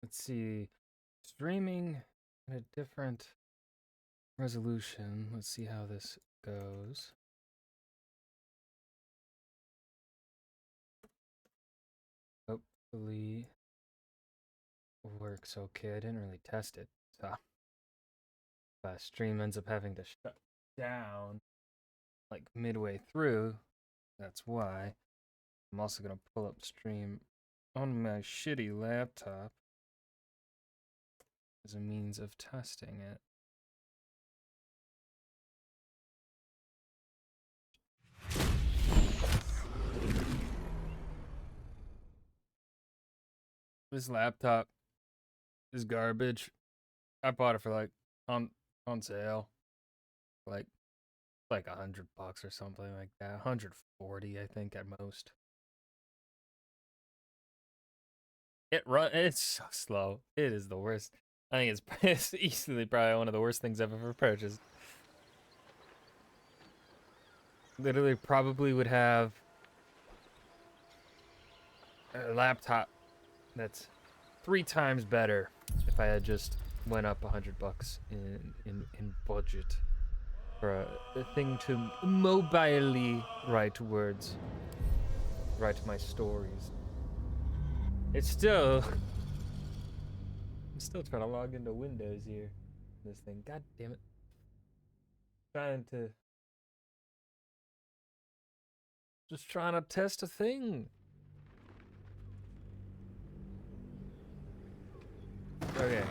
Let's see. Streaming at a different resolution. Let's see how this goes. Hopefully works okay. I didn't really test it, so if stream ends up having to shut down like midway through, that's why. I'm also gonna pull up stream on my shitty laptop as a means of testing it. This laptop is garbage. I bought it for like on sale, like $100 or something like that. 140, I think, at most. It's so slow. It is the worst. I think it's easily probably one of the worst things I've ever purchased. Literally, probably would have a laptop that's 3 times better if I had just went up $100 in budget for a thing to mobilely write words, write my stories. It's still, I'm still trying to log into Windows here. This thing, god damn it. Just trying to test a thing. Okay.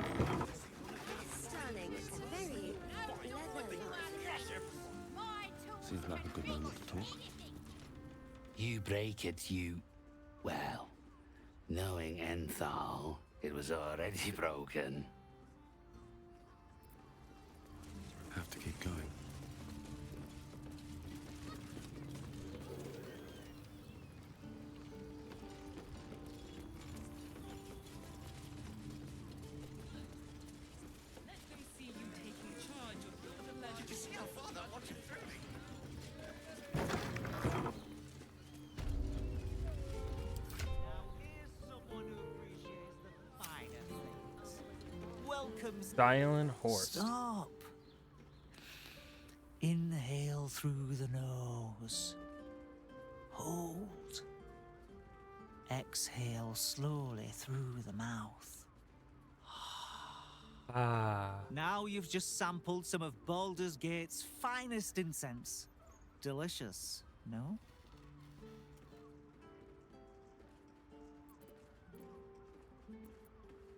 Seems like a good moment to talk. You break it, you... Well, knowing Enthal, it was already broken. Have to keep going. Silent horse. Stop. Inhale through the nose. Hold. Exhale slowly through the mouth. Ah. Now you've just sampled some of Baldur's Gate's finest incense. Delicious, no?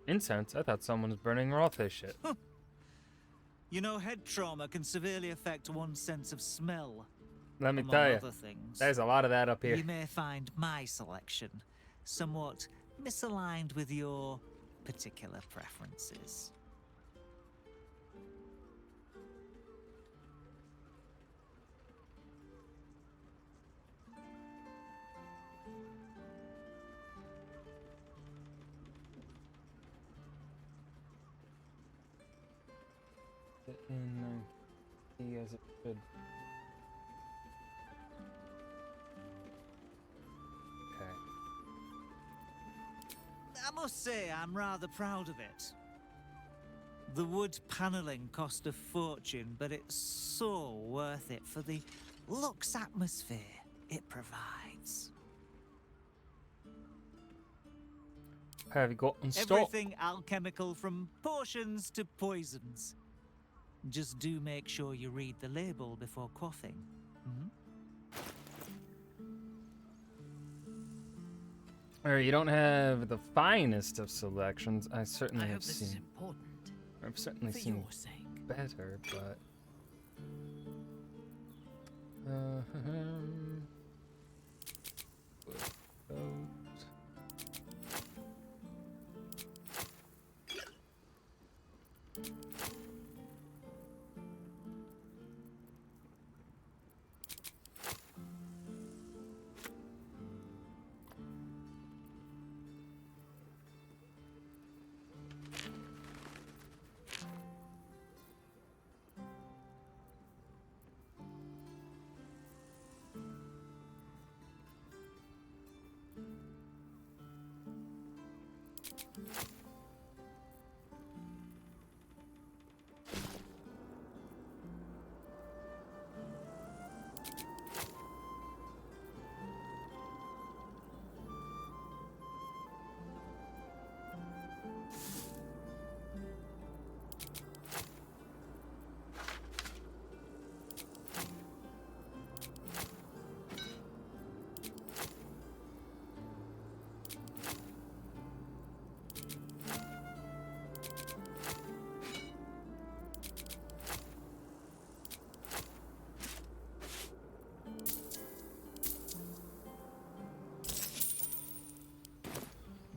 Incense? I thought someone was burning Rothe shit. You know, head trauma can severely affect one's sense of smell. Let me among tell you, other things. there's a lot of that up here. You may find my selection somewhat misaligned with your particular preferences. In as it should. Okay. I must say, I'm rather proud of it. The wood paneling cost a fortune, but it's so worth it for the luxe atmosphere it provides. Have you got installed? Everything alchemical from potions to poisons. Just do make sure you read the label before quaffing. You don't have the finest of selections. I certainly I have hope this is seen. important. I've certainly For seen your sake. better, but. With those.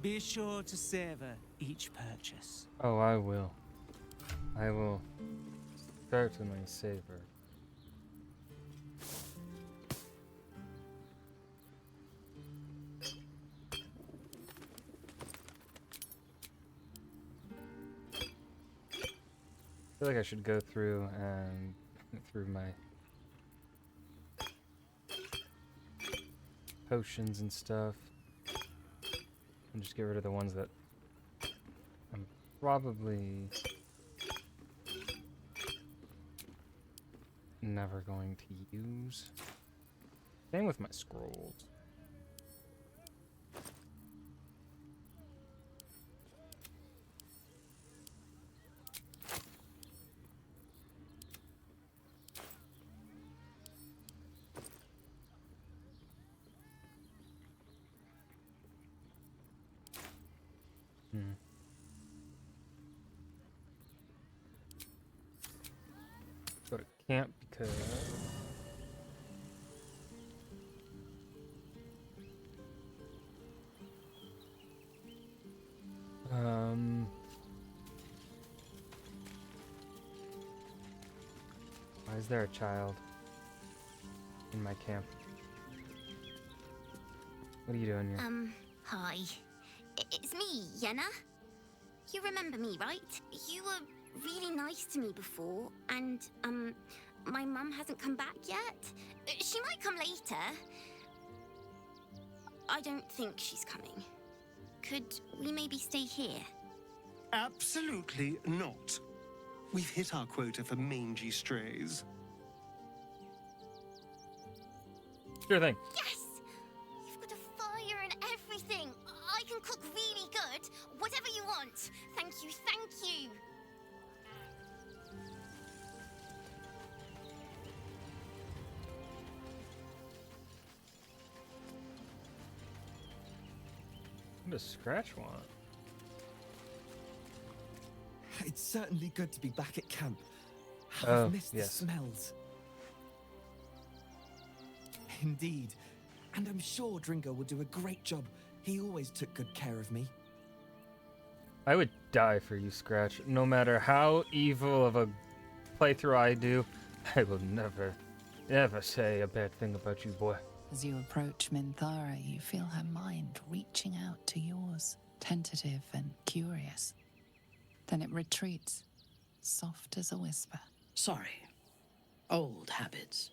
Be sure to savor each purchase. Oh, I will. I will certainly savor. I feel like I should go through and through my potions and stuff and just get rid of the ones that I'm probably never going to use. Same with my scrolls. Go to camp because why is there a child in my camp? What are you doing here? Hi. It's me, Yenna. You remember me, right? You were really nice to me before, and, my mum hasn't come back yet. She might come later. I don't think she's coming. Could we maybe stay here? Absolutely not. We've hit our quota for mangy strays. Sure thing. Yes! You've got a fire and everything. I can cook really good. Whatever you want. Thank you, thank you. What does Scratch want? It's certainly good to be back at camp. Oh, I've missed yes. the smells. Indeed. And I'm sure Dringo will do a great job. He always took good care of me. I would die for you, Scratch. No matter how evil of a playthrough I do, I will never, ever say a bad thing about you, boy. As you approach Minthara, you feel her mind reaching out to yours, tentative and curious. Then it retreats, soft as a whisper. Sorry. Old habits.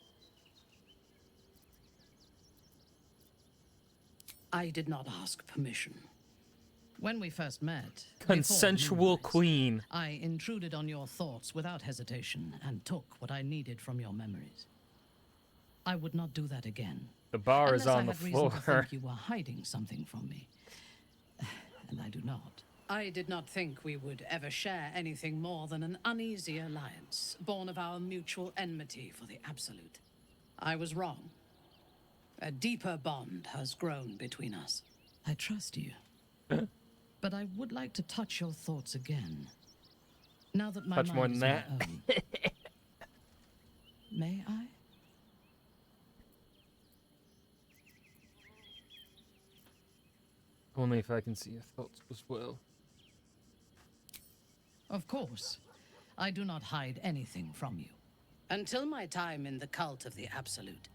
I did not ask permission. When we first met, before Consensual Moonrise, queen. I intruded on your thoughts without hesitation and took what I needed from your memories. I would not do that again. The bar is unless on I the had reason to floor. think you were hiding something from me. And I do not. I did not think we would ever share anything more than an uneasy alliance, born of our mutual enmity for the Absolute. I was wrong. A deeper bond has grown between us. I trust you. But I would like to touch your thoughts again. Now that my Touch more mind is than my that. own. May I? Only if I can see your thoughts as well. Of course. I do not hide anything from you. Until my time in the cult of the Absolute,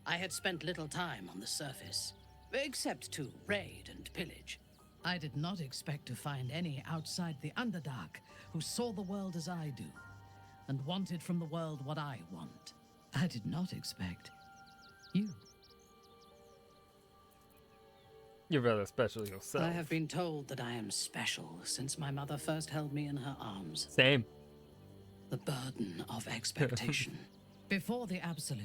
I had spent little time on the surface, except to raid and pillage. I did not expect to find any outside the Underdark who saw the world as I do, and wanted from the world what I want. I did not expect you. You're rather special yourself. I have been told that I am special since my mother first held me in her arms. Same. The burden of expectation. Before the Absolute,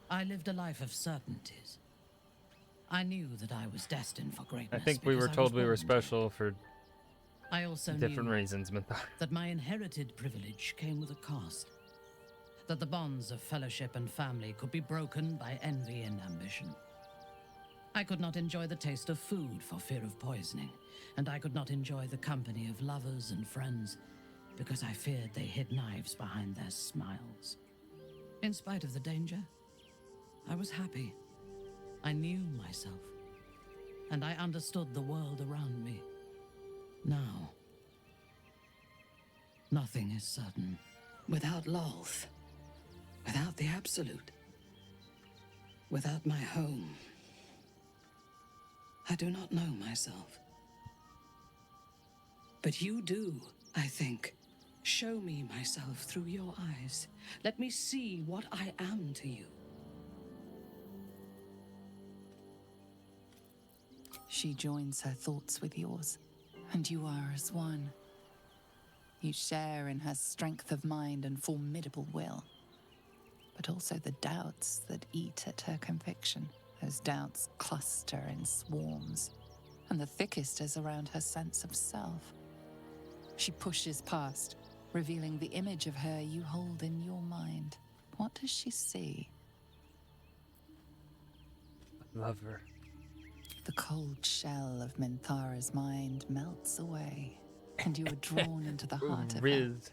I lived a life of certainties. I knew that I was destined for I greatness. think we because were I told was we were born to it. special for I also different knew reasons, Minthara. that my inherited privilege came with a cost. That the bonds of fellowship and family could be broken by envy and ambition. I could not enjoy the taste of food for fear of poisoning, and I could not enjoy the company of lovers and friends because I feared they hid knives behind their smiles. In spite of the danger, I was happy. I knew myself. and I understood the world around me. Now, nothing is certain. Without Lolth, without the Absolute, without my home, I do not know myself. But you do, I think. Show me myself through your eyes. Let me see what I am to you. She joins her thoughts with yours, and you are as one. You share in her strength of mind and formidable will, but also the doubts that eat at her conviction. Those doubts cluster in swarms, and the thickest is around her sense of self. She pushes past, revealing the image of her you hold in your mind. What does she see? I love her. The cold shell of Minthara's mind melts away, and you are drawn into the heart of her. Riz.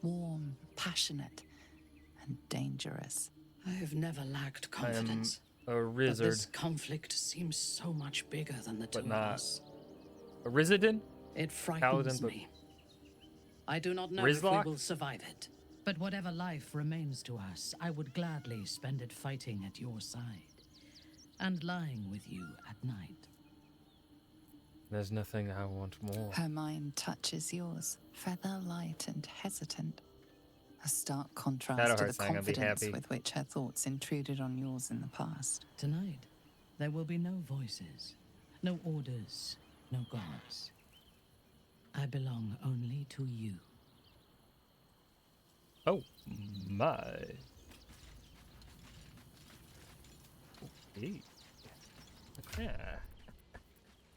Warm, passionate, and dangerous. I have never lacked I am confidence. a But Rizzard. this conflict seems so much bigger than the two But of not us. A Rizzardin? It frightens Paladin, but- me. I do not know if Rizlock? we will survive it. But whatever life remains to us, I would gladly spend it fighting at your side and lying with you at night. There's nothing I want more. Her mind touches yours, feather light and hesitant. A stark contrast to the Shadowheart's not gonna be confidence happy. with which her thoughts intruded on yours in the past. Tonight, there will be no voices, no orders, no gods. I belong only to you. Oh my. Okay. Yeah.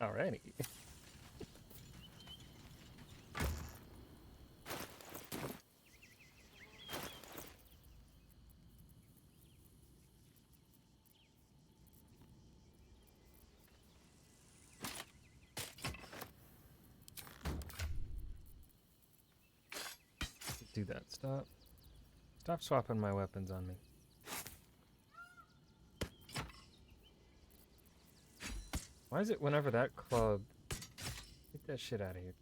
Alrighty. Do that. Stop swapping my weapons on me. Why is it whenever that club... Get that shit out of here.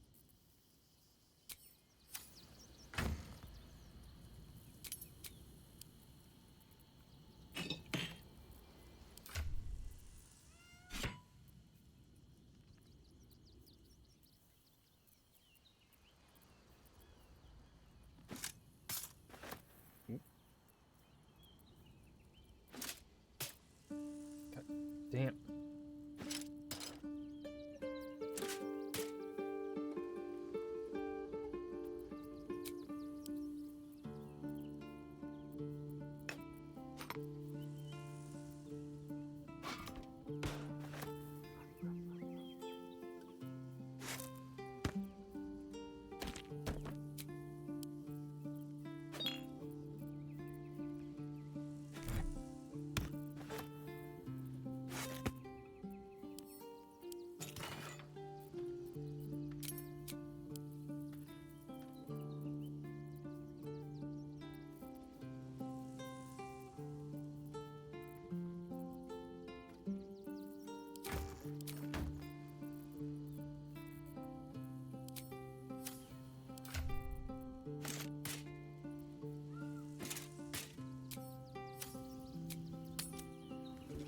God damn.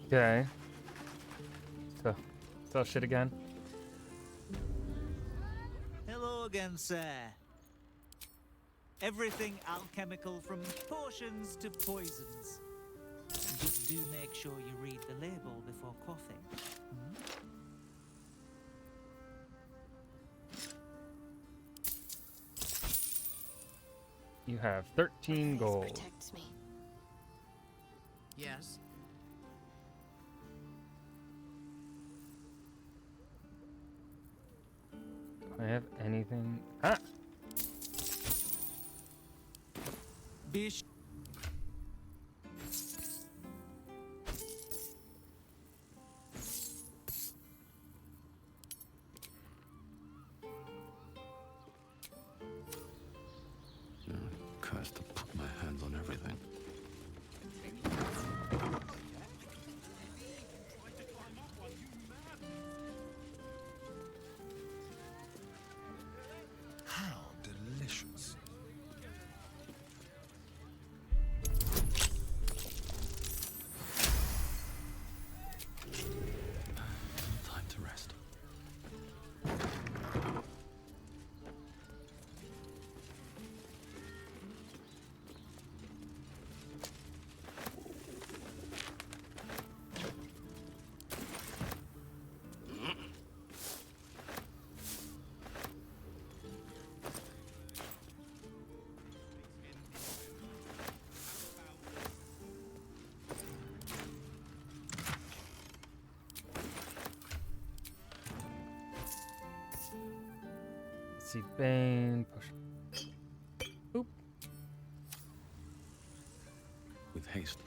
Okay. So, tell shit again. Hello again, sir. Everything alchemical from potions to poisons. Just do make sure you read the label before quaffing. You have 13 gold. Protects me. Yes. Do I have anything? Ah! Bish. No, cursed to put my hands on everything. Icy Bane. Push. Oop. With haste.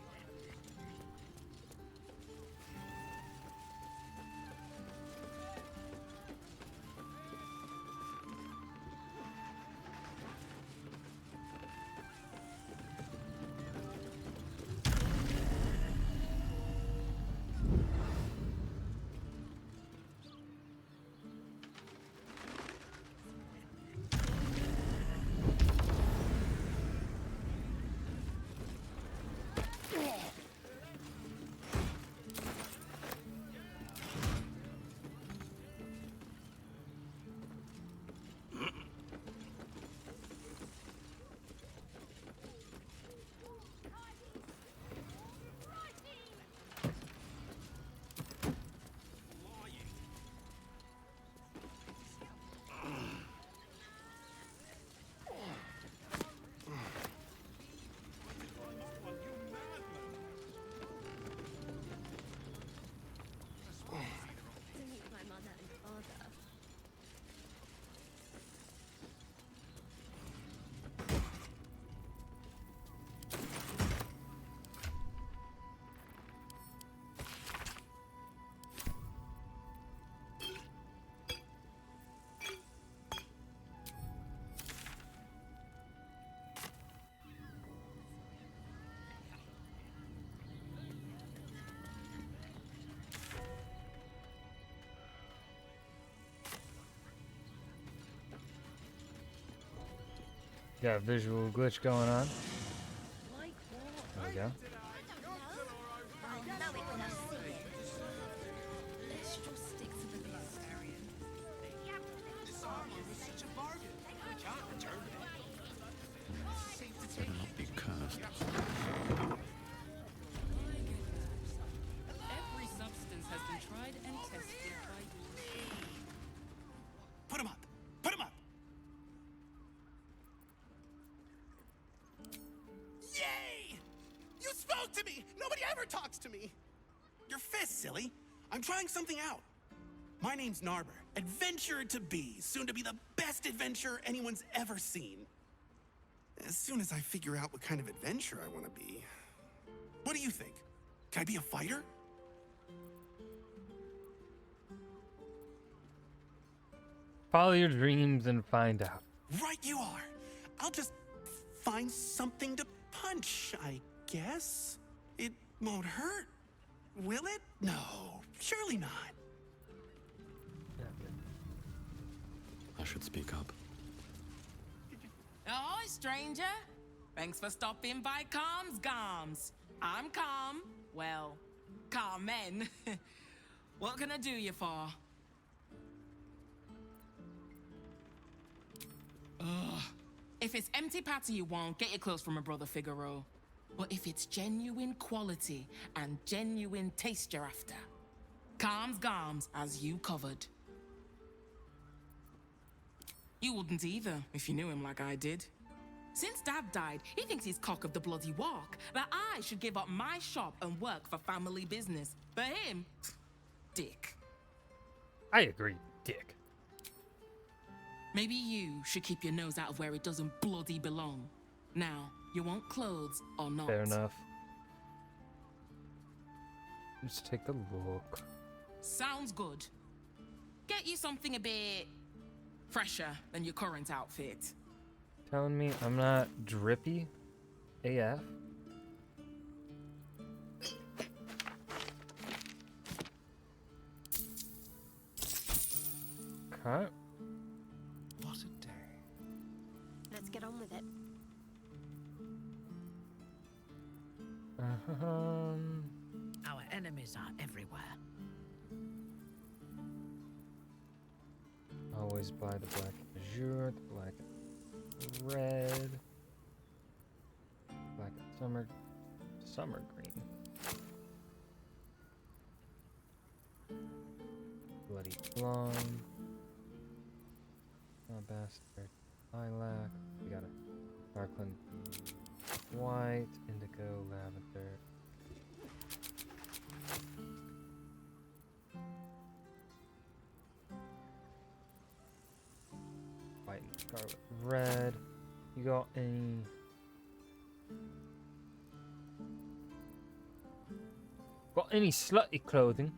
Got a visual glitch going on. There we go. Better not be cursed. Every substance has been tried and tested by Put him up! Put him up! Yay! You spoke to me! Nobody ever talks to me! Your fist, silly. I'm trying something out. My name's Narber, adventurer to be, soon to be the best adventurer anyone's ever seen. As soon as I figure out what kind of adventurer I want to be. What do you think? Can I be a fighter? Follow your dreams and find out. Right you are. I'll just find something to punch, I guess. It won't hurt, will it? No, surely not. I should speak up. Oh, stranger. Thanks for stopping by Calm's Gums. I'm Calm. Well, Carmen. What can I do you for? Ugh. If it's empty patty you want, get your clothes from my brother Figaro. But if it's genuine quality and genuine taste you're after, Calm's Gums has you covered. You wouldn't either, if you knew him like I did. Since Dad died, he thinks he's cock of the bloody walk, that I should give up my shop and work for family business. For him, dick. I agree, dick. Maybe you should keep your nose out of where it doesn't bloody belong. Now, you want clothes or not? Fair enough. Just take a look. Sounds good. Get you something a bit fresher than your current outfit. Telling me I'm not drippy AF? Okay. What a day. Let's get on with it. Our enemies are everywhere. Always buy the black azure, the black red, black summer green, bloody blonde, bastard lilac. We got a sparkling white, indigo, lavender. White white, scarlet, red. You got any? Got any slutty clothing?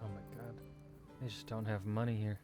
Oh my god. I just don't have money here.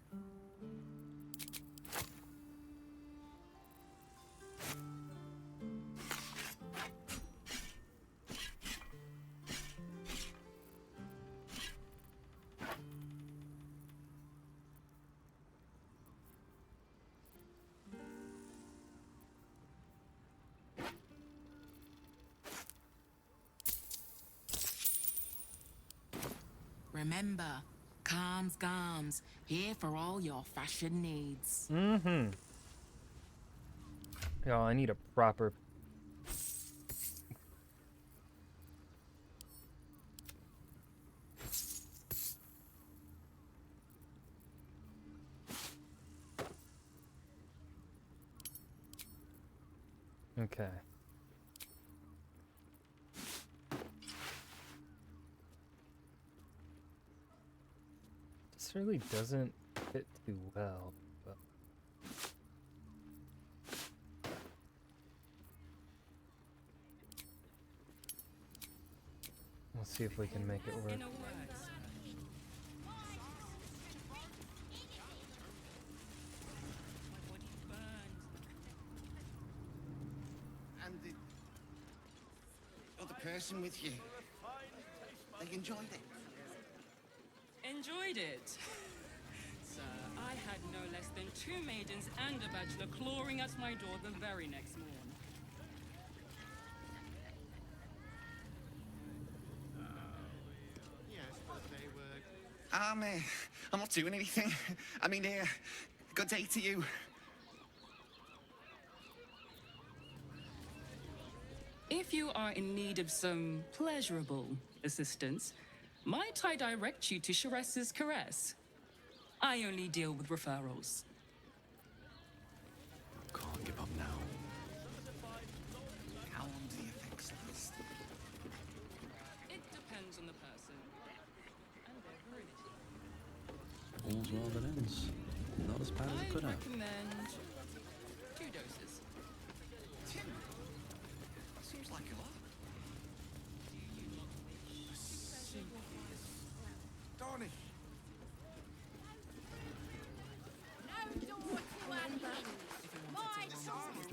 Remember, Calms Garms, here for all your fashion needs. Mm-hmm. Yo, I need a proper... Okay. This really doesn't fit too well, but... We'll see if we can make it work. And the other person with you, they enjoyed it. Enjoyed it? Sir, I had no less than 2 maidens and a bachelor clawing at my door the very next morn. Yes, but they were... I'm not doing anything. I mean, good day to you. If you are in need of some pleasurable assistance, might I direct you to Sharess's Caress? I only deal with referrals. Can't give up now. How long do you think's last? It depends on the person and their virility. All's well that ends. Not as bad as it could I have. recommend 2 doses. Seems like a lot. Donny.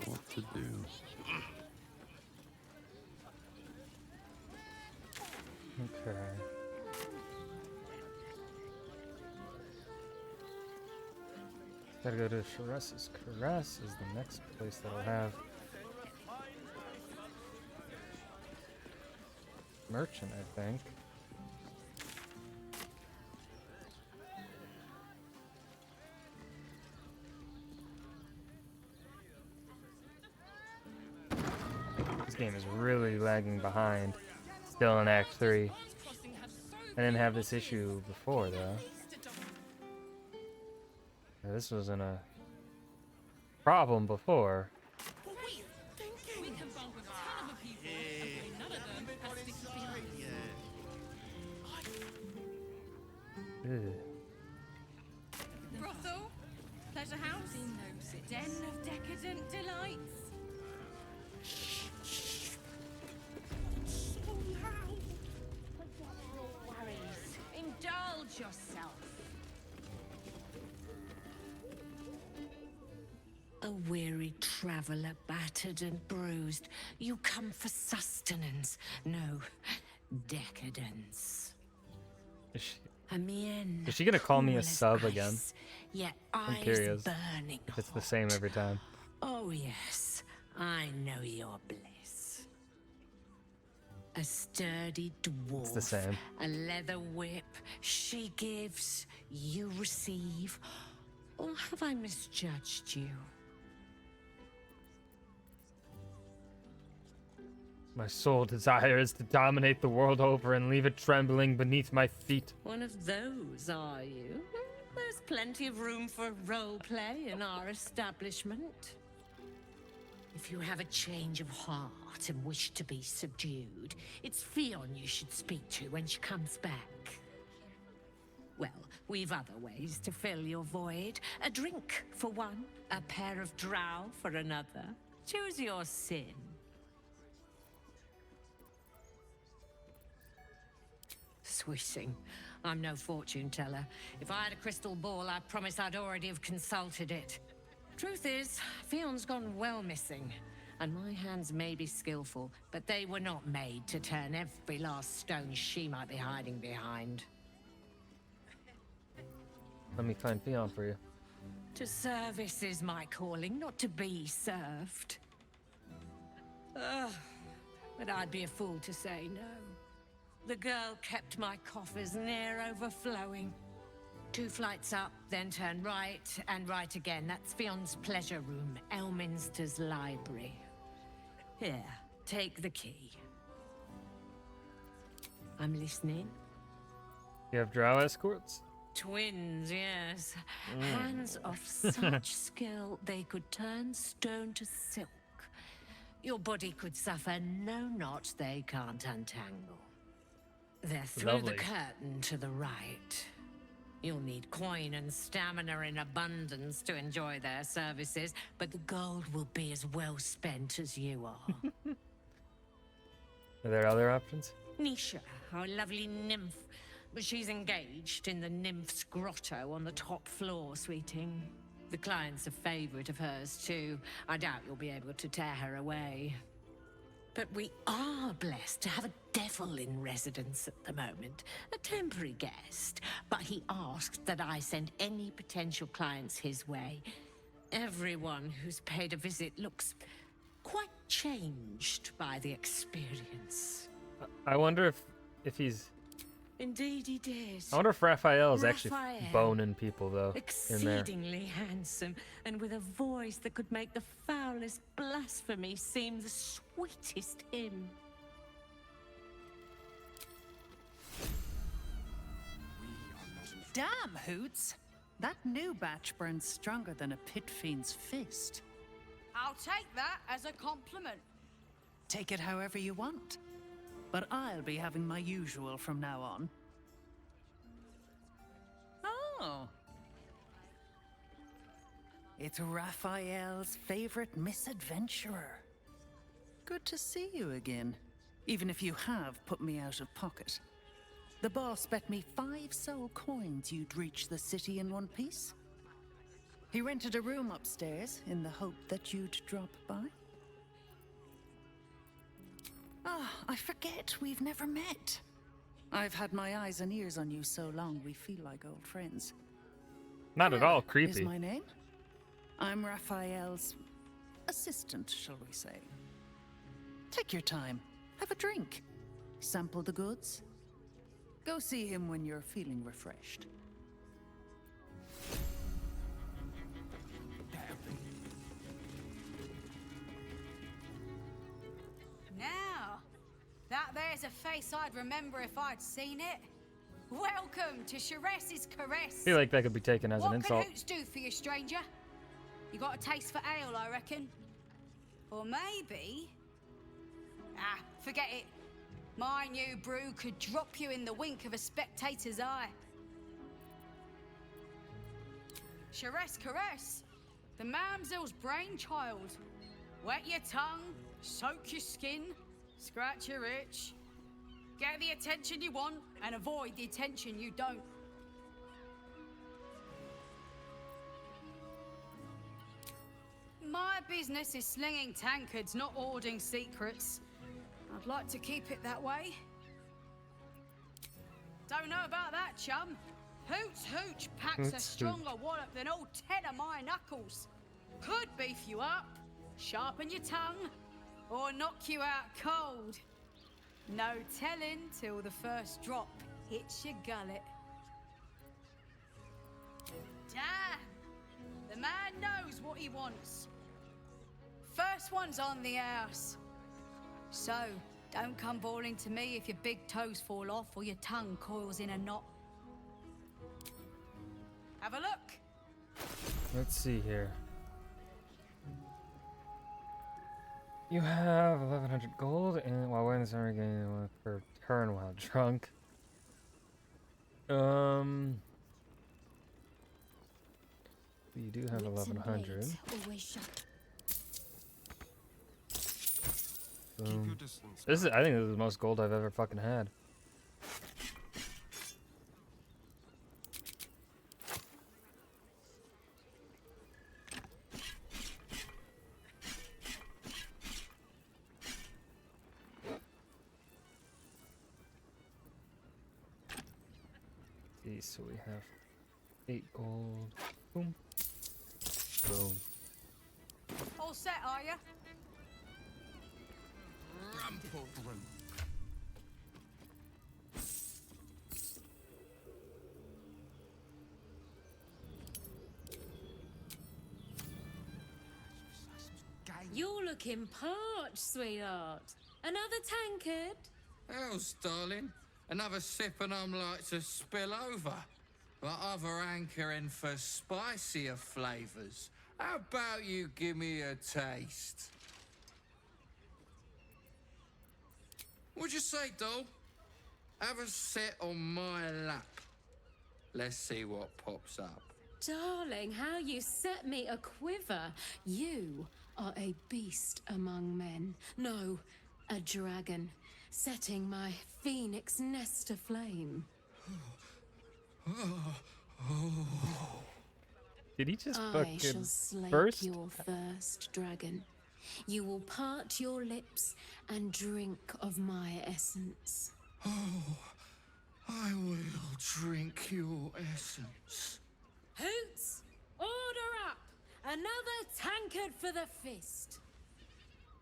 What to do? Okay. Gotta go to Sharess's Caress is the next place that I'll have. Merchant, I think. This game is really lagging behind. Still in Act 3. I didn't have this issue before, though. This wasn't a problem before. We can bunk with a ton of people, and none of them has sticky feelings. Ugh. Brothel, pleasure house, den of decadent delights. So loud. Forget your worries. Indulge yourself. A weary traveller, battered and bruised, you come for sustenance, no decadence. Is she, A mien is she gonna call me cool a as sub ice, again? Yet I'm eyes curious burning if it's the same every time. Oh yes, I know your bliss. A sturdy dwarf. It's the same. A leather whip. She gives, you receive. Or have I misjudged you? My sole desire is to dominate the world over and leave it trembling beneath my feet. One of those, are you? There's plenty of room for role play in our establishment. If you have a change of heart and wish to be subdued, it's Fionn you should speak to when she comes back. Well, we've other ways to fill your void. A drink for one, a pair of drow for another. Choose your sin. Swishing. I'm no fortune teller. If I had a crystal ball, I promise I'd already have consulted it. Truth is, Fionn's gone well missing, and my hands may be skillful, but they were not made to turn every last stone she might be hiding behind. Let me find Fionn for you. To service is my calling, not to be served. Ugh, but I'd be a fool to say no. The girl kept my coffers near overflowing. 2 flights up, then turn right, and right again. That's Fionn's pleasure room, Elminster's library. Here, take the key. I'm listening. You have drow escorts? Twins, yes. Hands of such skill they could turn stone to silk. Your body could suffer no knot they can't untangle. They're through Lovely. the curtain to the right. You'll need coin and stamina in abundance to enjoy their services, but the gold will be as well spent as you are. Are there other options? Nisha, our lovely nymph, but she's engaged in the nymph's grotto on the top floor, sweeting. The client's a favorite of hers, too. I doubt you'll be able to tear her away. But we are blessed to have a devil in residence at the moment. A temporary guest. But he asked that I send any potential clients his way. Everyone who's paid a visit looks quite changed by the experience. I wonder if he's... Indeed he did. I wonder if Raphael's actually Raphael. boning people, though, in there. Exceedingly handsome, and with a voice that could make the foulest blasphemy seem the sweetest hymn. Damn, Hoots! That new batch burns stronger than a pit fiend's fist. I'll take that as a compliment. Take it however you want. But I'll be having my usual from now on. Oh. It's Raphael's favorite misadventurer. Good to see you again, even if you have put me out of pocket. The boss bet me 5 soul coins you'd reach the city in one piece. He rented a room upstairs in the hope that you'd drop by. Ah, I forget we've never met. I've had my eyes and ears on you so long we feel like old friends. Not at all Is creepy. my name? I'm Raphael's assistant, shall we say. Take your time. Have a drink. Sample the goods. Go see him when you're feeling refreshed. Now, that there's a face I'd remember if I'd seen it. Welcome to Sharess's Caress. I feel like that could be taken as an What insult. can Hoots do for you, stranger? You got a taste for ale, I reckon. Or maybe... Ah, forget it. My new brew could drop you in the wink of a spectator's eye. Sharess Caress, the Mamsell's brainchild. Wet your tongue, soak your skin, scratch your itch. Get the attention you want and avoid the attention you don't. My business is slinging tankards, not hoarding secrets. I'd like to keep it that way. Don't know about that, chum. Hoots Hooch packs a Hoots stronger wallop than all 10 of my knuckles. Could beef you up, sharpen your tongue, or knock you out cold. No telling till the first drop hits your gullet. Damn! The man knows what he wants. First one's on the house. So, don't come bawling to me if your big toes fall off or your tongue coils in a knot. Have a look. Let's see here. You have 1,100 gold, and while wearing the summer game per turn while drunk. You do have 1,100. Keep your distance. This is, I think this is the most gold I've ever fucking had. See, so we have 8 gold. Boom. Boom. All set, are you? You're looking parched, sweetheart. Another tankard? Hell's, darling. Another sip and I'm like to spill over. But other hankering for spicier flavours. How about you give me a taste? What'd you say, doll? Have a sit on my lap. Let's see what pops up. Darling, how you set me a quiver. You are a beast among men. No, a dragon, setting my phoenix nest aflame. Did he just I fucking shall slake burst? your thirst, dragon. You will part your lips and drink of my essence. Oh, I will drink your essence. Hoots, order up! Another tankard for the fist.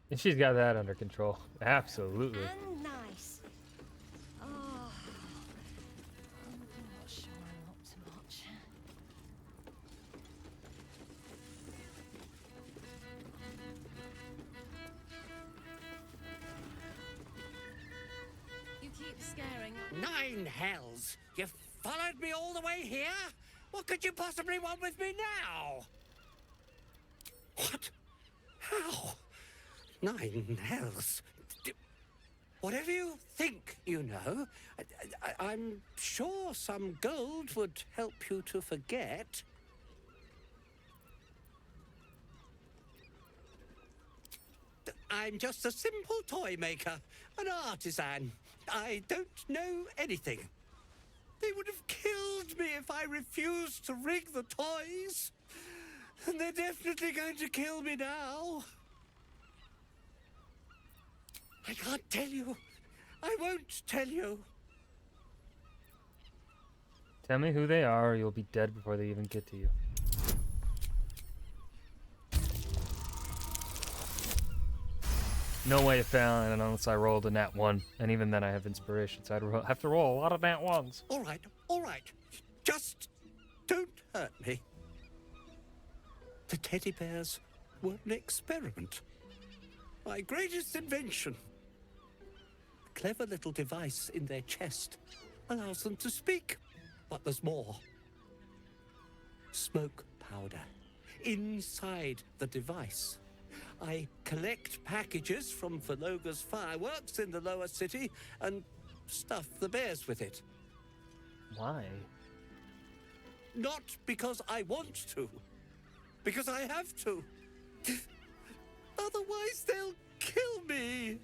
And she's got that under control. Absolutely. And nice. Oh, I'm not sure I'm up to much. You keep scaring. 9 hells! You followed me all the way here? What could you possibly want with me now? What? How? 9 hells? Whatever you think you know, I'm sure some gold would help you to forget. I'm just a simple toy maker, an artisan. I don't know anything. They would have killed me if I refused to rig the toys. And they're definitely going to kill me now. I can't tell you. I won't tell you. Tell me who they are, or you'll be dead before they even get to you. No way of failing unless I rolled a nat 1. And even then I have inspiration, so I'd have to roll a lot of nat 1s. All right, all right. Just don't hurt me. The teddy bears were an experiment. My greatest invention. A clever little device in their chest allows them to speak. But there's more. Smoke powder inside the device. I collect packages from Verloga's fireworks in the lower city and stuff the bears with it. Why? Not because I want to. Because I have to. Otherwise, they'll kill me.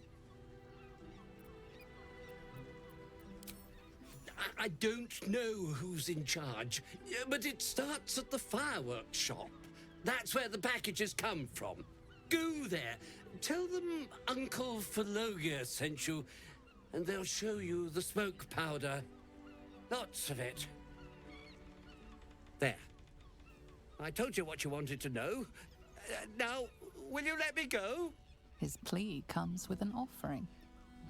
I don't know who's in charge, but it starts at the fireworks shop. That's where the packages come from. Go there. Tell them Uncle Verloga sent you, and they'll show you the smoke powder. Lots of it. There. I told you what you wanted to know. Now, will you let me go? His plea comes with an offering.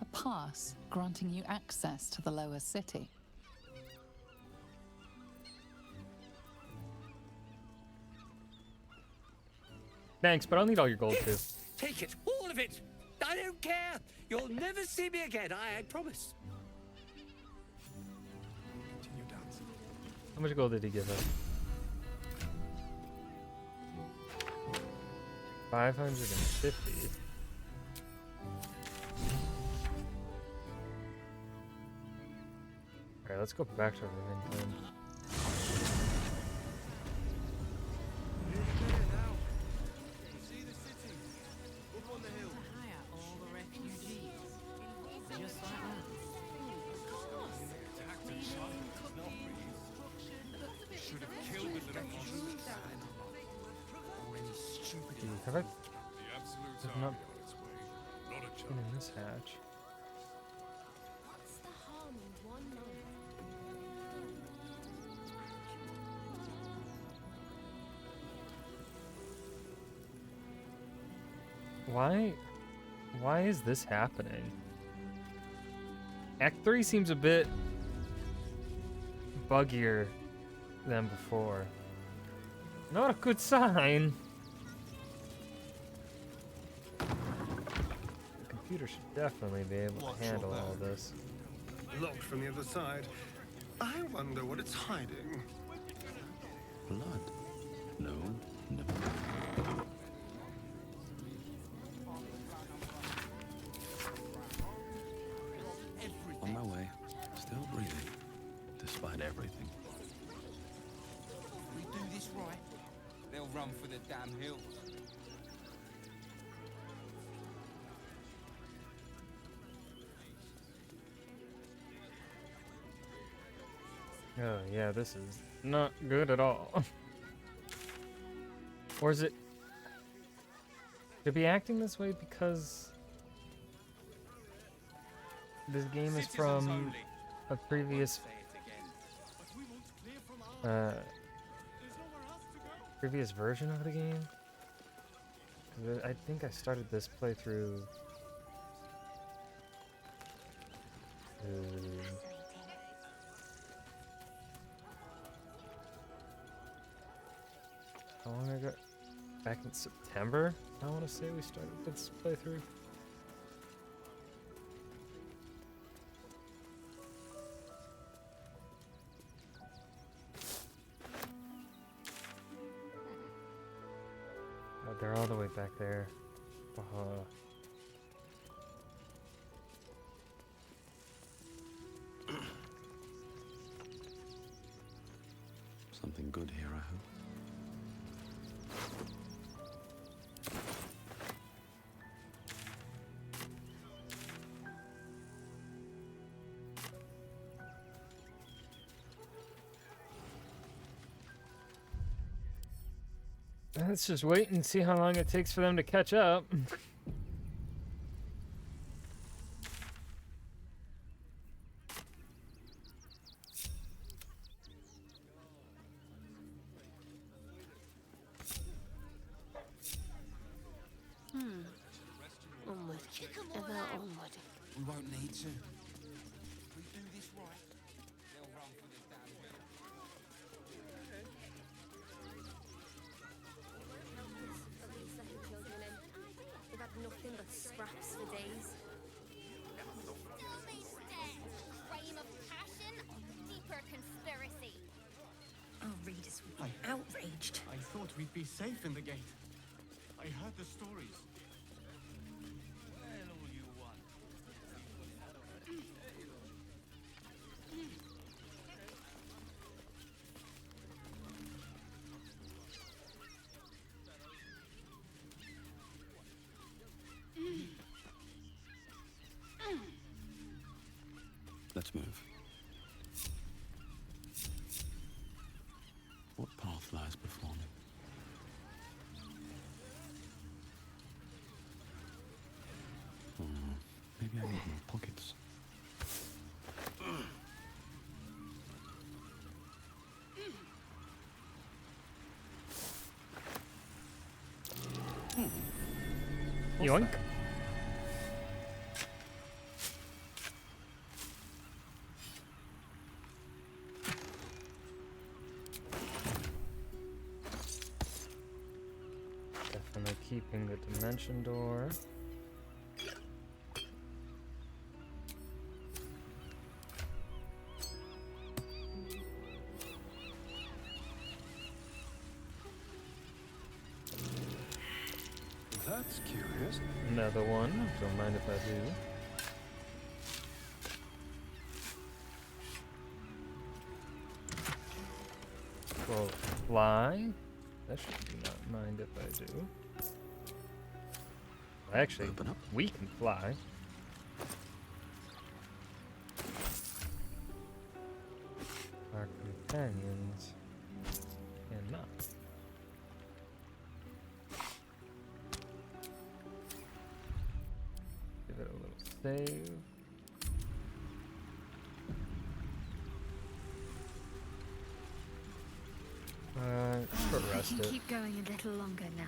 a pass granting you access to the lower city. Thanks, but I'll need all your gold too. Take it, all of it. I don't care. You'll never see me again. I promise. How much gold did he give us? 550. Alright, let's go back to our then. Have I not been in this hatch? Why is this happening? Act 3 seems a bit buggier than before. Not a good sign. The computer should definitely be able to handle all this. Locked from the other side. I wonder what it's hiding. Blood? No, no. On my way. Still breathing. Despite everything. If we do this right, they'll run for the damn hills. Oh yeah, this is not good at all. Or is it... Could be acting this way because this game is from a previous previous version of the game? 'Cause I think I started this playthrough how long ago? Back in September, I want to say we started this playthrough. Oh, they're all the way back there. Something good here, I hope. Let's just wait and see how long it takes for them to catch up. Onward. Ever onward. We won't need to. If we do this right, they'll run for the damn We've had nothing but scraps for days. Crime of passion or deeper conspiracy? Our readers will be outraged. I thought we'd be safe in the gate. I heard the stories. Let's move. What path lies before me? Maybe I need more pockets. Yoink. In the dimension door. That's curious. Another one. Don't mind if I do. Well, fly. That should do not mind if I do. Actually, we can fly. Our companions cannot. Give it a little save. Short I rest can it. keep going a little longer now.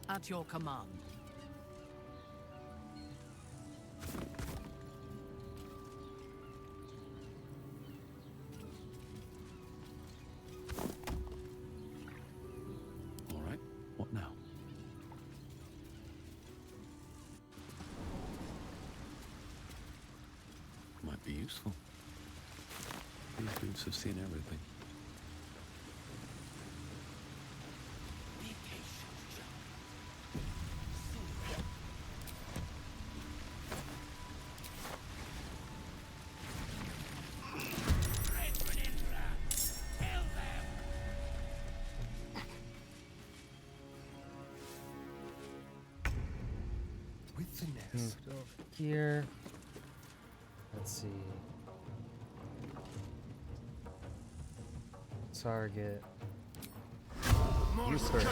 At your command. All right, what now? Might be useful. These boots have seen everything. Moved over here. Let's see. Target. You first.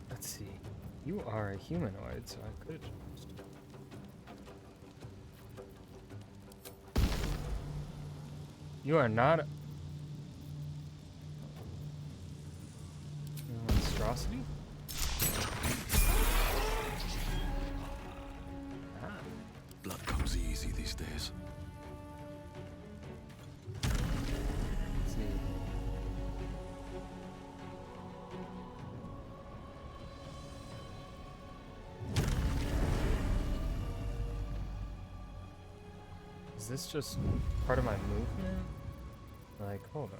Let's see. You are a humanoid, so I could just. You are not a monstrosity? Blood comes easy these days. Let's see. Is this just part of my movement? Like, hold on.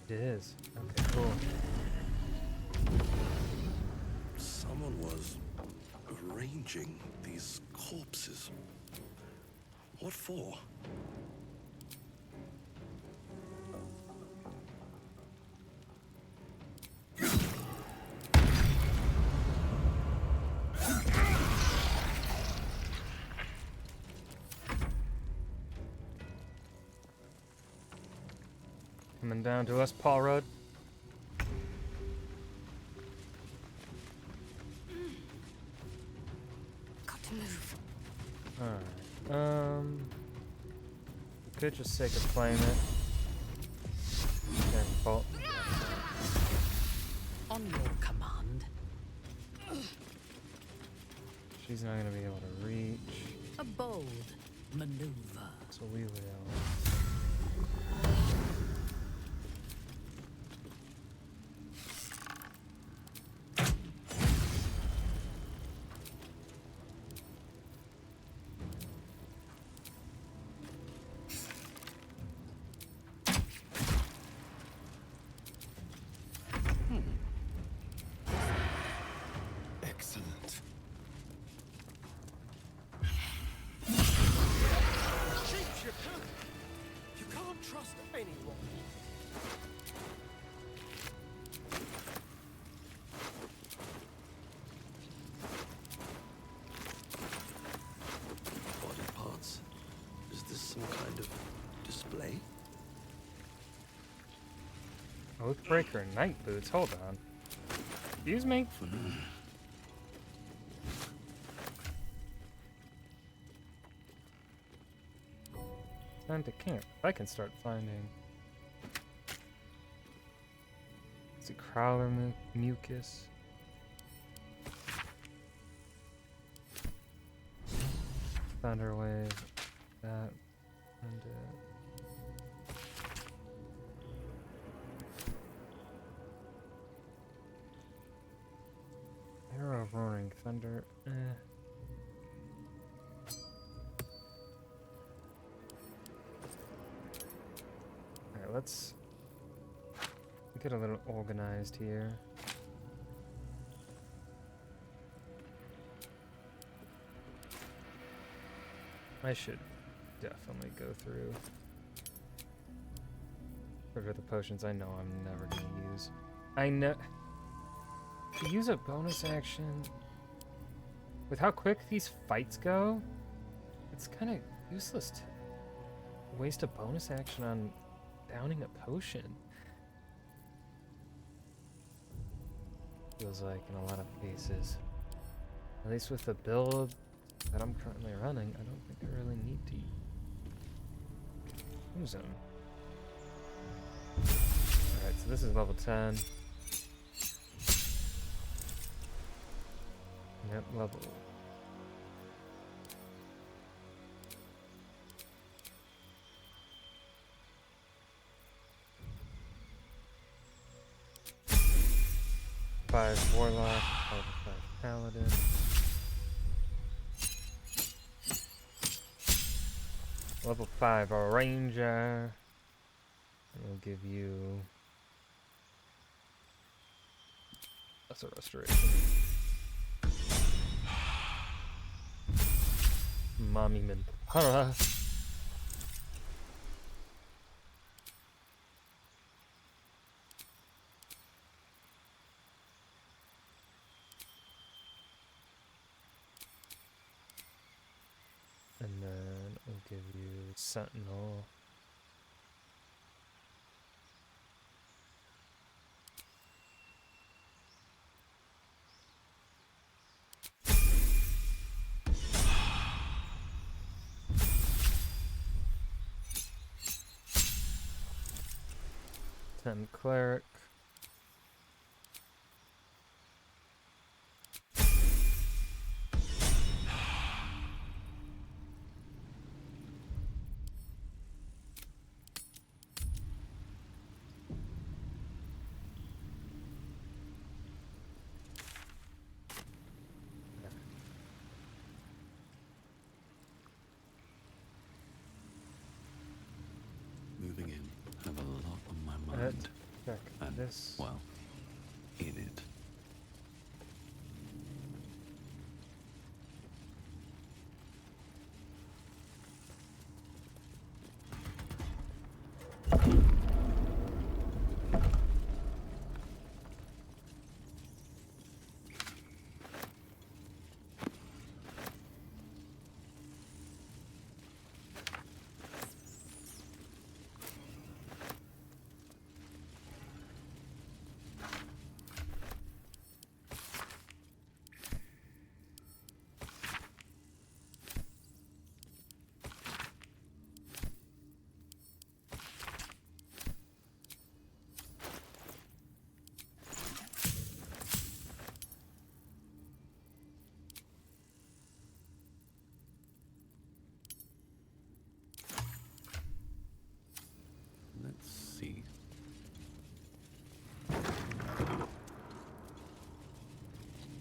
It is. Okay, cool. Someone was arranging these corpses. What for? Coming down to us, Paul Rudd. Got to move. Alright. We could just take a flame it. And fall. On your command. She's not gonna be able to reach. A bold maneuver. So we will. Excellent. Oathbreaker and Night Boots. Hold on. Excuse me? Time to camp. I can start finding. Let's see, Crowler Mucus. Thunderwave. That. And Arrow of Roaring Thunder. Alright, let's get a little organized here. I should definitely go through the potions I know I'm never gonna use. To use a bonus action with how quick these fights go, it's kind of useless to waste a bonus action on downing a potion. Feels like in a lot of cases. At least with the build that I'm currently running, I don't think I really need to use them. Alright, so this is level 10. Yep, level. Five Warlock, level 5 Paladin. Level 5 Ranger. We'll give you that's a restoration. Mommy Minpara. And then I'll give you Sentinel. Ten Cleric. Moving in. Have a lot on my mind. Check and, this. well, in it. Let's see.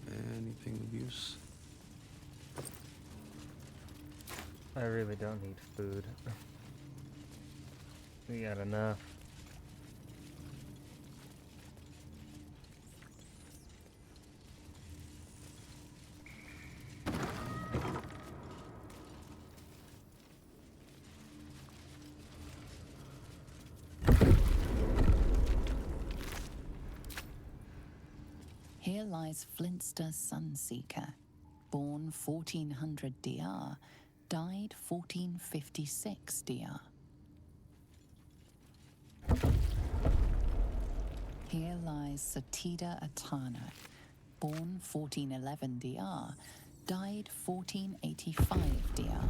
Anything of use? I really don't need food. We got enough. Here lies Flintster Sunseeker, born 1400 DR, died 1456 DR. Satida Atana, born 1411 DR, died 1485 DR.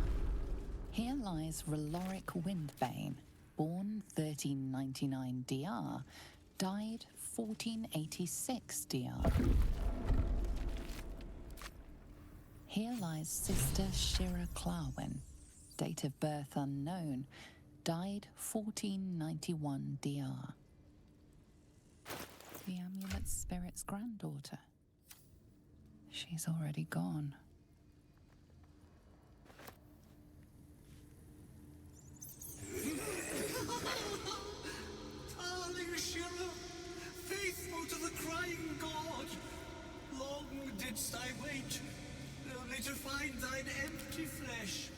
Here lies Reloric Windbane, born 1399 DR, died 1486 DR. Here lies Sister Shira Clarwin, date of birth unknown, died 1491 DR. The amulet spirit's granddaughter. She's already gone. Darling Shira, faithful to the crying god, long didst I wait, only to find thine empty flesh.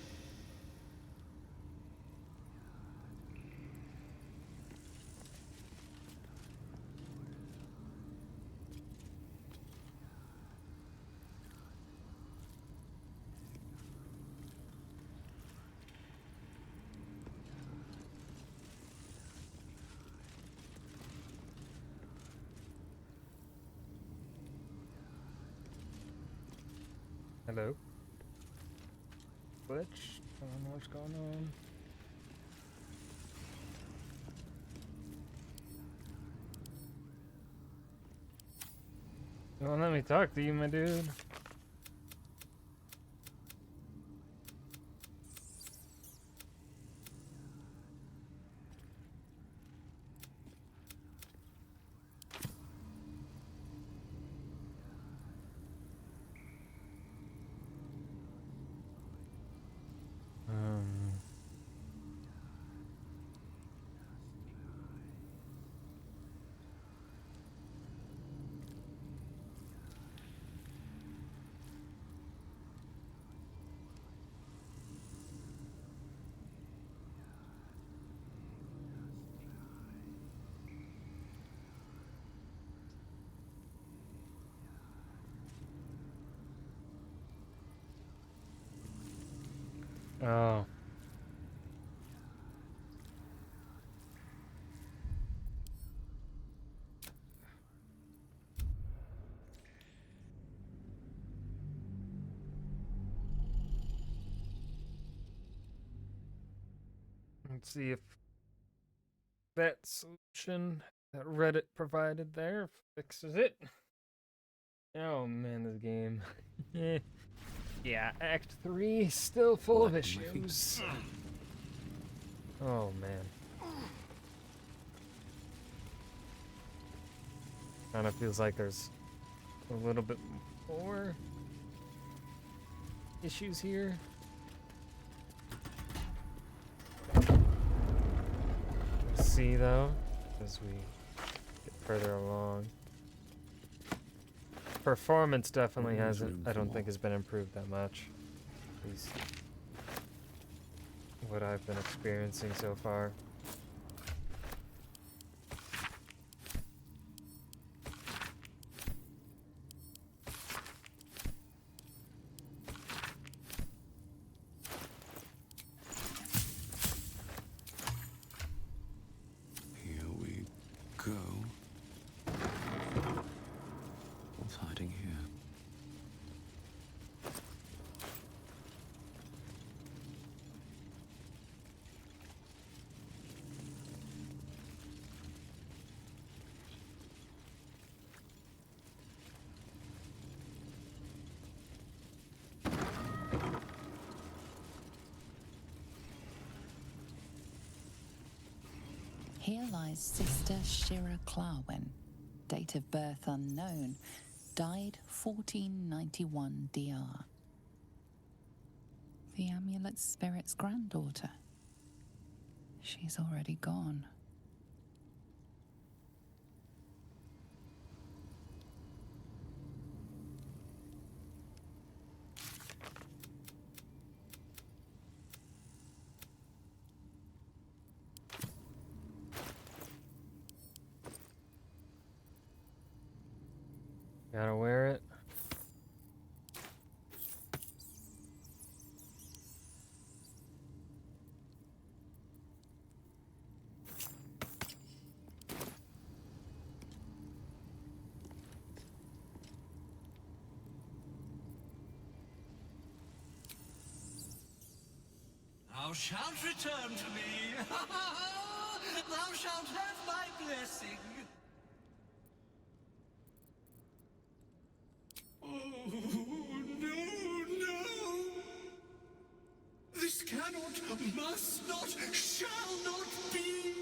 Hello. Glitch. I don't know what's going on. You won't let me talk to you, my dude. Oh. Let's see if that solution that Reddit provided there fixes it. Oh man, this game. Yeah, Act 3 still full of issues. Oh man. Kind of feels like there's a little bit more issues here. Let's see though, as we get further along. Performance definitely hasn't, I don't think, has been improved that much. At least what I've been experiencing so far. Here we go. What's hiding here? Here lies Sister Shira Clarwin, date of birth unknown, died 1491 DR. The amulet spirit's granddaughter. She's already gone. Gotta wear it. Thou shalt return to me. Thou shalt have my blessing. Oh, no, no. This cannot, must not, shall not be.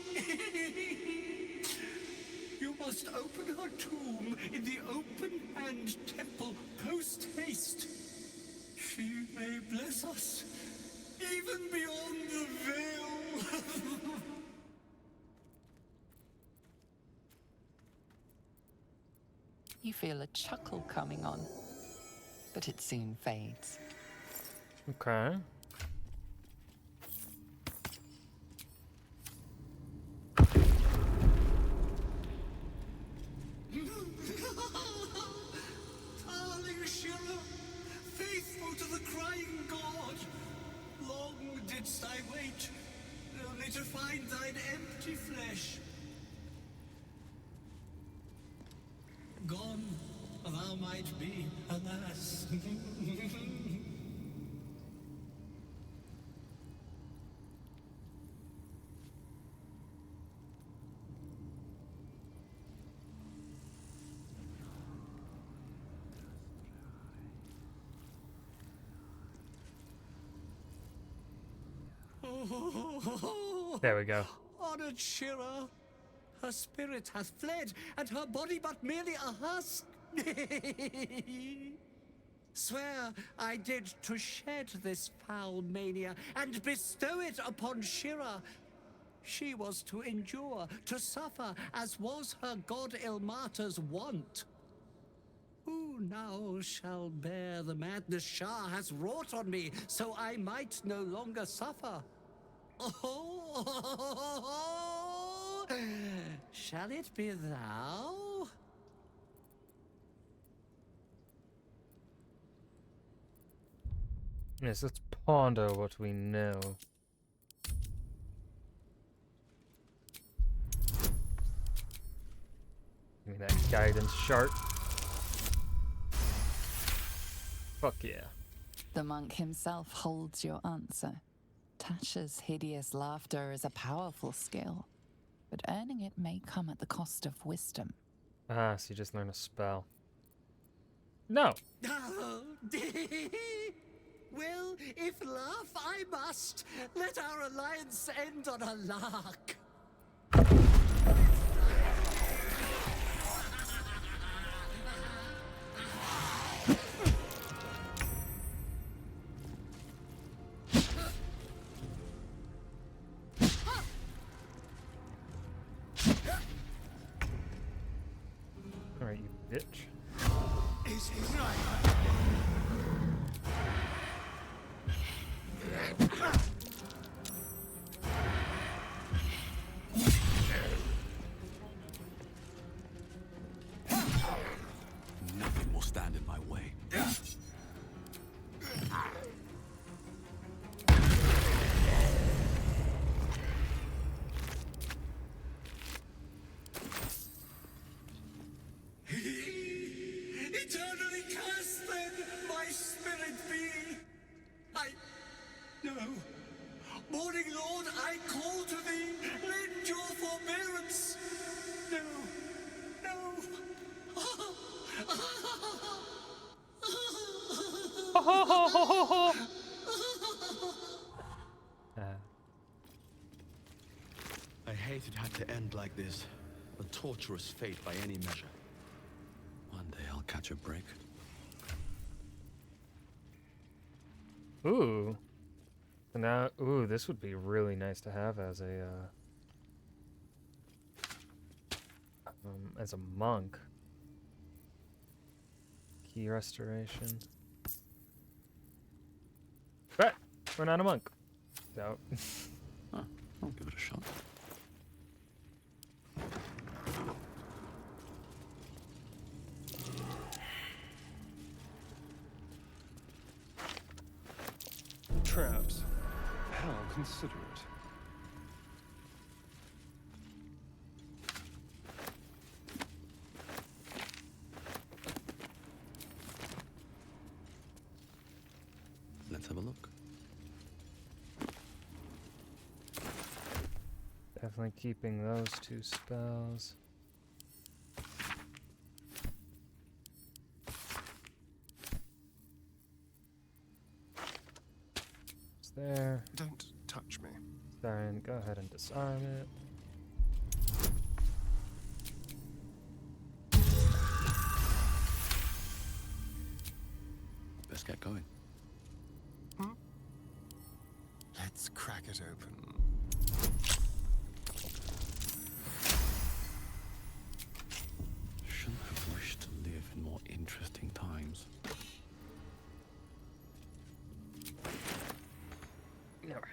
You must open her tomb in the open-hand temple post-haste. She may bless us, even beyond the veil. You feel a chuckle coming on, but it soon fades. Okay. Darling Shira, faithful to the crying god, long didst I wait, only to find thine empty flesh. Gone thou might be, alas. There we go. Honored Shira, her spirit hath fled, and her body but merely a husk. Swear I did to shed this foul mania and bestow it upon Shira. She was to endure, to suffer, as was her god Ilmata's wont. Who now shall bear the madness Shah has wrought on me, so I might no longer suffer? Oh, shall it be thou? Yes, let's ponder what we know. Give me that guidance chart. Fuck yeah. The monk himself holds your answer. Tasha's hideous laughter is a powerful skill, but earning it may come at the cost of wisdom. Ah, so you just learn a spell. No. Oh, well, if laugh I must, let our alliance end on a lark. Alright, you bitch. Is he right? Nothing will stand in my way. Eternally cast then, my spirit be. No. Morning Lord, I call to thee, lend your forbearance. No. I hate it had to end like this. A torturous fate by any measure. One day I'll catch a break. Ooh. So now, ooh, this would be really nice to have as a monk. Key restoration. But we're not a monk. So. Huh, I'll give it a shot. Traps. How considerate. Let's have a look. definitely keeping those 2 spells. It's there. Don't touch me. Then go ahead and disarm it. Let's get going. Let's crack it open. Shouldn't have wished to live in more interesting times. Alright.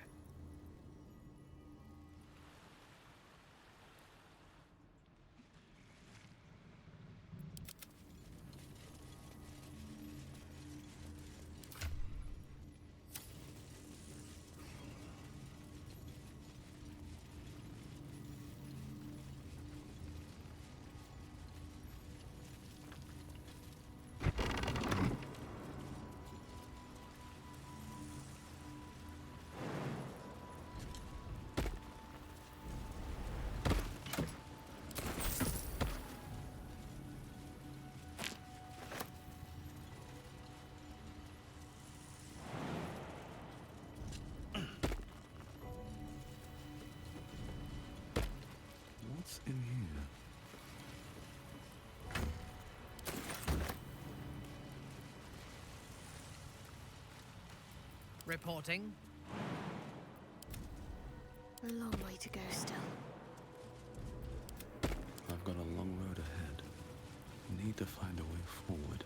What's in here? Reporting. A long way to go still. I've got a long road ahead. Need to find a way forward.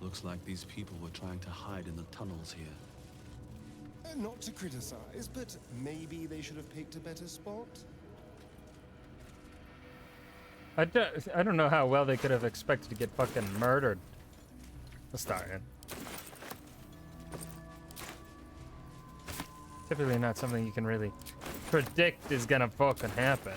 Looks like these people were trying to hide in the tunnels here. Not to criticize, but maybe they should have picked a better spot. I don't know how well they could have expected to get fucking murdered. Let's start in. Typically not something you can really predict is gonna fucking happen.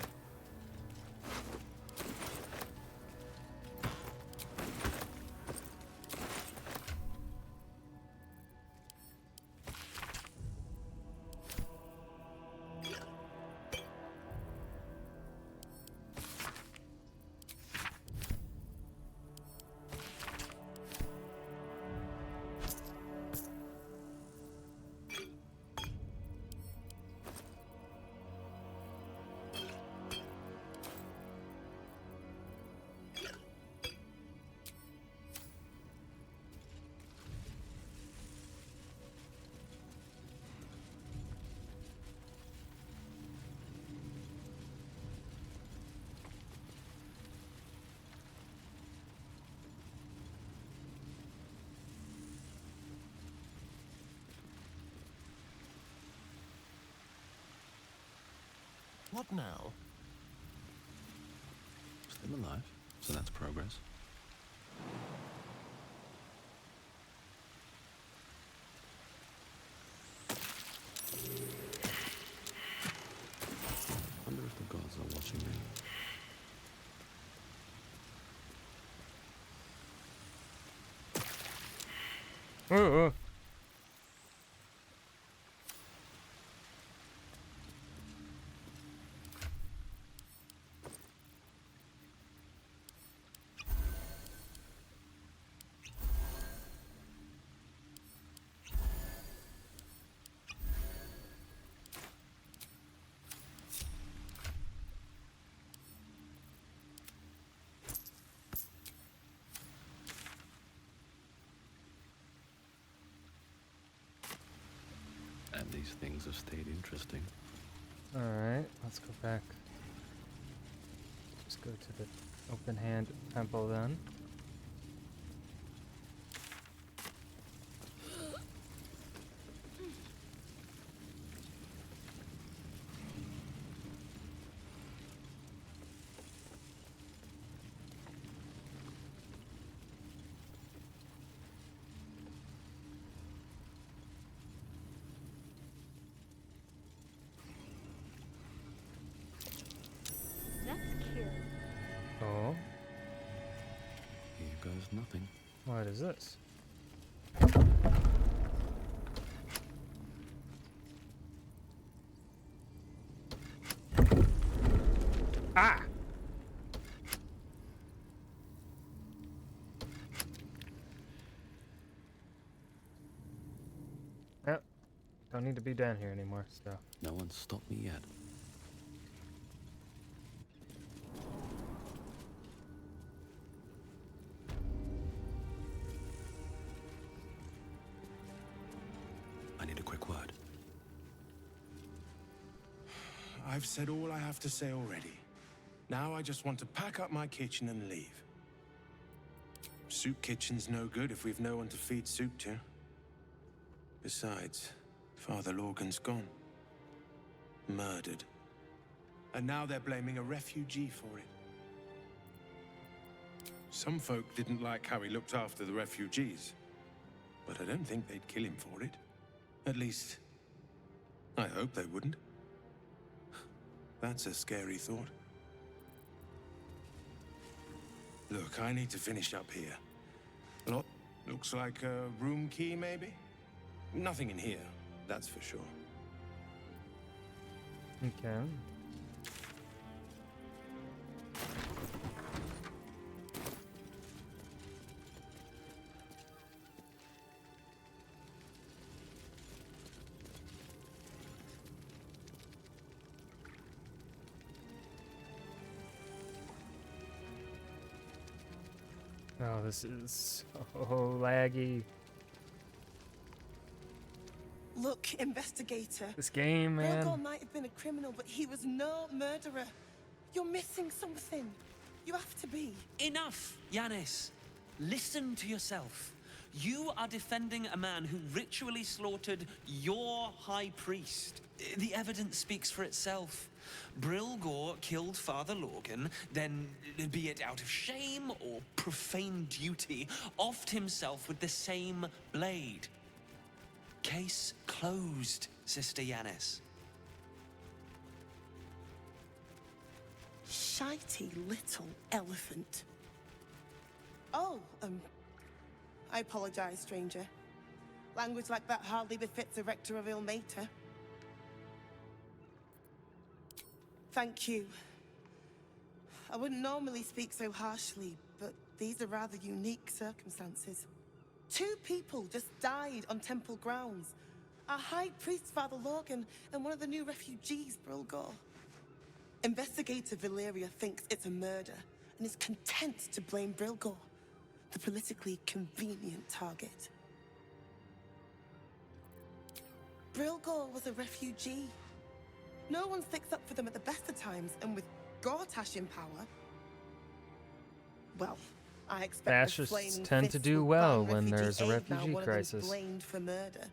What now? Still alive, so that's progress. Wonder if the gods are watching me. Ooh. And these things have stayed interesting. Alright, let's go back. Just go to the open hand temple then. That's cute. Oh. Here goes nothing. What is this? Ah! Yep. Don't need to be down here anymore, so. No one stopped me yet. I need a quick word. I've said all I have to say already. Now I just want to pack up my kitchen and leave. Soup kitchen's no good if we've no one to feed soup to. Besides, Father Lorgan's gone. Murdered. And now they're blaming a refugee for it. Some folk didn't like how he looked after the refugees, but I don't think they'd kill him for it. At least, I hope they wouldn't. That's a scary thought. Look, I need to finish up here. Looks like a room key, maybe? Nothing in here, that's for sure. Okay. Oh, this is so laggy. Look, investigator. This game, man. Baldur might have been a criminal, but he was no murderer. You're missing something. You have to be. Enough, Yanis. Listen to yourself. You are defending a man who ritually slaughtered your high priest. The evidence speaks for itself. Brilgor killed Father Lorgan, then, be it out of shame or profane duty, offed himself with the same blade. Case closed, Sister Yanis. Shitey little elephant. Oh, I apologize, stranger. Language like that hardly befits a rector of Ilmater. Thank you. I wouldn't normally speak so harshly, but these are rather unique circumstances. 2 people just died on temple grounds. Our high priest, Father Lorgan, and one of the new refugees, Brilgor. Investigator Valeria thinks it's a murder and is content to blame Brilgor, the politically convenient target. Brilgor was a refugee. No one sticks up for them at the best of times, and with Gortash in power, well, I expect Fascists the flaming tend to fists do will well ban when there's a aid now refugee one of them's crisis. blamed for murder.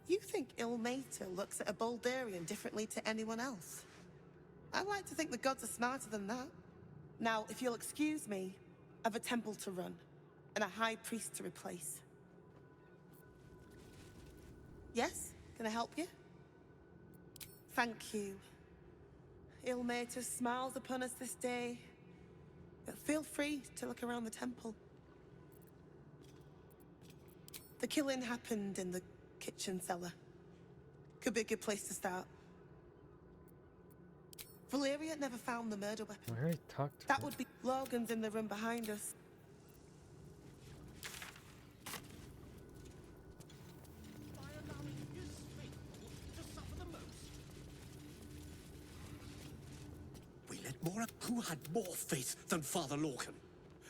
You think Ilmater looks at a Baldurian differently to anyone else? I like to think the gods are smarter than that. Now, if you'll excuse me, I've a temple to run, and a high priest to replace. Yes? Can I help you? Thank you. Ilmater smiles upon us this day. But feel free to look around the temple. The killing happened in the kitchen cellar. Could be a good place to start. Valeria never found the murder weapon. I already talked to That her. would be Logan's in the room behind us. We let Mora, who had more faith than Father Lorcan.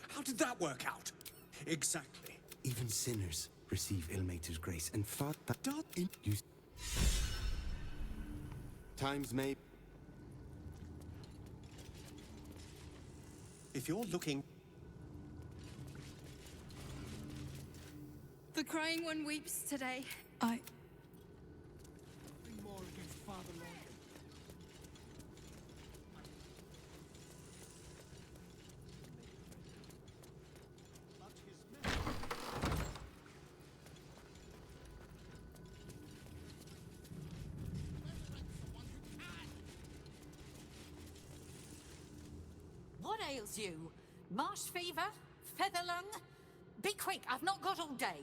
How did that work out? Exactly. Even sinners receive Ilmater's grace, and Father in you. Times may. If you're looking... The crying one weeps today. More against Father Lorcan. What ails you? Marsh fever? Feather lung? Be quick, I've not got all day.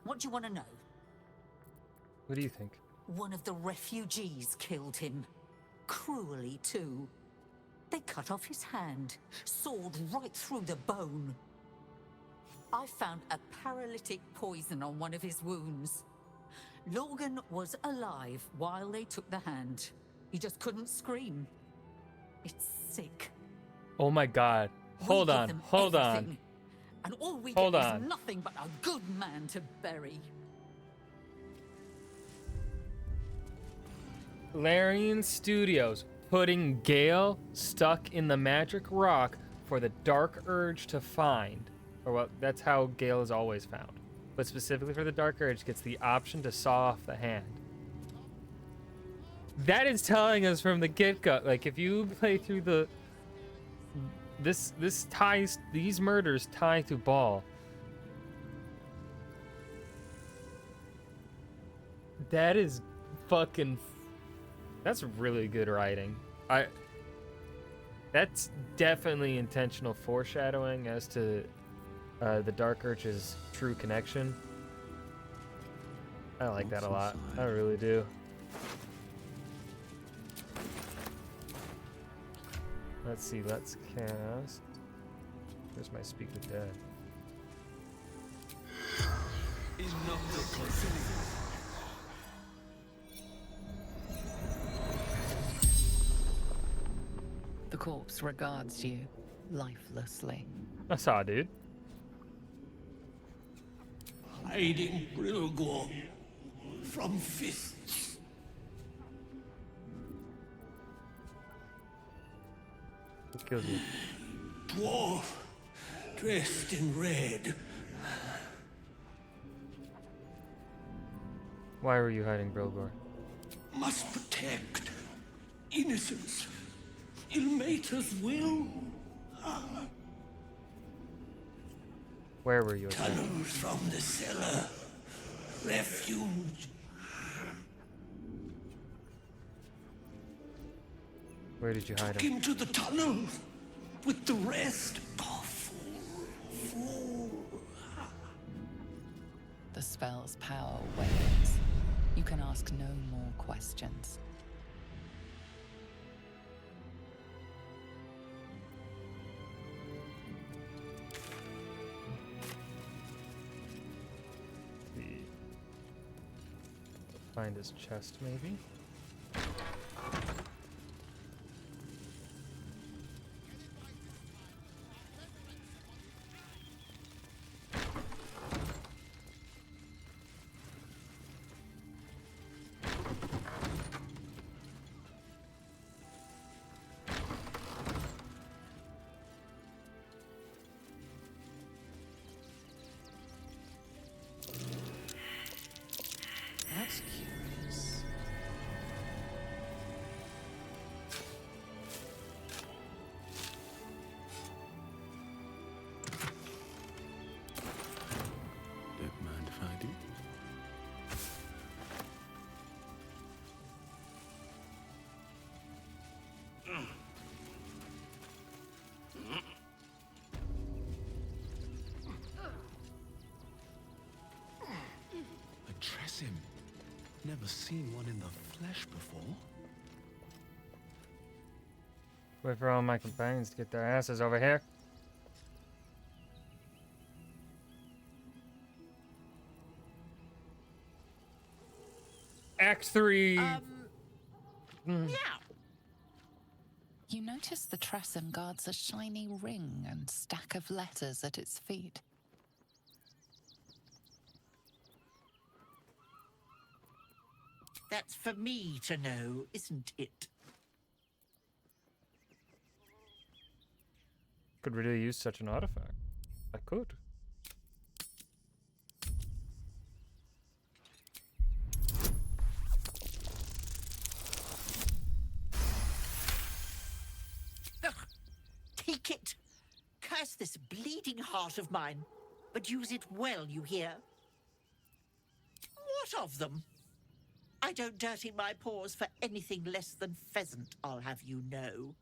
What do you want to know? What do you think? One of the refugees killed him. Cruelly, too. They cut off his hand, sawed right through the bone. I found a paralytic poison on one of his wounds. Logan was alive while they took the hand. He just couldn't scream. It's sick. Oh my god. Hold We give on. them Hold on. everything, and all we Hold get on. is nothing but a good man to bury. Larian Studios putting Gale stuck in the magic rock for the dark urge to find. Or well, that's how Gale is always found. But specifically for the dark urge, gets the option to saw off the hand. That is telling us from the get-go, like if you play through the this ties, these murders tie to Ball. That is fucking, that's really good writing. That's definitely intentional foreshadowing as to the Dark Urge's true connection. I like that a lot. I really do. Let's see, let's cast. Where's my Speak with Dead? The corpse regards you lifelessly. I saw, dude. Hiding Brilgor from fists. Who killed you? Dwarf, dressed in red. Why were you hiding Brilgor? Must protect innocence. Ilmater's will. Where were you? Again? Tunnels from the cellar. Refuge. Where did you hide Took him? him to the tunnels with the rest. Oh, fool. The spell's power wanes. You can ask no more questions. Find his chest, maybe? That's curious. Don't mind if I do. Address him. Never seen one in the flesh before. Wait for all my companions to get their asses over here. Act 3. You notice the Tressum guards a shiny ring and stack of letters at its feet. That's for me to know, isn't it? Could really use such an artifact. I could. Take it. Curse this bleeding heart of mine, but use it well, you hear? What of them? I don't dirty my paws for anything less than pheasant, I'll have you know.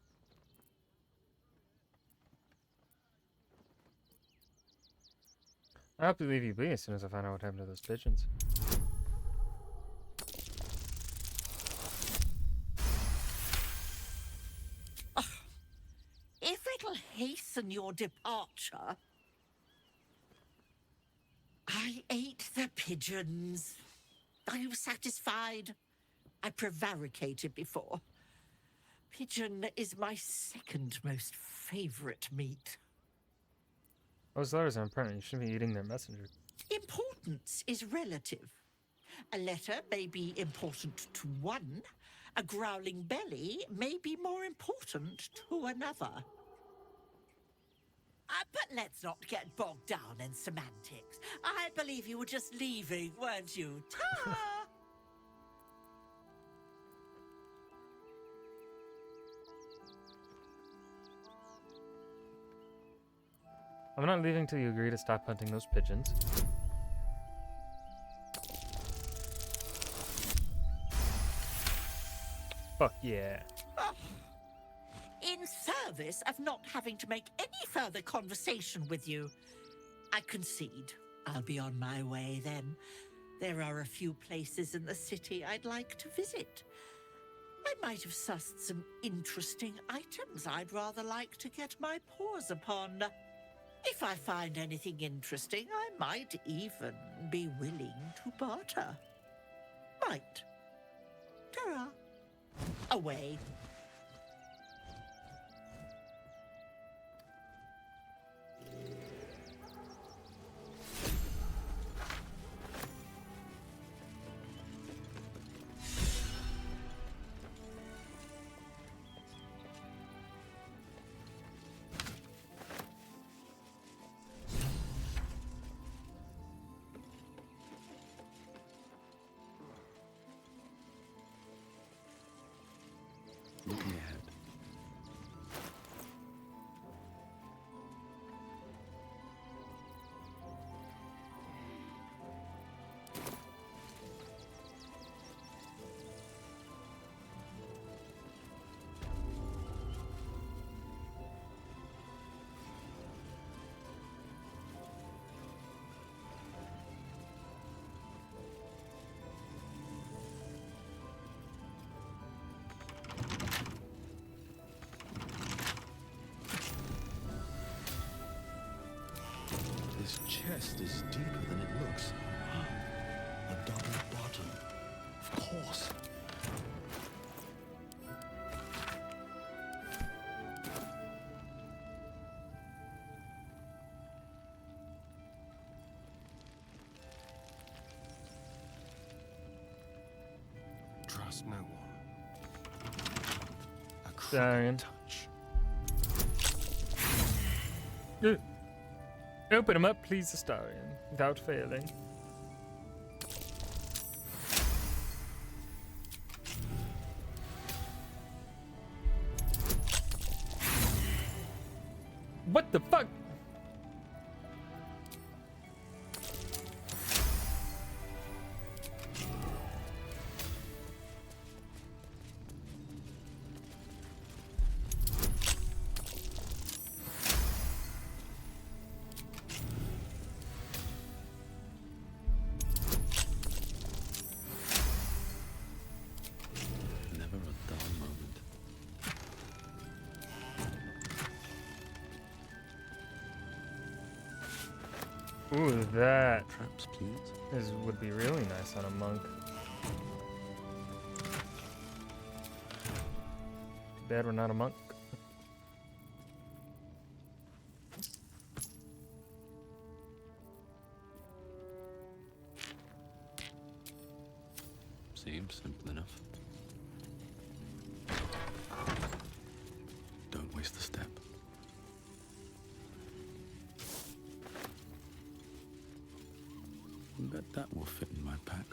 I hope to leave you be as soon as I find out what happened to those pigeons. If it'll hasten your departure. I ate the pigeons. Are you satisfied? I prevaricated before. Pigeon is my second most favorite meat. Those letters are important. You shouldn't be eating their messenger. Importance is relative. A letter may be important to one. A growling belly may be more important to another. But let's not get bogged down in semantics. I believe you were just leaving, weren't you? Ta! I'm not leaving till you agree to stop hunting those pigeons. Fuck yeah. In service of not having to make any further conversation with you, I concede. I'll be on my way then. There are a few places in the city I'd like to visit. I might have sussed some interesting items I'd rather like to get my paws upon. If I find anything interesting, I might even be willing to barter. Might. Ta-ra. Away. Looking ahead. This chest is deeper than it looks. A double bottom. Of course. Trust no one. A Darian. touch. Open him up, please, Astarion, without failing. What the fuck? Never a dull moment. Ooh, that Traps, please. would be really nice on a monk. Too bad we're not a monk. Seems simple enough. Don't waste a step. Bet that will fit in my pack.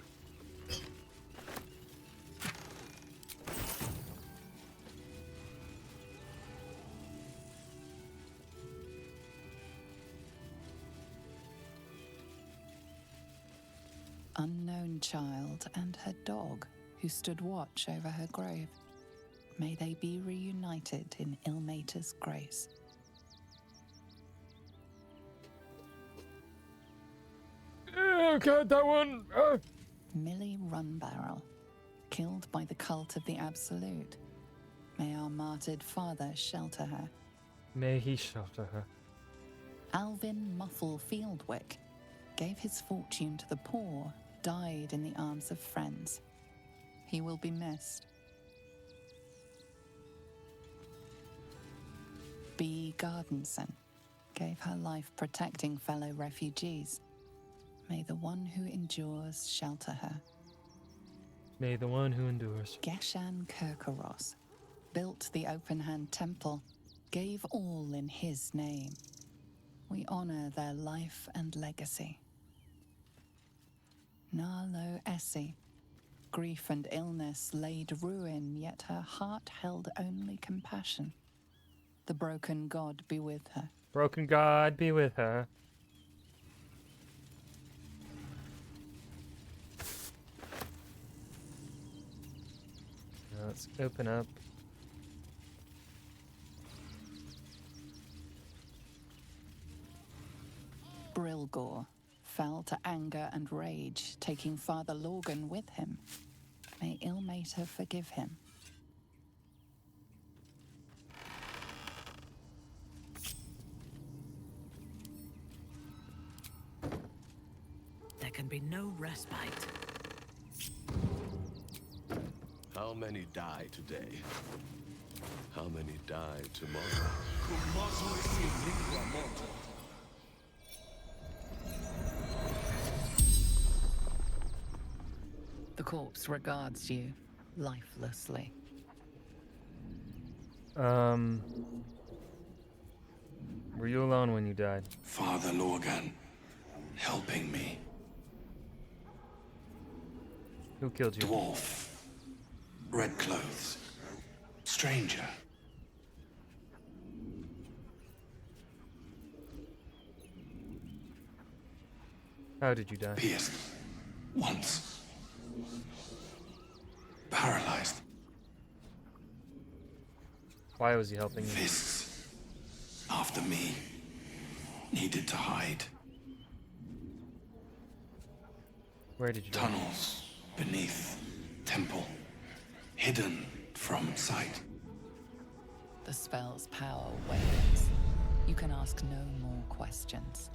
Unknown child and her dog who stood watch over her grave. May they be reunited in Ilmater's grace. look at that one! Millie Runbarrel, killed by the cult of the Absolute. May our martyred father shelter her. May he shelter her. Alvin Muffle Fieldwick gave his fortune to the poor, died in the arms of friends. He will be missed. B. Gardenson gave her life protecting fellow refugees. May the one who endures shelter her. May the one who endures. Geshan Kirkaros built the Open Hand Temple, gave all in his name. We honor their life and legacy. Narlo Essie, grief and illness laid ruin, yet her heart held only compassion. The broken God be with her. Broken God be with her. Now let's open up. Brilgor fell to anger and rage, taking Father Lorgan with him. May Ilmater forgive him. There can be no respite. How many die today? How many die tomorrow? The corpse regards you lifelessly. Were you alone when you died? Father Lorgan, helping me. Who killed you? Dwarf. Red clothes. Stranger. How did you die? Pierced. Once. Paralyzed. Why was he helping you? Fists. After me. Needed to hide. Where did you die? Tunnels. Beneath. Temple. Hidden from sight. The spell's power wanes. You can ask no more questions.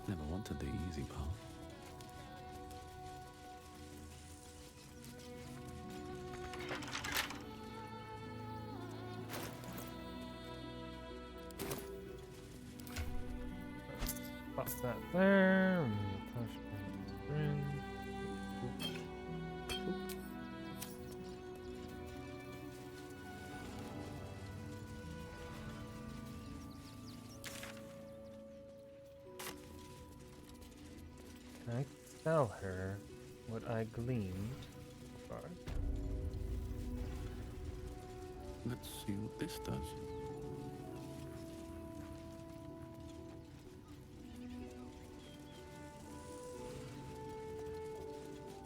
Never wanted the easy path. Pop that there. And we'll touch that in. Can I tell her what I gleaned? Sorry. Let's see what this does.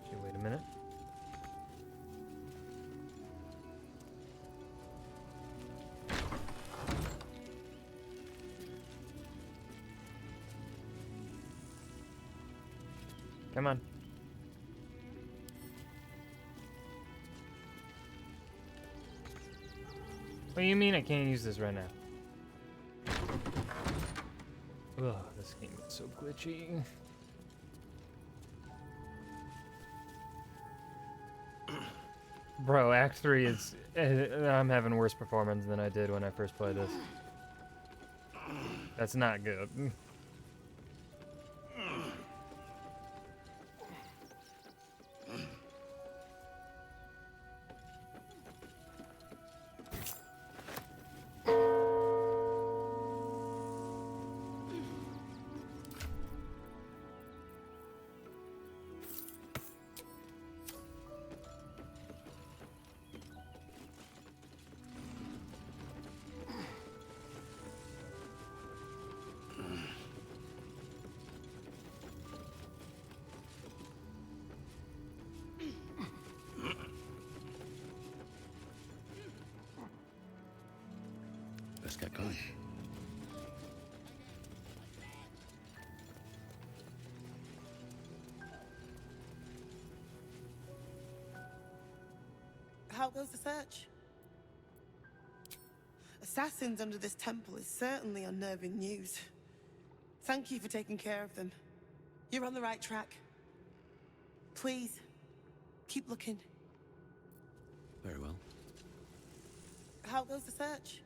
Okay, wait a minute. Come on. What do you mean I can't use this right now? Ugh, this game is so glitchy. Bro, Act 3 is... I'm having worse performance than I did when I first played this. That's not good. Let's get going. How goes the search? Assassins under this temple is certainly unnerving news. Thank you for taking care of them. You're on the right track. Please, keep looking. Very well. How goes the search?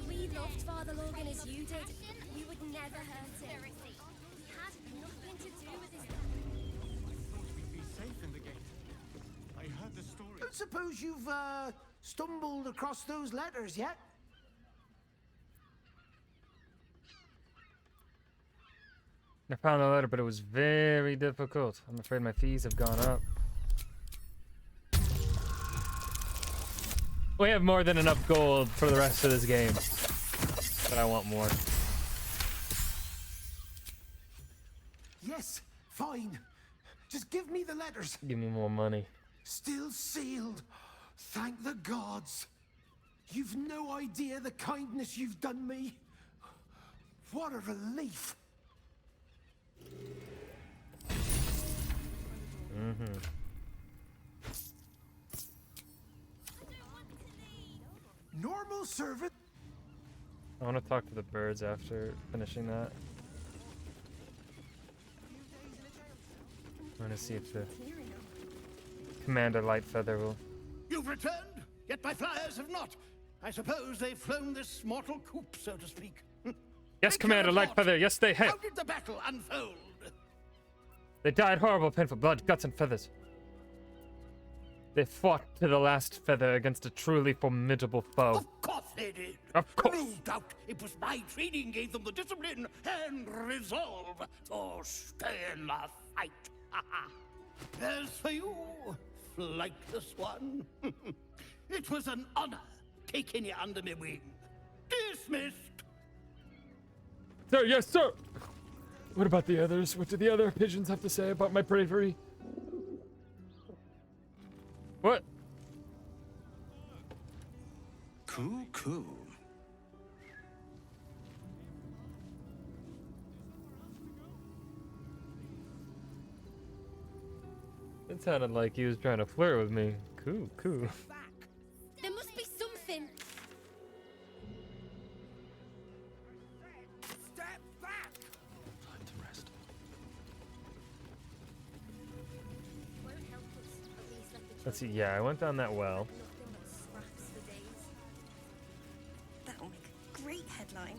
We loved Father Logan as you did. We would never hurt him. He had nothing to do with his... We'd be safe in the gate. I heard the story. I suppose you've, stumbled across those letters yet? I found the letter, but it was very difficult. I'm afraid my fees have gone up. We have more than enough gold for the rest of this game, but I want more. Yes, fine. Just give me the letters. Give me more money. Still sealed. Thank the gods. You've no idea the kindness you've done me. What a relief. Mm-hmm. Normal servant. I want to talk to the birds after finishing that. I want to see if the Commander Lightfeather will... You've returned, yet my flyers have not. I suppose they've flown this mortal coop, so to speak. Yes, Commander Lightfeather, yes they have. How did the battle unfold? They died horrible, painful blood, guts, and feathers. They fought to the last feather against a truly formidable foe. Of course they did. Of course. No doubt it was my training gave them the discipline and resolve to stay in the fight. As for you, flightless one, it was an honor taking you under my wing. Dismissed. Sir, yes, sir. What about the others? What do the other pigeons have to say about my bravery? What? Cool. It sounded like he was trying to flirt with me. Cool. There must be something. Step back. Time to rest. Won't help us, at least let the Let's see. Yeah, I went down that well. nothing but scraps for days. That'll make a great headline.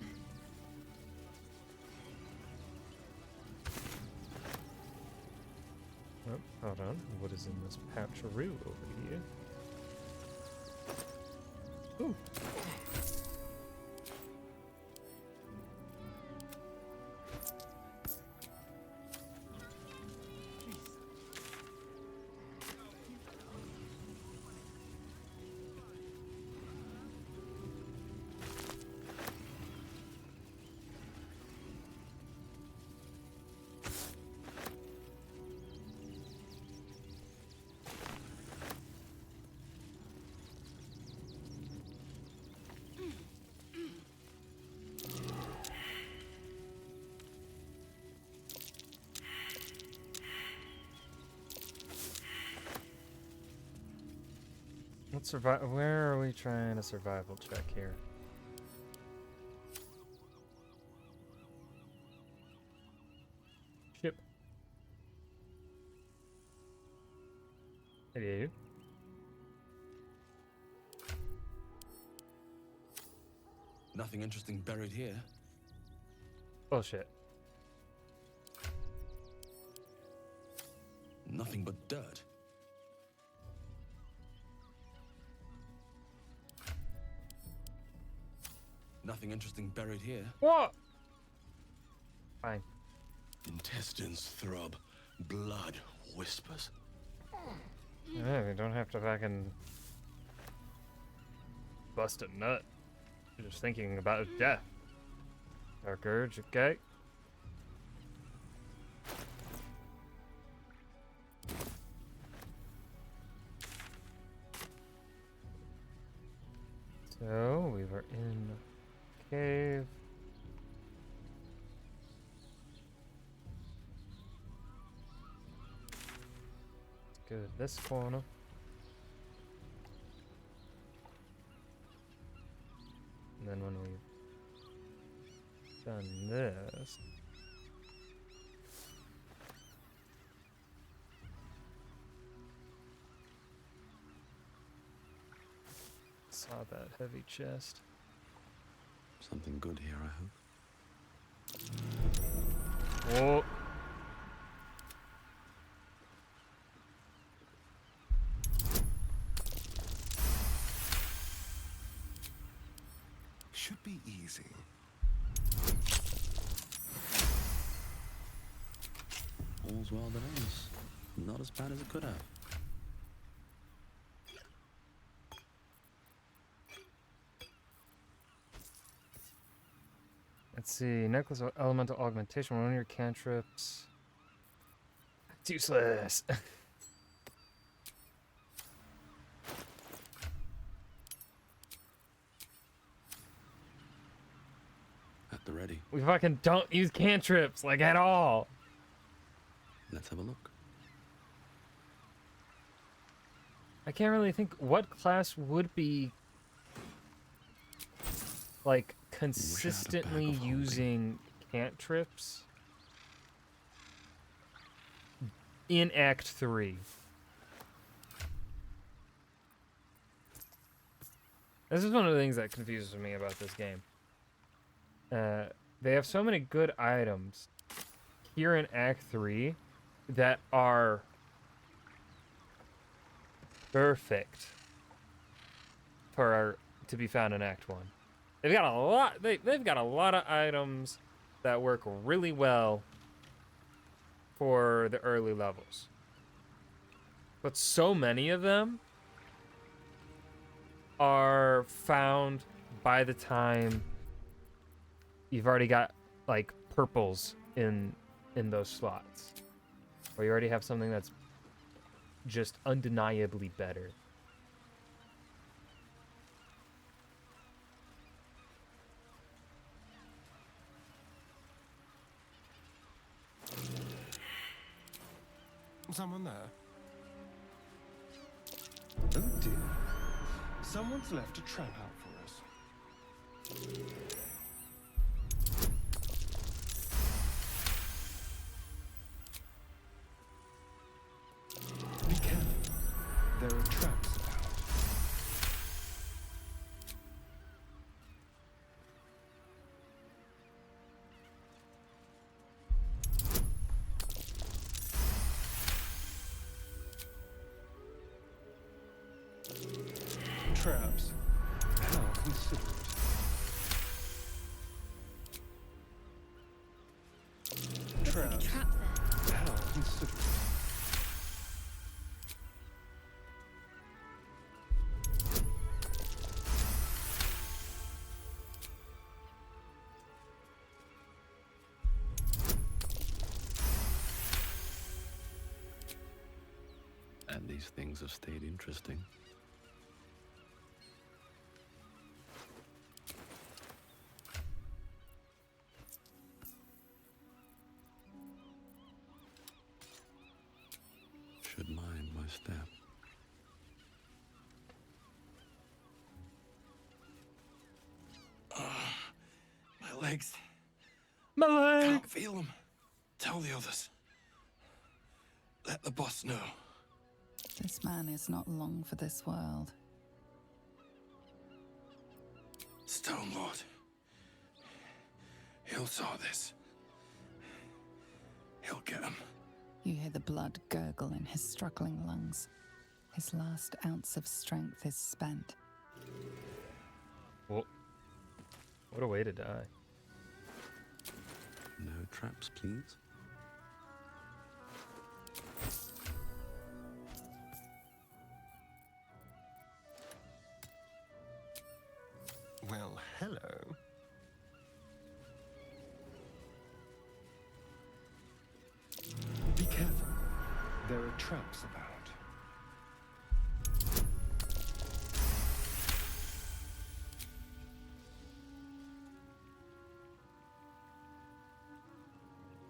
Oh, hold on. What is in this poucheroo over here? Ooh. Let's survive. Where are we trying a survival check here? Ship. Hello. Nothing interesting buried here. Bullshit. Nothing but dirt. Nothing interesting buried here. What? Fine. Intestines throb. Blood whispers. Yeah, we don't have to fucking bust a nut. Just thinking about death. Dark Urge, okay. So, we were in the cave. Let's go to this corner. And then when we've done this, saw that heavy chest. Something good here, I hope. Oh. Should be easy. All's well that ends. Not as bad as it could have. Let's see. Necklace of Elemental Augmentation. One of your cantrips. It's useless. At the ready. We fucking don't use cantrips, like, at all. Let's have a look. I can't really think what class would be, like, consistently using cantrips in Act 3. This is one of the things that confuses me about this game. They have so many good items here in Act 3 that are perfect to be found in Act 1. They've got a lot. They've got a lot of items that work really well for the early levels, but so many of them are found by the time you've already got like purples in those slots, or you already have something that's just undeniably better. Someone there? Oh dear. Someone's left a trap out for us. Be careful. There are traps about. Traps? How considerate. Traps? How considerate. And these things have stayed interesting. Should mind my step. My legs. My legs. Can't feel them. Tell the others. Let the boss know. This man is not long for this world. Stone Lord. He'll saw this. He'll get him. You hear the blood gurgle in his struggling lungs. His last ounce of strength is spent. Well, what a way to die. No traps, please. Well, hello. Be careful. There are traps about.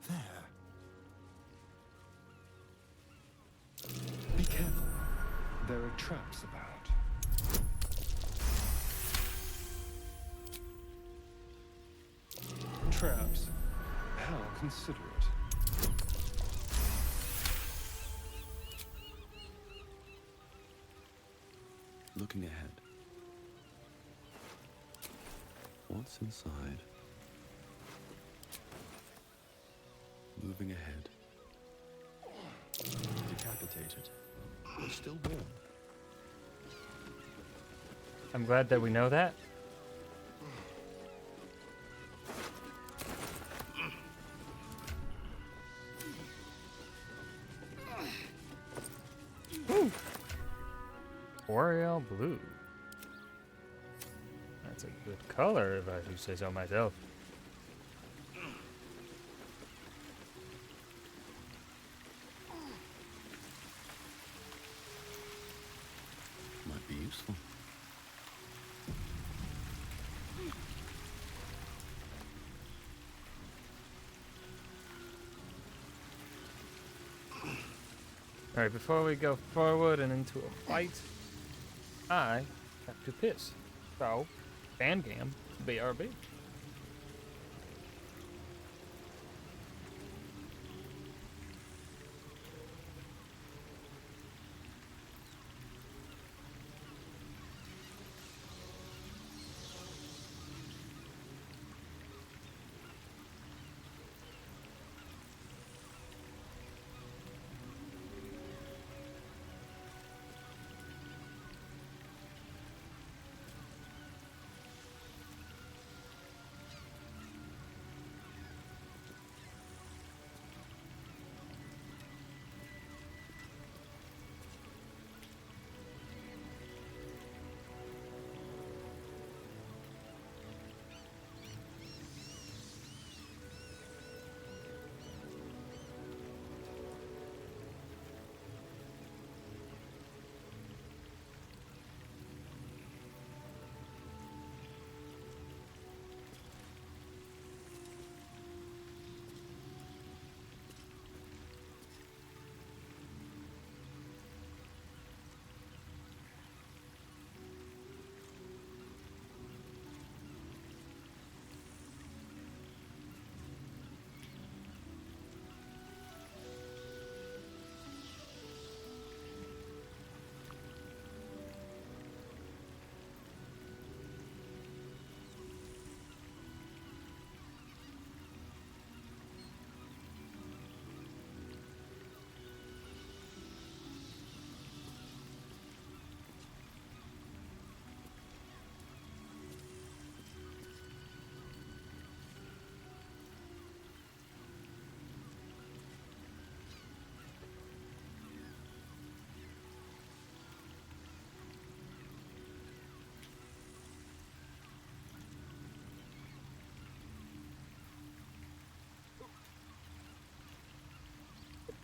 There. Be careful. There are traps about. Traps? How considerate. Looking ahead. What's inside? Moving ahead. Decapitated, but still warm. I'm glad that we know that. Boreal blue. That's a good color, if I do say so myself. Might be useful. Alright, before we go forward and into a fight, I have to piss. So, Fangam, BRB.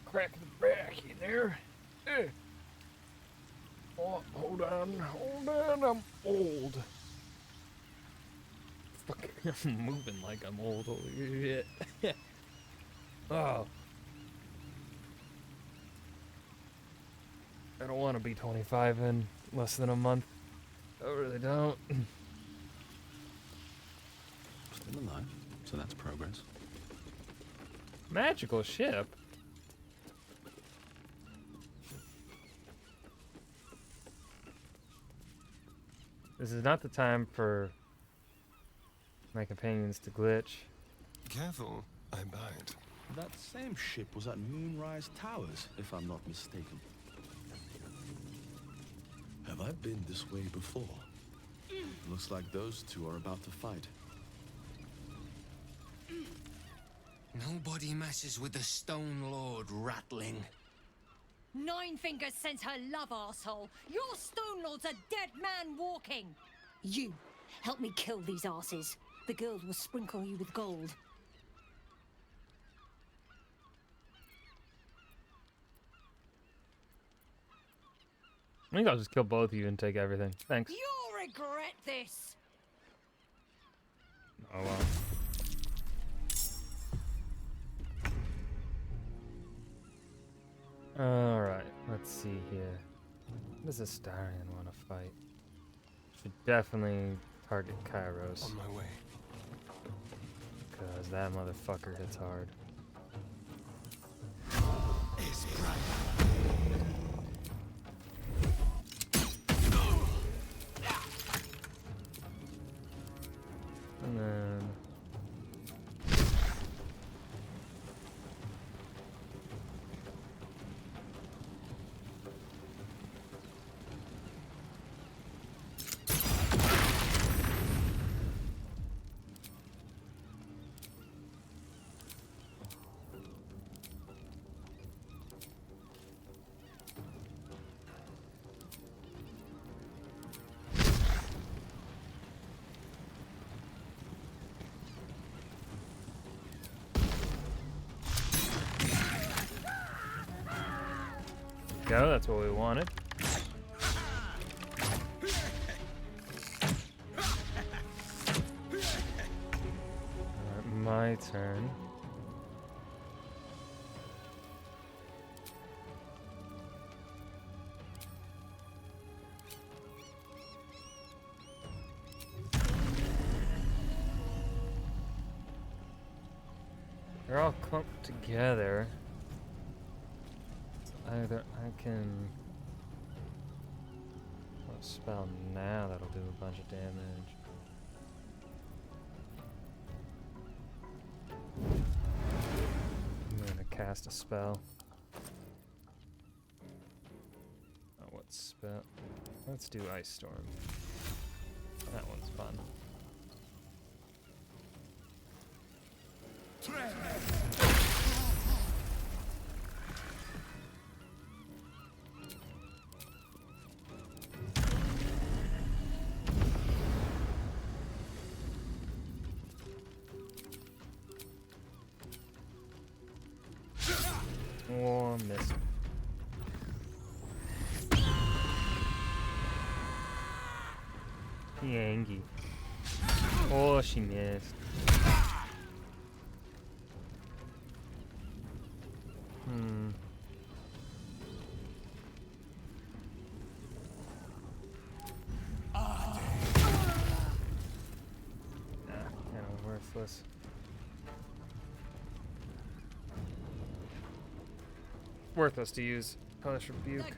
Crack the back in there. Oh, hold on, I'm old. Fuck, I'm moving like I'm old, holy shit. Oh. I don't want to be 25 in less than a month. I really don't. Still alive, so that's progress. Magical ship? This is not the time for my companions to glitch. Careful, I bite. That same ship was at Moonrise Towers, if I'm not mistaken. Have I been this way before? Looks like those two are about to fight. Nobody messes with the Stone Lord, Ratling. Nine Fingers sends her love, arsehole. Your Stone Lord's a dead man walking. You Help me kill these asses. The girls will sprinkle you with gold. I think I'll just kill both of you and take everything. Thanks. You'll regret this. Oh well. Alright, let's see here. What does Astarion want to fight? Should definitely target Kairos. On my way. Because that motherfucker hits hard. And then... go, that's what we wanted. Alright, my turn. They're all clumped together. Either I can spell now that'll do a bunch of damage. I'm gonna cast a spell. Oh, what spell? Let's do Ice Storm. That one's fun. Oh, missed. Yangy. Oh, she missed. Kind of worthless. Worthless to use Hellish Rebuke.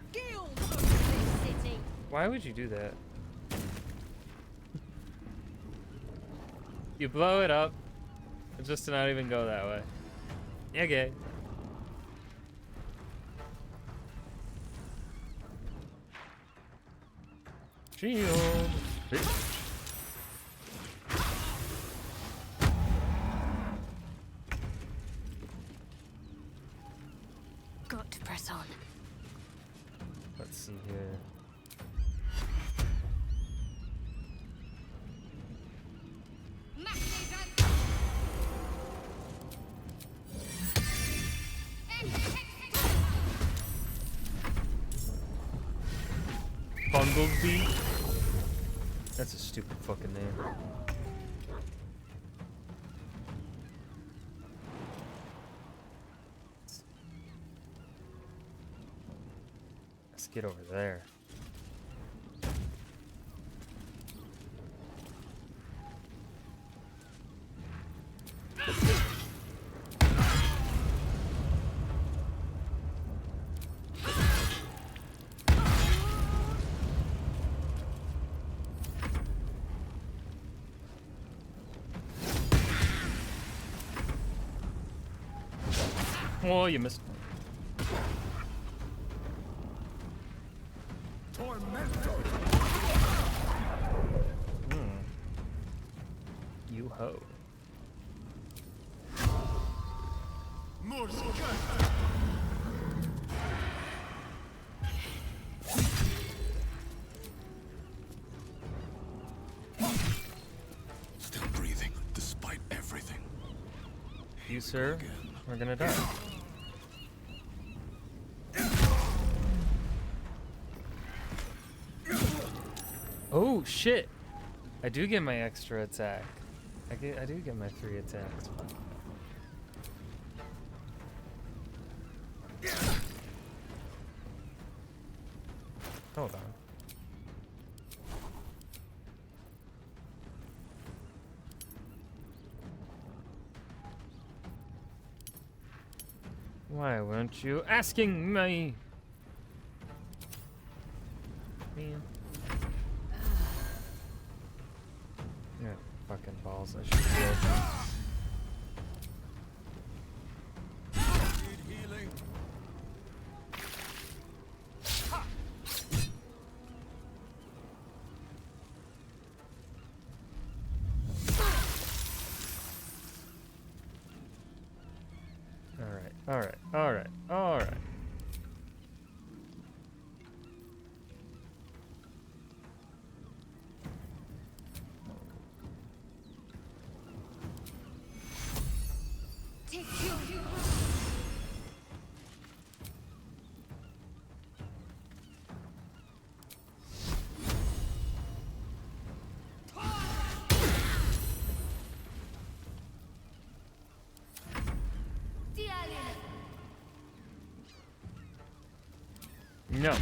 Why would you do that? You blow it up just to not even go that way. Okay. Shield. Got to press on. Let's see here. Bumblebee? That's a stupid fucking name. Let's get over there. Oh, you missed. You ho. you, sir. We're gonna die. Oh shit! I do get my extra attack. I do get my 3 attacks. Hold on. Why weren't you asking me? Man. Yeah, fucking balls. I should heal. Need healing. Alright. No.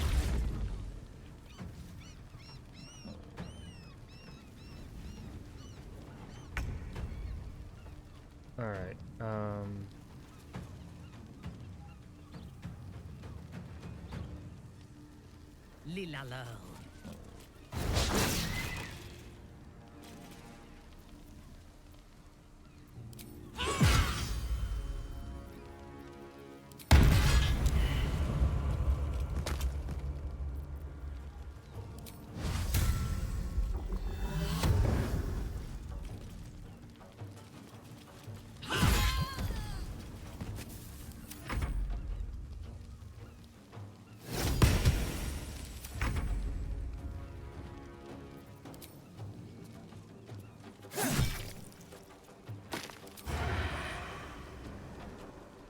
Alright, Lilalo.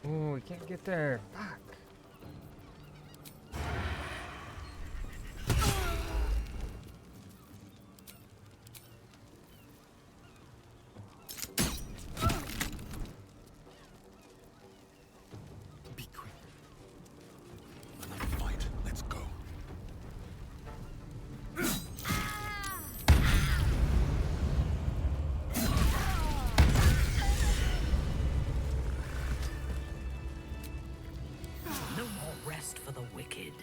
ooh, we can't get there. Fuck. Be quick. Another fight. Let's go. No more rest for the wicked.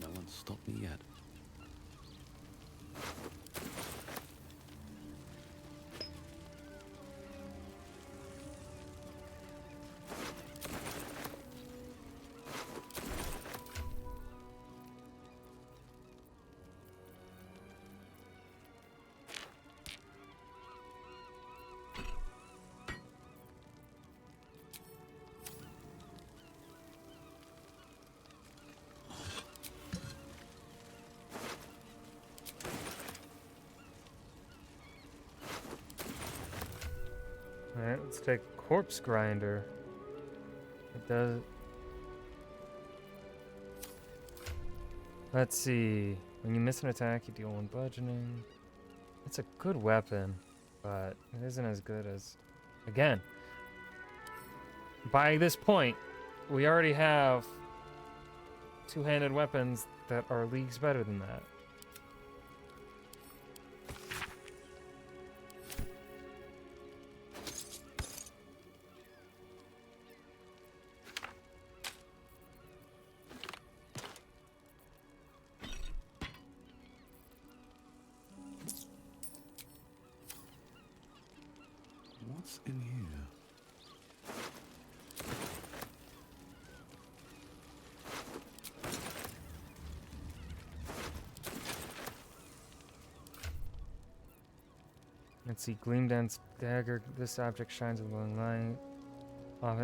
No one's stopped me yet. Alright, let's take Corpse Grinder. It does. Let's see. When you miss an attack, you deal 1 bludgeoning. It's a good weapon, but it isn't as good as. Again, by this point, we already have 2-handed weapons that are leagues better than that. What's in here? Let's see, Gleam Dance Dagger. This object shines a glowing light.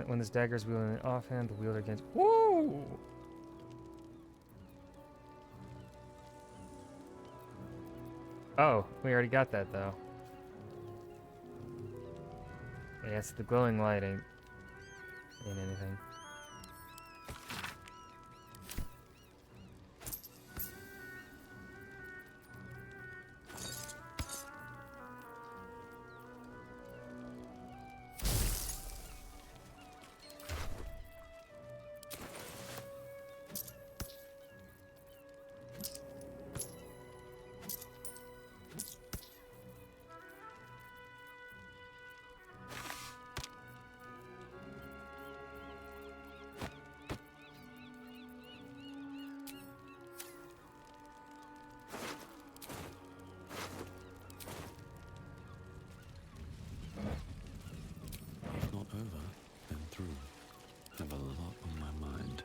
When this dagger is wielded in the offhand, the wielder against. Woo! Oh, we already got that though. Yes, the glowing light ain't Ain't anything. Not over, then through. Have a lot on my mind.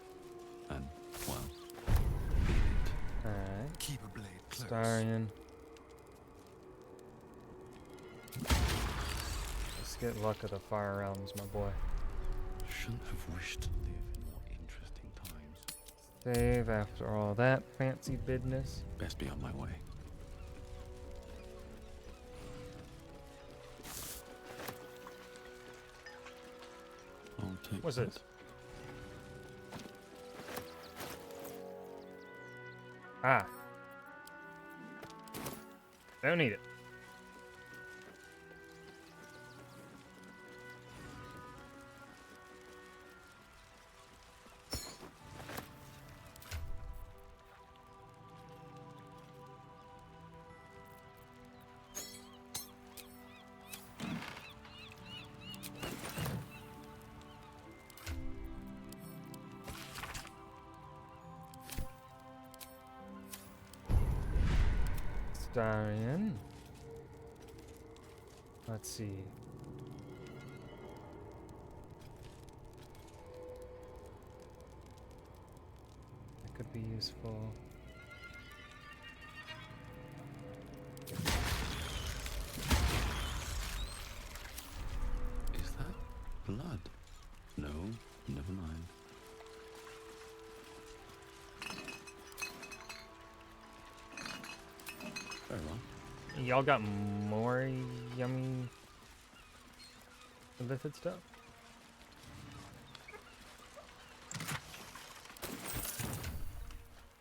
And, well, Alright. Keep a blade close. Starion. Let's get luck of the Fire Realms, my boy. shouldn't have wished to live in more interesting times. Save after all that fancy business. Best be on my way. I'll take What's this? Ah. Don't need it. Starion. Let's see. That could be useful. Is that blood? No, never mind. Very well. Y'all got more yummy lithid stuff?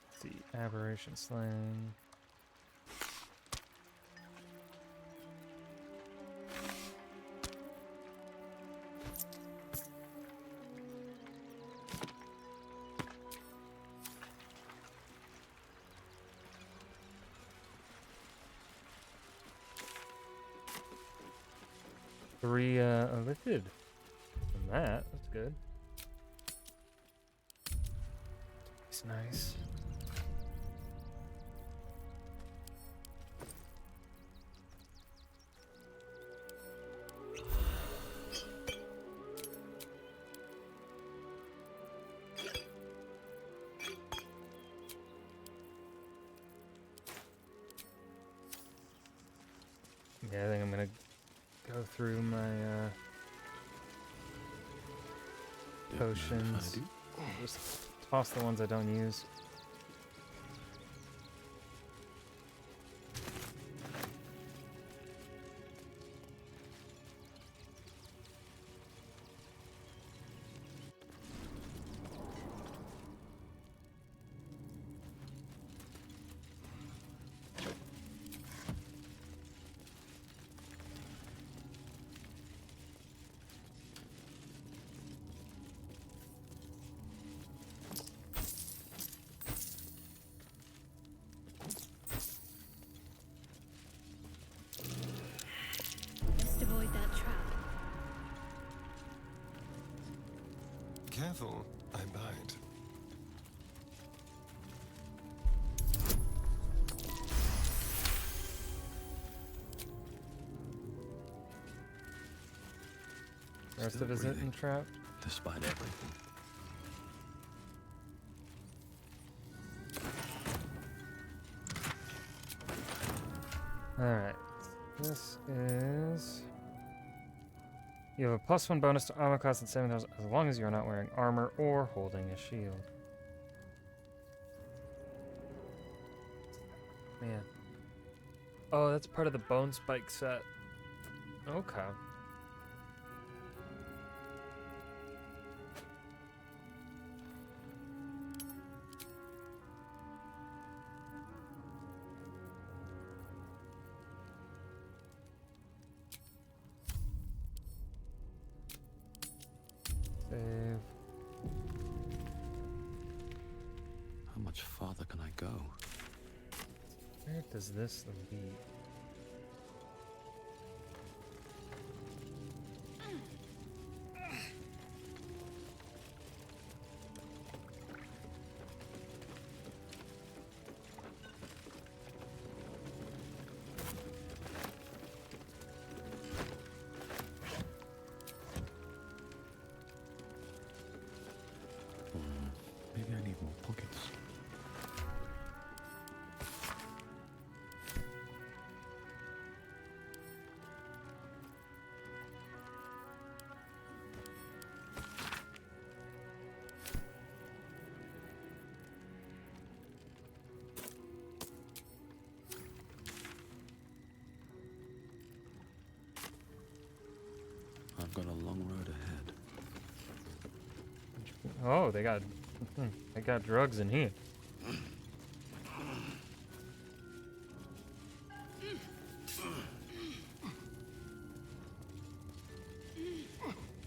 Let's see, aberration slaying. Three lithid from that. That's good. It's nice. Yeah, I think I'm gonna go through my potions. Just toss the ones I don't use. Just avoid that trap. Careful, I bite. The rest of it isn't trapped. Despite everything. Alright. This is... You have a +1 bonus to armor class at 7,000 as long as you're not wearing armor or holding a shield. Man. Oh, that's part of the bone spike set. Okay. Where does this lead? Maybe I need more pockets. I've got a long road ahead. Oh, they got drugs in here.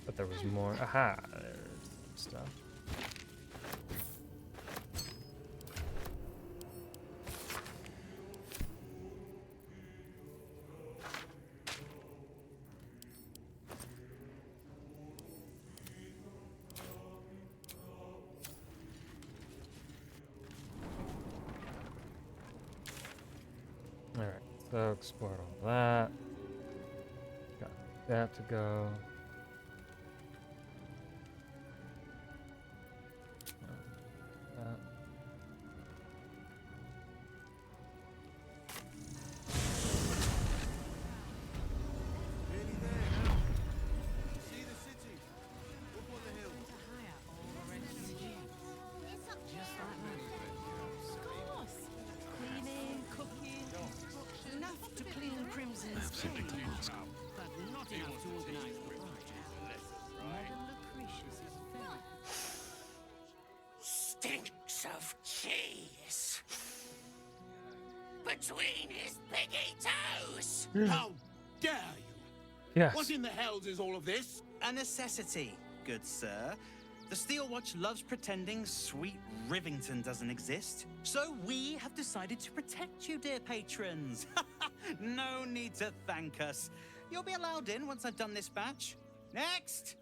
But there was more. Aha, there's stuff. Alright, so explore all that. Got that to go. That. Nearly there now. See the city. Up on the hill. Cleaning, cooking, enough to clean Crimson's I have something to stain, ask. but not enough to organize the project. Madame Lucretius is very... Stinks of cheese. Between his piggy toes. How dare you? Yes. What in the hells is all of this? A necessity, good sir. The Steel Watch loves pretending sweet Rivington doesn't exist. So we have decided to protect you, dear patrons. No need to thank us. You'll be allowed in once I've done this batch. Next!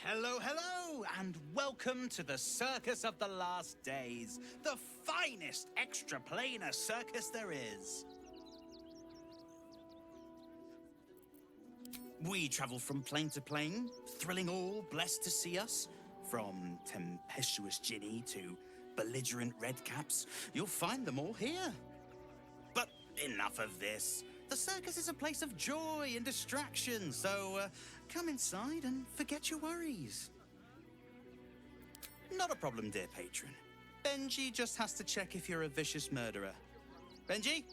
Hello, hello, and welcome to the Circus of the Last Days, the finest extra-planar circus there is. We travel from plane to plane, thrilling all blessed to see us. From tempestuous Ginny to belligerent redcaps, you'll find them all here. But enough of this. The circus is a place of joy and distraction, so come inside and forget your worries. Not a problem, dear patron. Benji just has to check if you're a vicious murderer. Benji?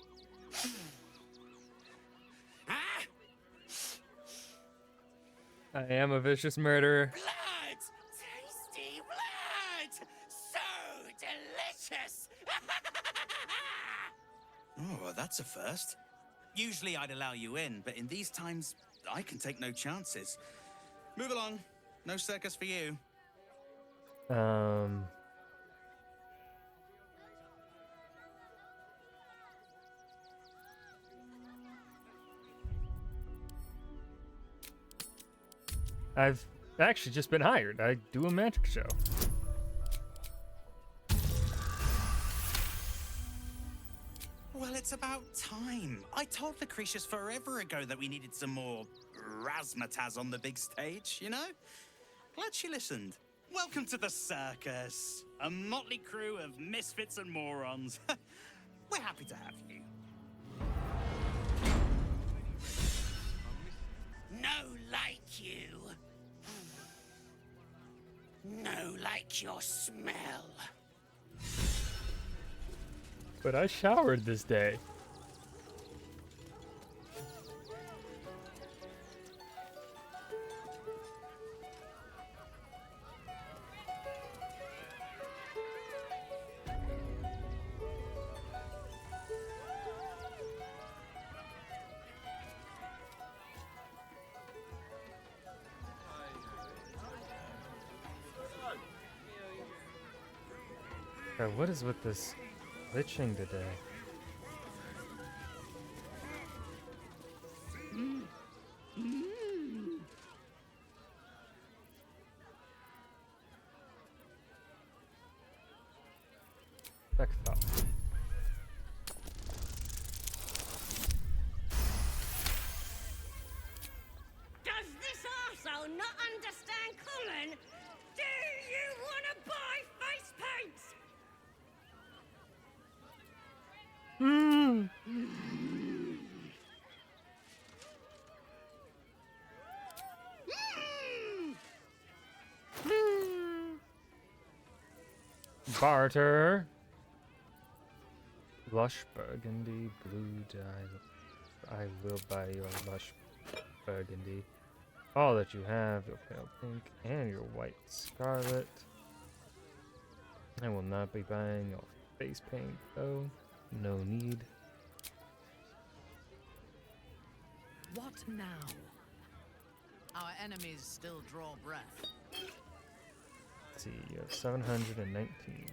I am a vicious murderer. Blood! Tasty blood! So delicious! Oh, that's a first. Usually I'd allow you in, but in these times, I can take no chances. Move along. No circus for you. I've actually just been hired. I do a magic show. Well, it's about time. I told Lucretius forever ago that we needed some more razzmatazz on the big stage, you know? Glad she listened. Welcome to the circus. A motley crew of misfits and morons. We're happy to have you. No like you. No like your smell. But I showered this day. God, what is with this glitching today? Back thought. Does this arsehole not understand Cullen? Do you want to buy face paints? Barter. Lush burgundy, blue dye. I will buy your lush burgundy. All that you have, your pale pink and your white scarlet. I will not be buying your face paint though. No need. What now? Our enemies still draw breath. Let's see, you have 719.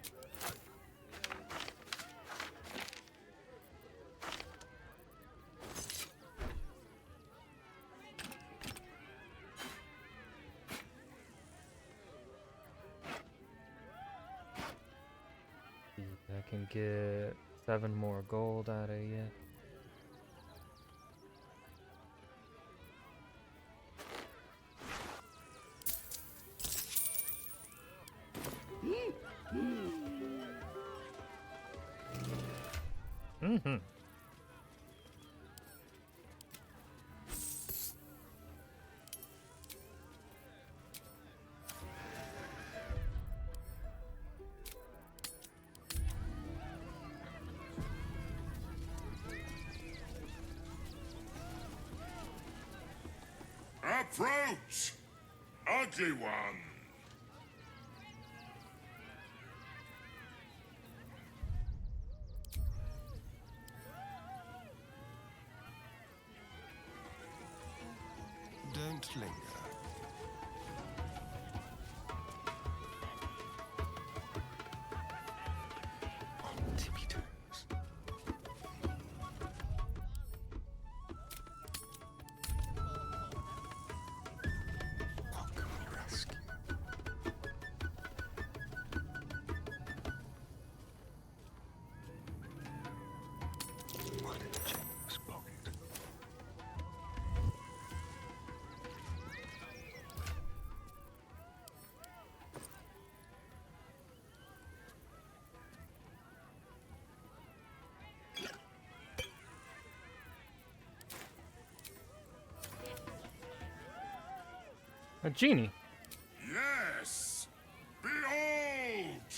I can get 7 more gold out of you. Mm-hmm. Approach, ugly one. Don't linger. On tippy toes. What can we rescue? What a generous pocket. A genie. Yes! Behold!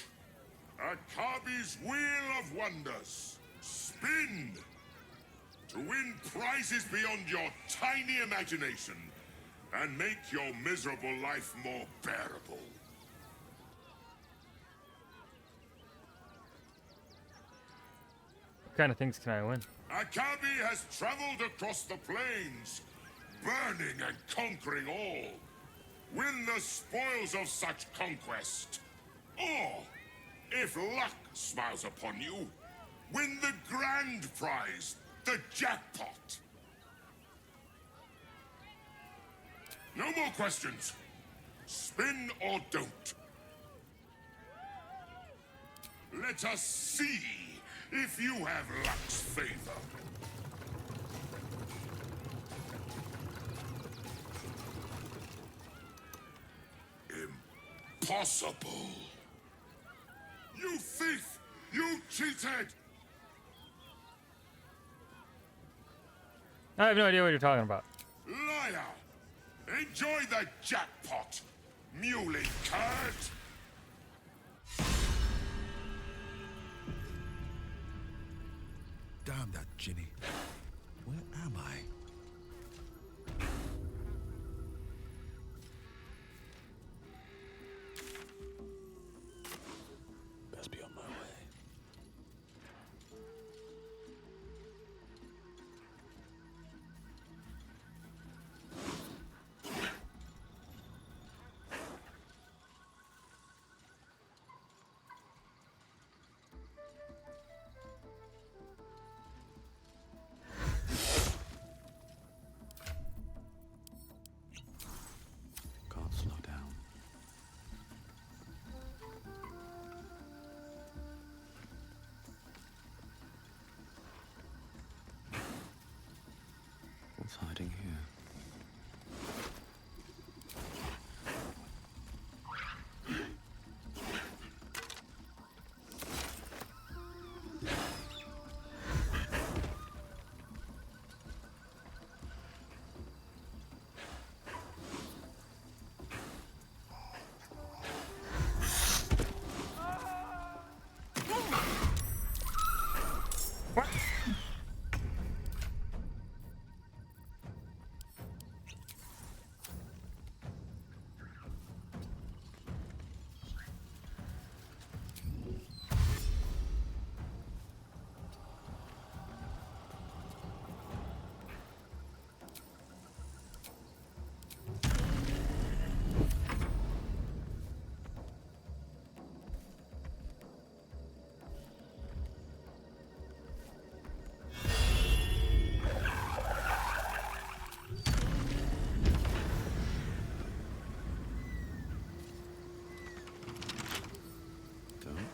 Akabi's Wheel of Wonders. Spin! To win prizes beyond your tiny imagination and make your miserable life more bearable. What kind of things can I win? Akabi has traveled across the plains, burning and conquering all. Win the spoils of such conquest. Or, if luck smiles upon you, win the grand prize, the jackpot. No more questions. Spin or don't. Let us see if you have luck's favor. Impossible. You thief! You cheated! I have no idea what you're talking about. Liar! Enjoy the jackpot, muley curt! Damn that Ginny. Where am I? Best be on my way.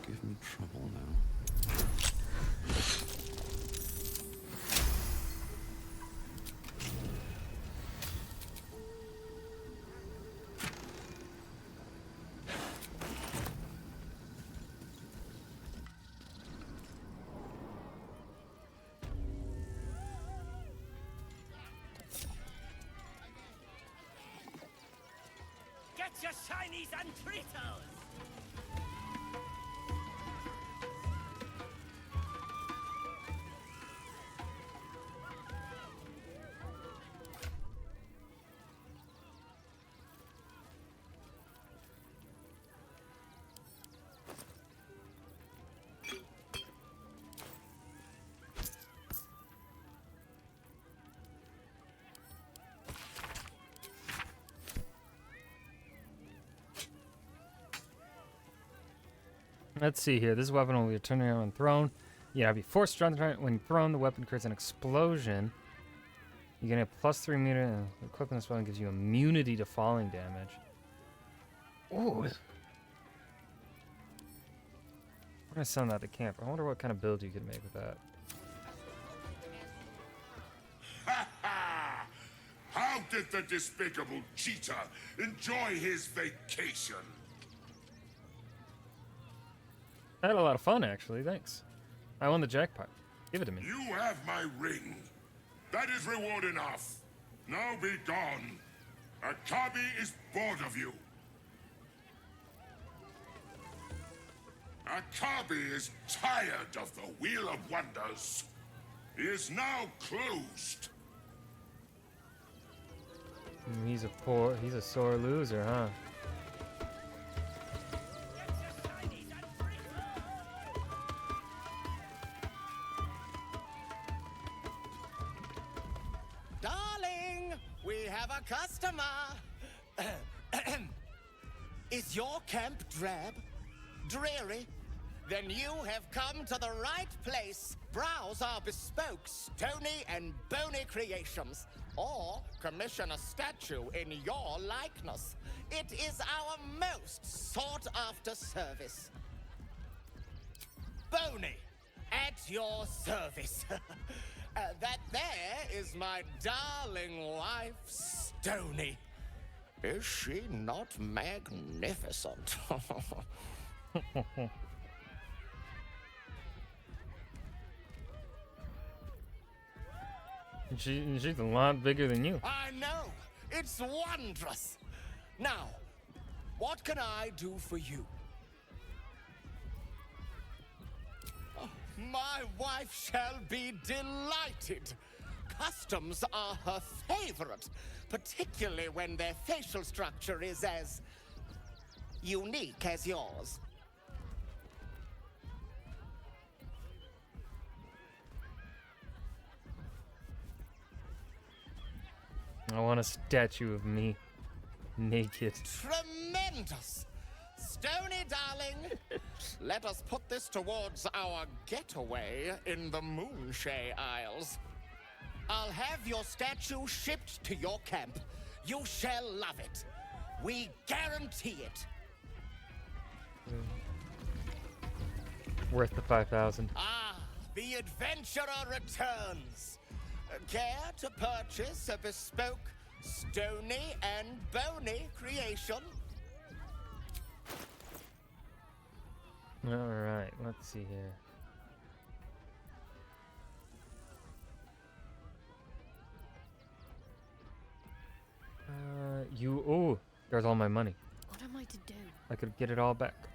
give me trouble now. Get your shinies and Tritos! Let's see here. This weapon will be turned around when thrown. Yeah, be forced strength when thrown. The weapon creates an explosion. You get a +3 meter. Equipping this weapon gives you immunity to falling damage. Ooh. We're gonna send that to camp. I wonder what kind of build you could make with that. Ha ha! How did the despicable cheater enjoy his vacation? I had a lot of fun, actually. Thanks. I won the jackpot. Give it to me. You have my ring. That is reward enough. Now be gone. Akabi is bored of you. Akabi is tired of the Wheel of Wonders. He is now closed. He's a sore loser, huh? Darling, we have a customer. Is your camp drab? Dreary? Then you have come to the right place. Browse our bespoke, stony and bony creations. Or commission a statue in your likeness. It is our most sought-after service. Bony, at your service. That there is my darling wife, Stony. Is she not magnificent? She's a lot bigger than you. I know. It's wondrous. Now, what can I do for you? Oh, my wife shall be delighted. Customs are her favorite, particularly when their facial structure is as unique as yours. I want a statue of me, naked. Tremendous! Stony, darling, let us put this towards our getaway in the Moonshay Isles. I'll have your statue shipped to your camp. You shall love it. We guarantee it. Worth the 5,000. Ah, the adventurer returns. Care to purchase a bespoke, stony and bony creation? All right, let's see here. Oh, there's all my money. What am I to do? I could get it all back.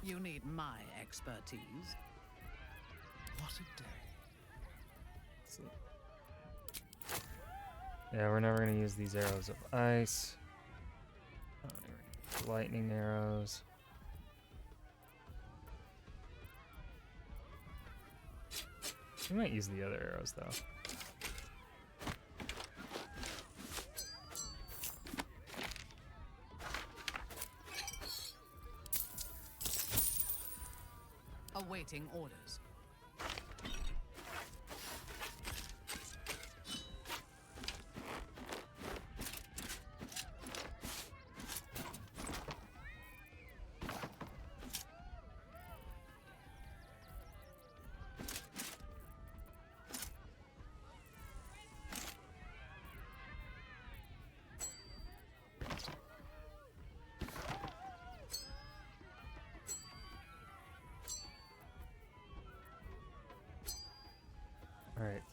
You need my expertise. What a day. Let's see. Yeah, we're never gonna use these arrows of ice. Oh, lightning arrows. We might use the other arrows though. Awaiting orders.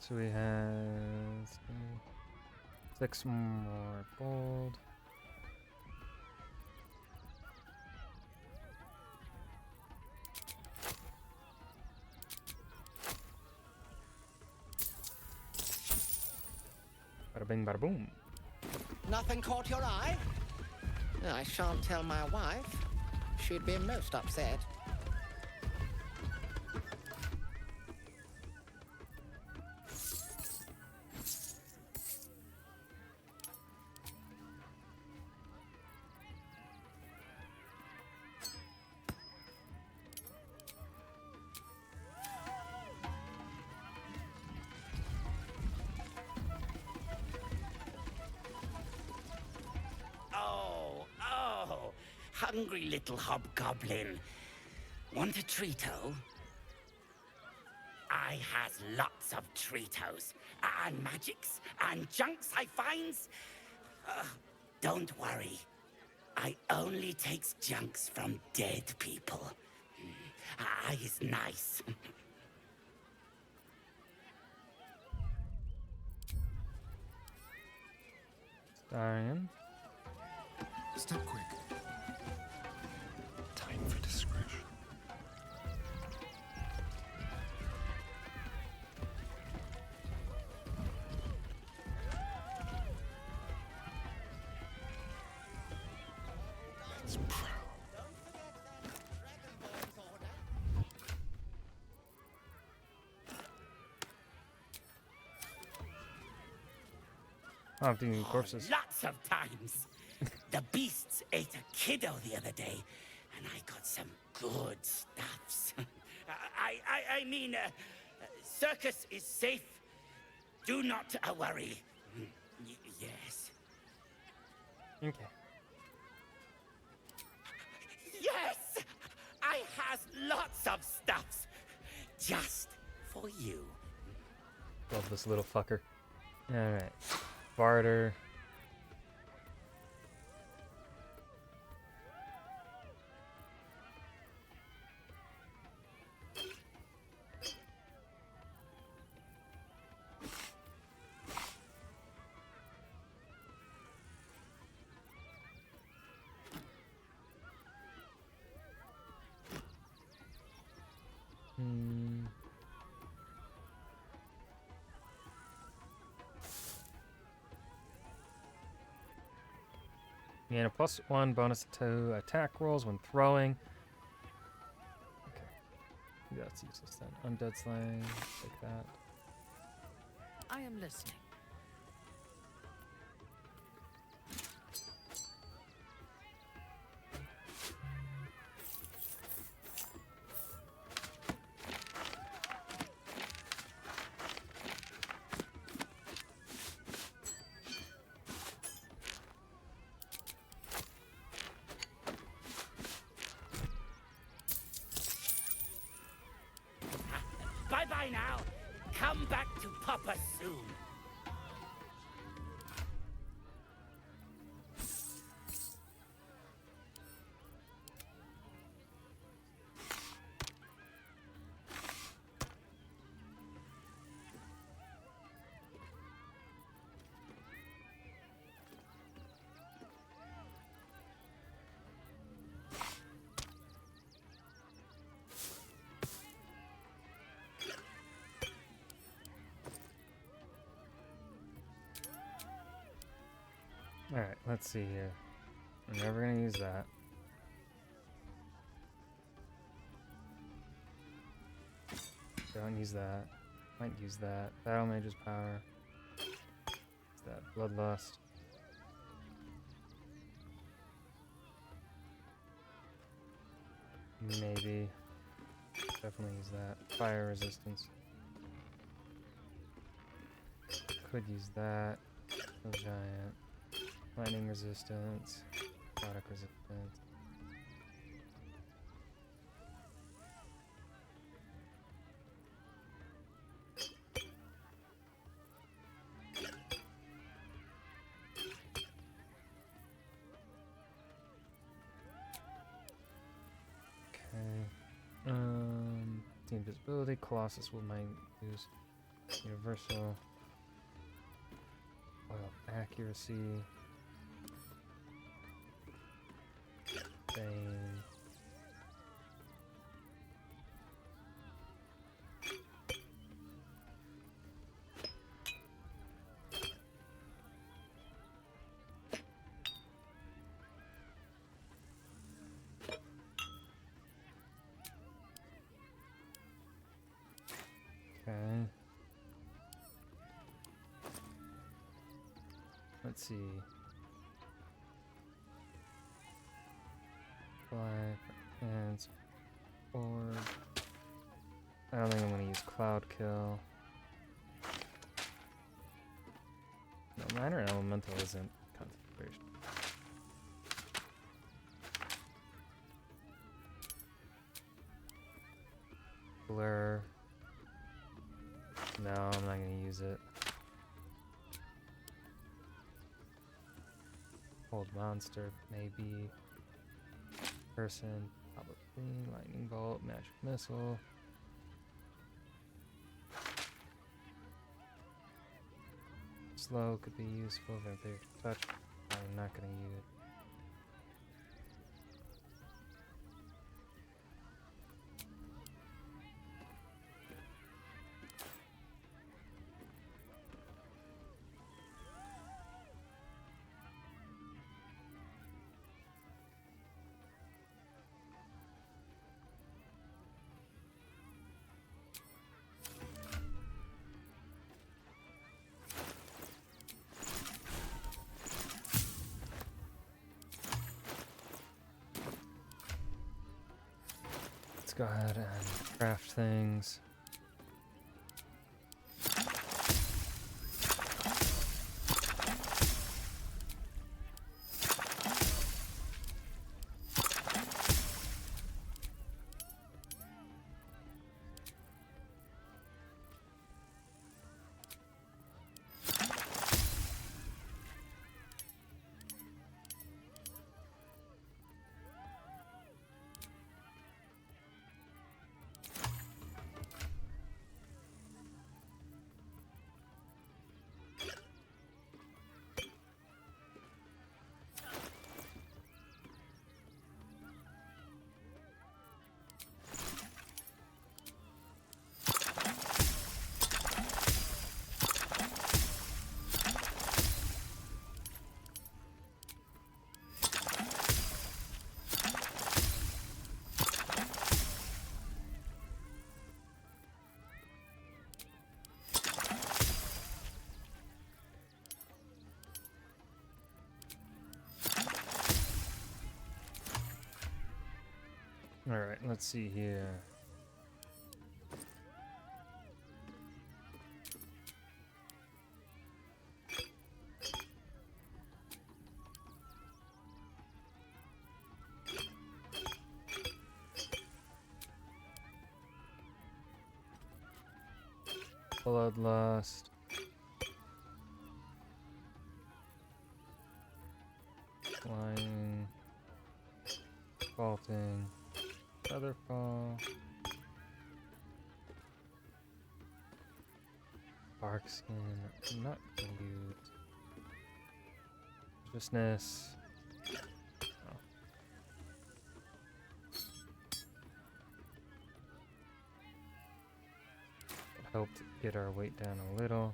So we have 6 more gold. Bada bing, bada boom. Nothing caught your eye? I shan't tell my wife. She'd be most upset. Oh, hungry little hobgoblin. Want a treato? I has lots of treatos, and magics, and junks I finds. Don't worry. I only takes junks from dead people. I is nice. Darian. Step quick. Time for discretion. It's proud. I have to eat corpses. Lots of times. The beasts ate a kiddo the other day, and I got some good stuffs. I mean, circus is safe. Do not worry. Yes. Okay. Yes! I has lots of stuffs. Just for you. Love this little fucker. Alright. Barter. And a +1 bonus to attack rolls when throwing. Okay. That's useless then. Undead slaying. Take that. I am listening. Bye-bye now. Come back to Papa soon. Alright, let's see here. I'm never gonna use that. Don't use that. Might use that. Battle Mage's Power. Use that. Bloodlust. Maybe. Definitely use that. Fire Resistance. Could use that. Kill Giant. Lightning Resistance. Product Resistance. Okay. The invisibility Colossus will might use. universal. Oil accuracy. Bane. Okay. Let's see. Fly, hands, forward. I don't think I'm gonna use Cloud Kill. No, minor elemental isn't concentration. Blur. No, I'm not gonna use it. Hold monster, maybe. Person, probably. Lightning bolt, magic missile. Slow could be useful. Vampiric touch. I'm not gonna use it. Let's go ahead and craft things. All right, let's see here. Bloodlust. Flying. Vaulting. Featherfall. Bark skin. I'm not gonna use. Viciousness. Oh. It helped get our weight down a little.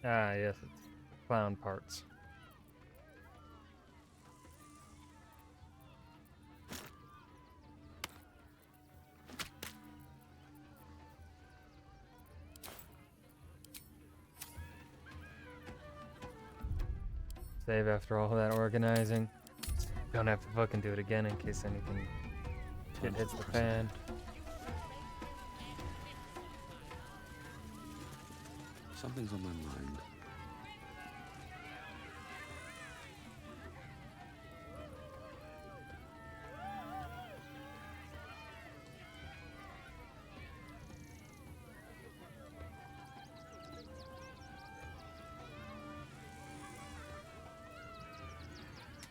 Ah, yes, it's clown parts. Save after all that organizing. Don't have to fucking do it again in case anything shit hits the fan. Something's on my mind.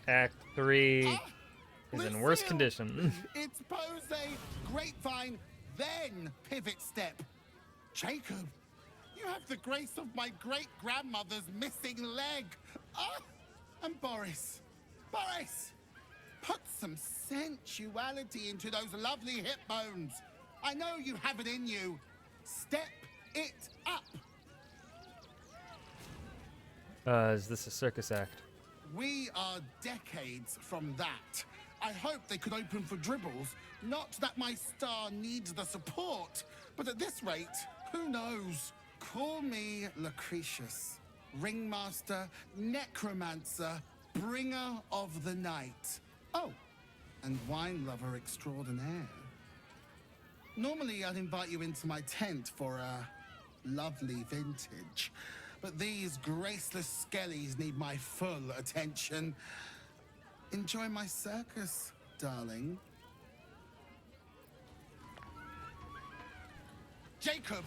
Act 3 is in worse Lucille! condition. It's pose grapevine, then pivot step. Jacob, you have the grace of my great-grandmother's missing leg. Ah! And Boris, put some sensuality into those lovely hip bones. I know you have it in you. Step it up. Is this a circus act? We are decades from that. I hope they could open for dribbles. Not that my star needs the support, but at this rate, who knows? Call me Lucretius, ringmaster, necromancer, bringer of the night. Oh, and wine lover extraordinaire. Normally, I'd invite you into my tent for a lovely vintage. But these graceless skellies need my full attention. Enjoy my circus, darling. Jacob!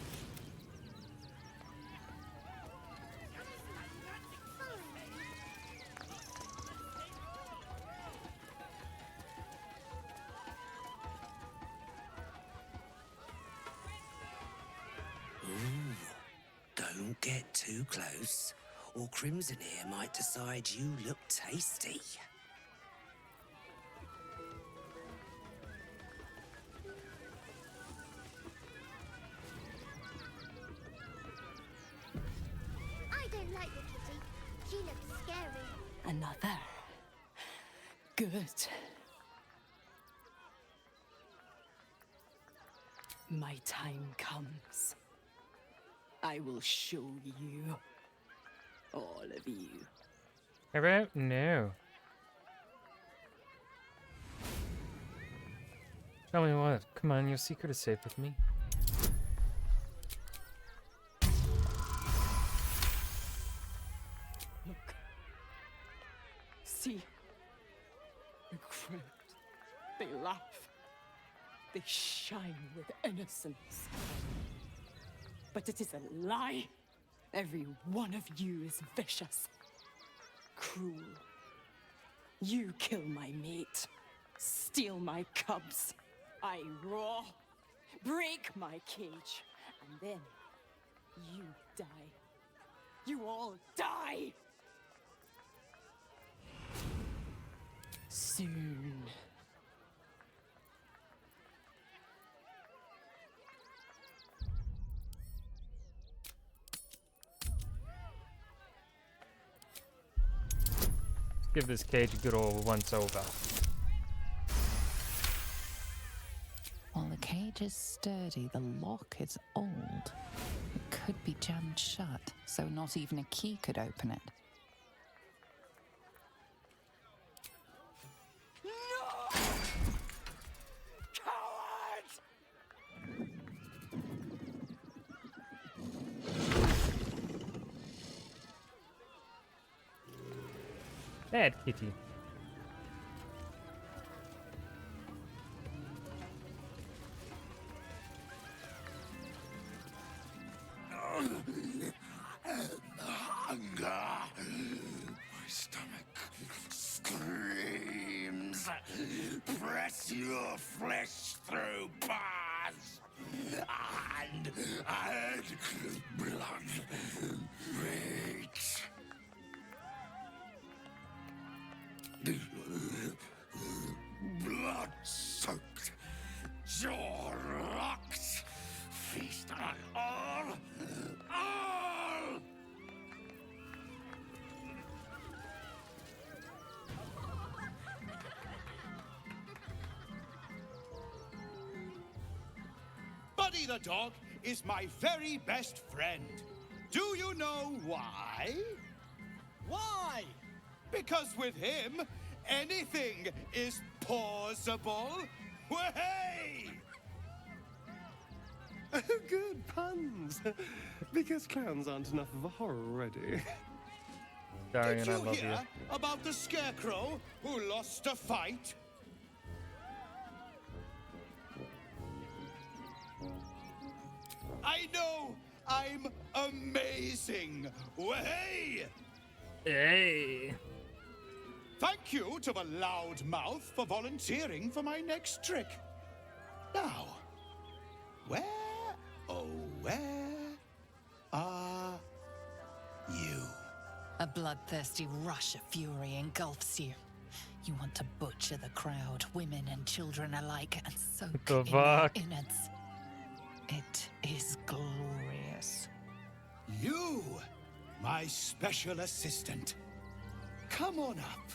Don't get too close, or Crimson here might decide you look tasty. I don't like the kitty. She looks scary. Another. Good. My time comes. I will show you. All of you. How about no? Tell me what. Come on, your secret is safe with me. Look. See. The crowd. They laugh. They shine with innocence. But it is a lie. Every one of you is vicious. Cruel. You kill my mate. Steal my cubs. I roar. Break my cage. And then you die. You all die. Soon. Give this cage a good old once over. While the cage is sturdy, the lock is old. It could be jammed shut, so not even a key could open it. Bad kitty. Hunger. My stomach screams. Press your flesh through bars. And add blood. Meat. Blood-soaked jaw rocks. Feast on all. All. Buddy the dog is my very best friend. Do you know why? Why? Because with him, anything is possible. Way! Good puns. Because clowns aren't enough of a horror already. Darian, Did I you love hear you. about the scarecrow who lost a fight? I know I'm amazing. Way! Hey. Thank you to the loud mouth for volunteering for my next trick. Now, where, oh, where are you? A bloodthirsty rush of fury engulfs you. You want to butcher the crowd, women and children alike, and soak The in their fuck? innards. It is glorious. You, my special assistant. Come on up.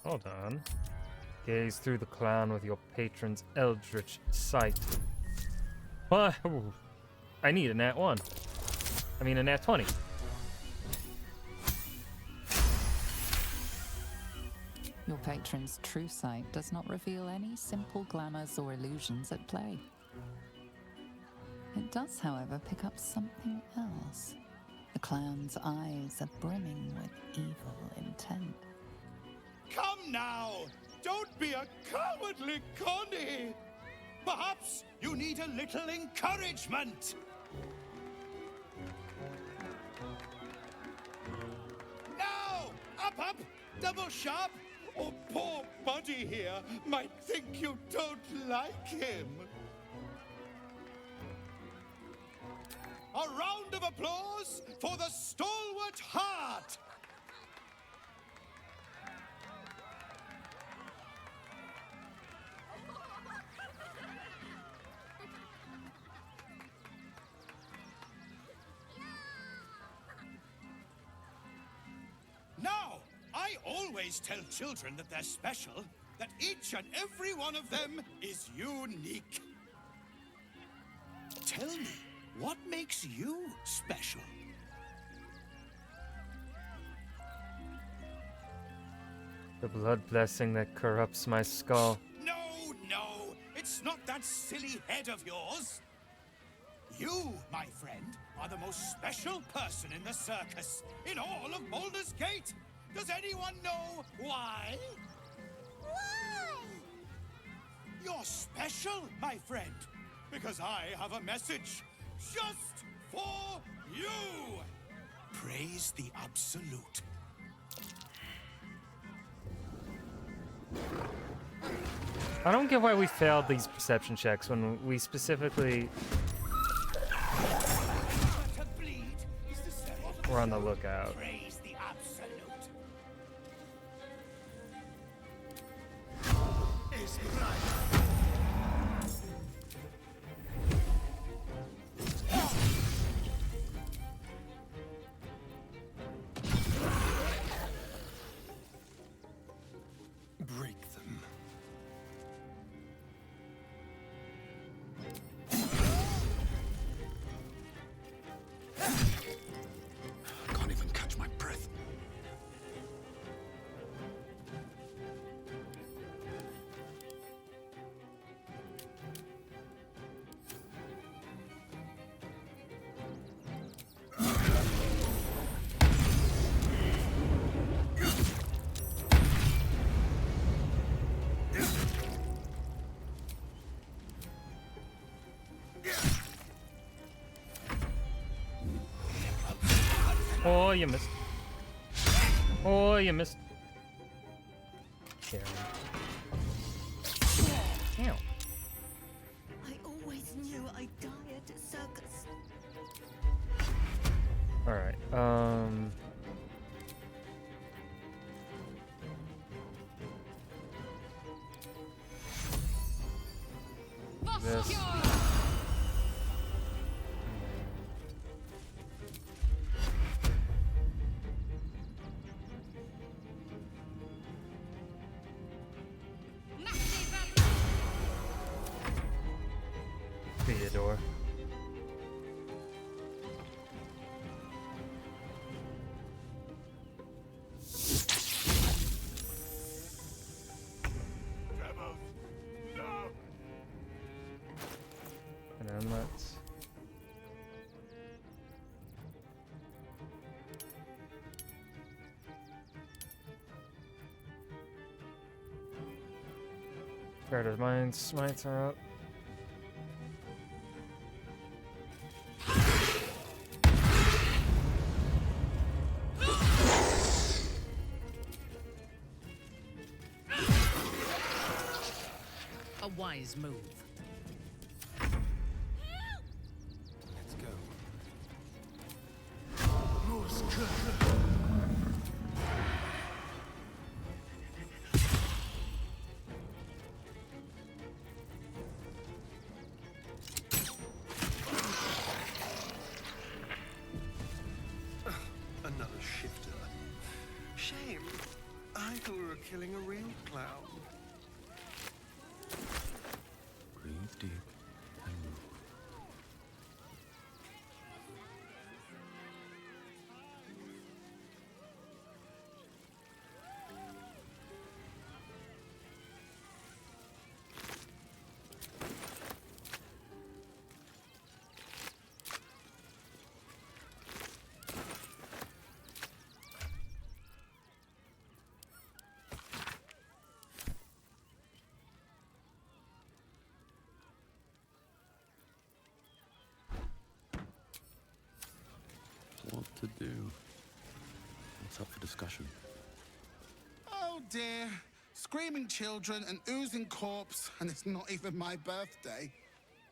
Hold on. Gaze through the clown with your patron's eldritch sight. What? Ooh. I need a nat 1. I mean a nat 20. Your patron's true sight does not reveal any simple glamours or illusions at play. It does, however, pick up something else. The clown's eyes are brimming with evil intent. Come now! Don't be a cowardly Connie! Perhaps you need a little encouragement! Now! Up! Double sharp! Or poor Buddy here might think you don't like him. A round of applause for the stalwart heart! Now, I always tell children that they're special, that each and every one of them is unique. Tell me, what makes you special? The blood blessing that corrupts my skull. No, it's not that silly head of yours. You, my friend, are the most special person in the circus, in all of Baldur's Gate. Does anyone know why? Why? You're special, my friend, because I have a message just for you. Praise the Absolute. I don't get why we failed these perception checks when we specifically were on the lookout. Praise the Absolute. Is Break them. I can't even catch my breath. Oh, you missed. Oh, you missed. Karen. Ow. I always knew I'd die at a circus. Alright, this. Theodore. And then let's... Guard of Mine, smites are up. A wise move. Let's go. Moska. Another shifter. Shame. I thought we were killing a real clown. Breathe deep and move. What to do? What's up for discussion? Oh dear. Screaming children, an oozing corpse, and it's not even my birthday.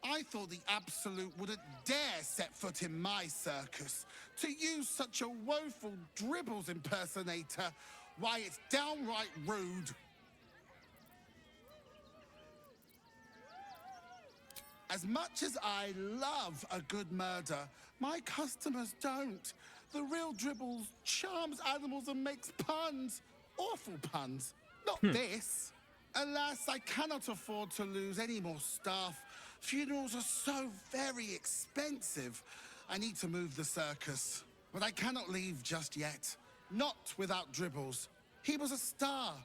I thought the Absolute wouldn't dare set foot in my circus. To use such a woeful dribbles impersonator, why, it's downright rude. As much as I love a good murder, my customers don't. The real Dribbles charms animals and makes puns. Awful puns. Not this. Alas, I cannot afford to lose any more staff. Funerals are so very expensive. I need to move the circus. But I cannot leave just yet. Not without Dribbles. He was a star.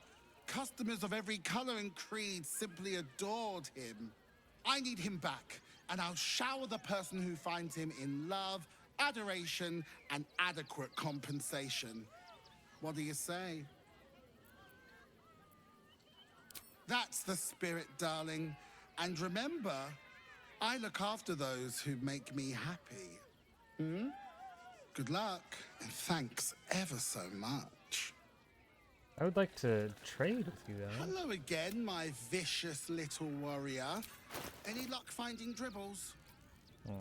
Customers of every color and creed simply adored him. I need him back, and I'll shower the person who finds him in love, adoration, and adequate compensation. What do you say? That's the spirit, darling. And remember, I look after those who make me happy. Hmm? Good luck, and thanks ever so much. I would like to trade with you, though. Hello again, my vicious little warrior. Any luck finding Dribbles? Oh.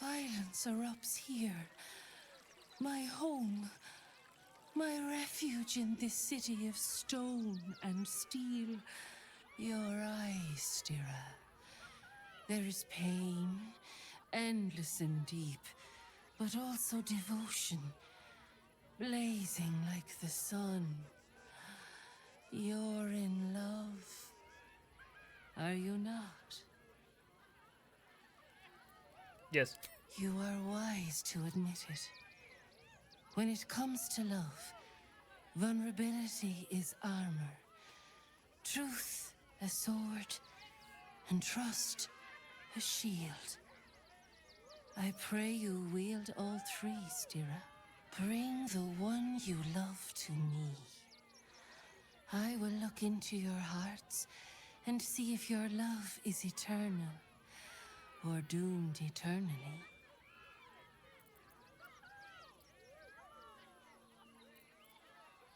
Violence erupts here. My home. My refuge in this city of stone and steel. Your eyes, Stira. There is pain, endless and deep, but also devotion, blazing like the sun. You're in love. Are you not? Yes. You are wise to admit it. When it comes to love, vulnerability is armor, truth a sword, and trust a shield. I pray you wield all three, Stira. Bring the one you love to me. I will look into your hearts and see if your love is eternal or doomed eternally.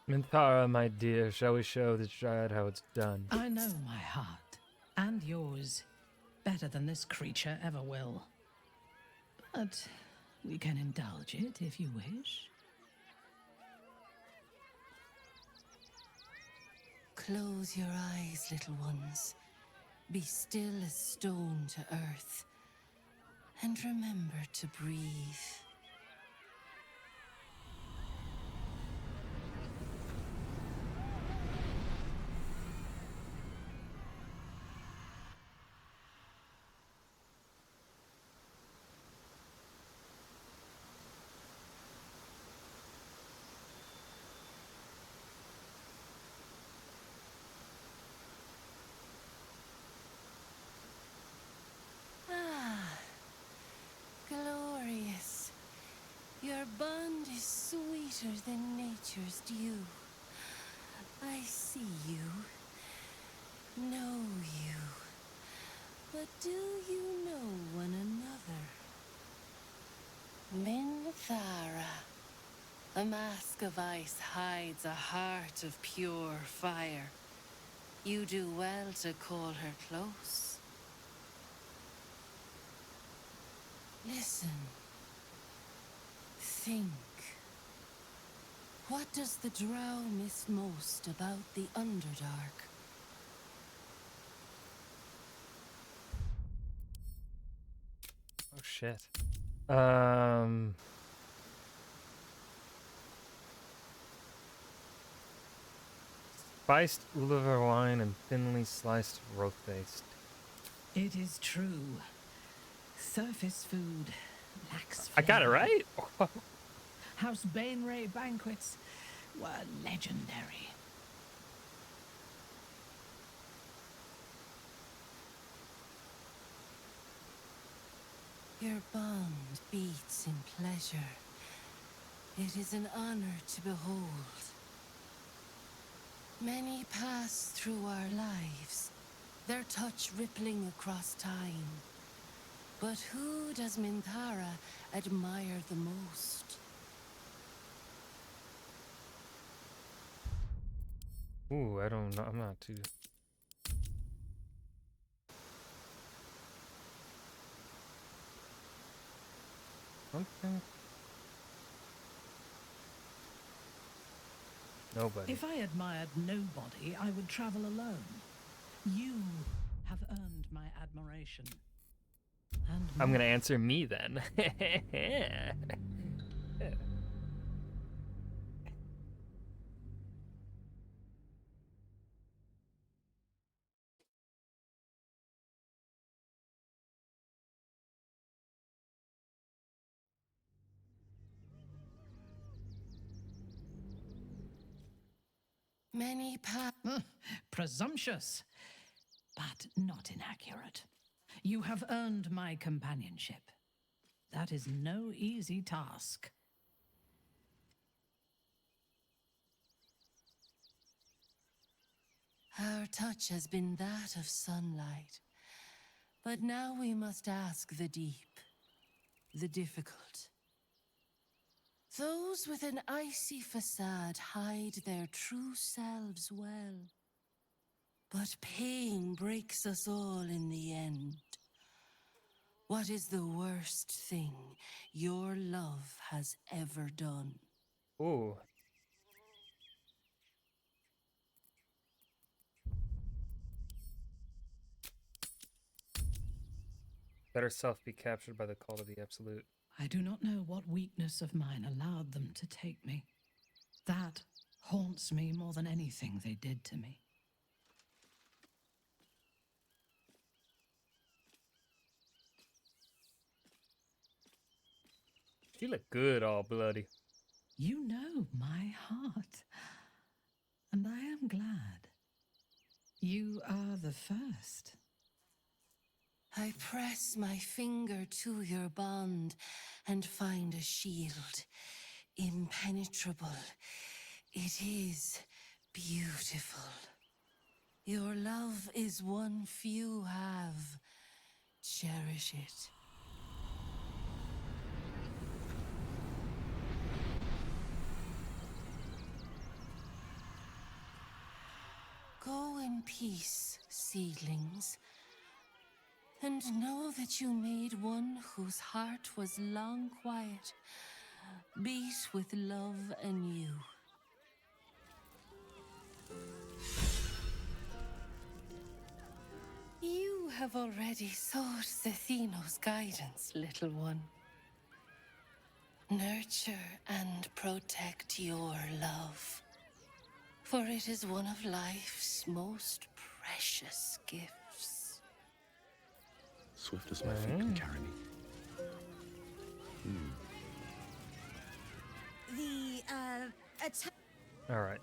Minthara, my dear, shall we show this dryad how it's done? I know my heart, and yours, better than this creature ever will. But we can indulge it if you wish. Close your eyes, little ones. Be still as stone to earth. And remember to breathe. bond is sweeter than nature's dew. I see you, know you. But do you know one another? Minthara. A mask of ice hides a heart of pure fire. You do well to call her close. Listen. Think. What does the drow miss most about the Underdark? Oh shit. Spiced liver wine and thinly sliced roast. It is true. Surface food lacks I got it flavor. right? House Bainray banquets were legendary. Your bond beats in pleasure. It is an honor to behold. Many pass through our lives, their touch rippling across time. But who does Minthara admire the most? Ooh, I don't know. I'm not too... Okay. Nobody. If I admired nobody, I would travel alone. You have earned my admiration. And I'm gonna answer me then. Many pass... Presumptuous, but not inaccurate. You have earned my companionship. That is no easy task. Our touch has been that of sunlight. But now we must ask the deep, the difficult. Those with an icy facade hide their true selves well. But pain breaks us all in the end. What is the worst thing your love has ever done? Ooh. Better self be captured by the call of the absolute. I do not know what weakness of mine allowed them to take me. That haunts me more than anything they did to me. You look good, all bloody. You know my heart, and I am glad. You are the first. I press my finger to your bond and find a shield, impenetrable. It is beautiful. Your love is one few have. Cherish it. Go in peace, seedlings, and know that you made one whose heart was long quiet, beat with love anew. You have already sought Zethino's guidance, little one. Nurture and protect your love, for it is one of life's most precious gifts. Swift as my feet can carry me. The, attack. All right.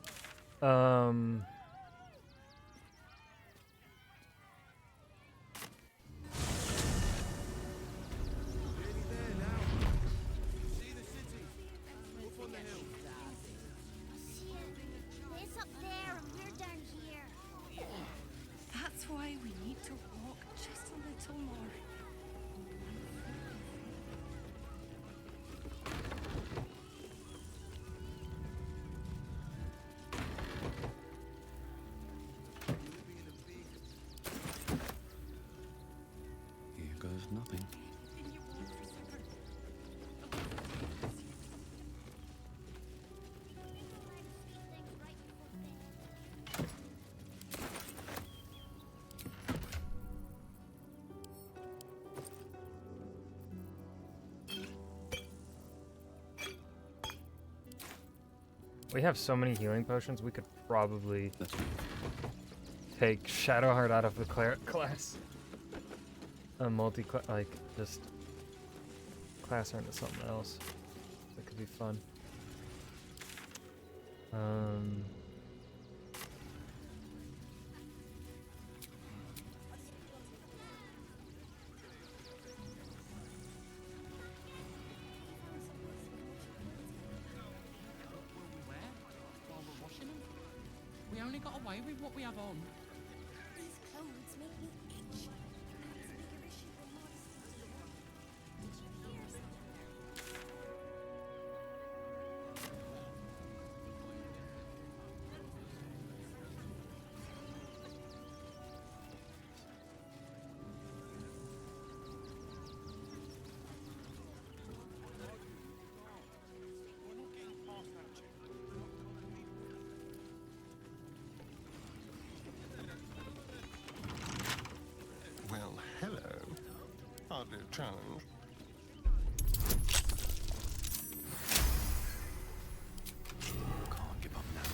We have so many healing potions, we could probably take Shadowheart out of the cleric class. A multi-class, like, just class her into something else. That could be fun. We only got away with what we have on. These clothes make me itch. That's a bigger issue than modesty. Did you hear something? Well, hello. Hardly a challenge. Can't give up now.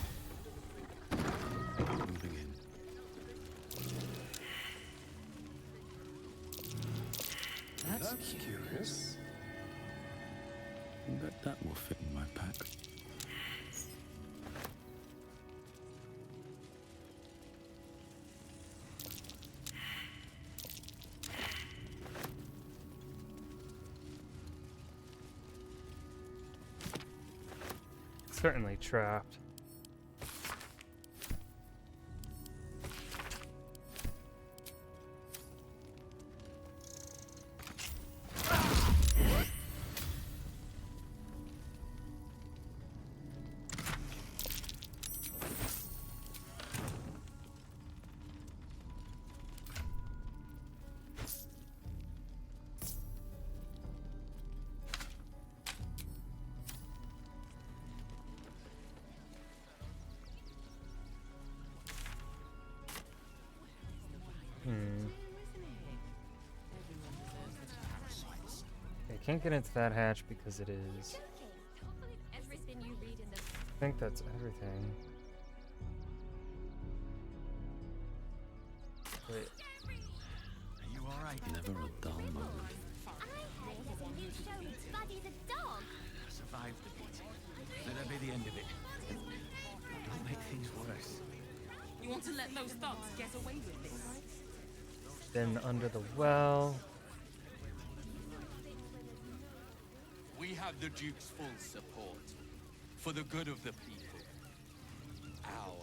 Moving in. That's curious. Bet that will fit in my pack. Certainly trapped. I can't get into that hatch because it is. Everything you read in the I think that's everything. Wait. Are you alright? Never a dull moment. I heard there's a new show with Buddy the dog. I survived the beat. Let that be the end of it. Don't make things worse. You want to let those thugs get away with this? Then under the well. We have the Duke's full support. For the good of the people. Our.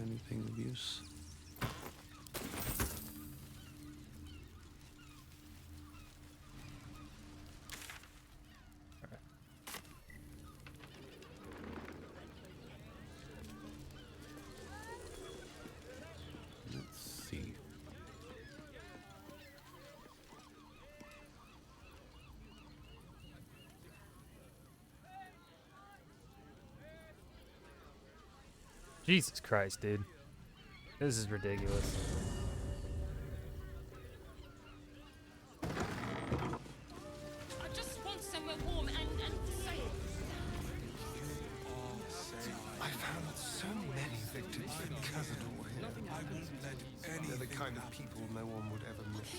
Anything of use? Let's see. Jesus Christ, dude. This is ridiculous. I just want somewhere warm and safe. I found so many victims because of all here. I wouldn't let any. They're the kind of people no one would ever miss.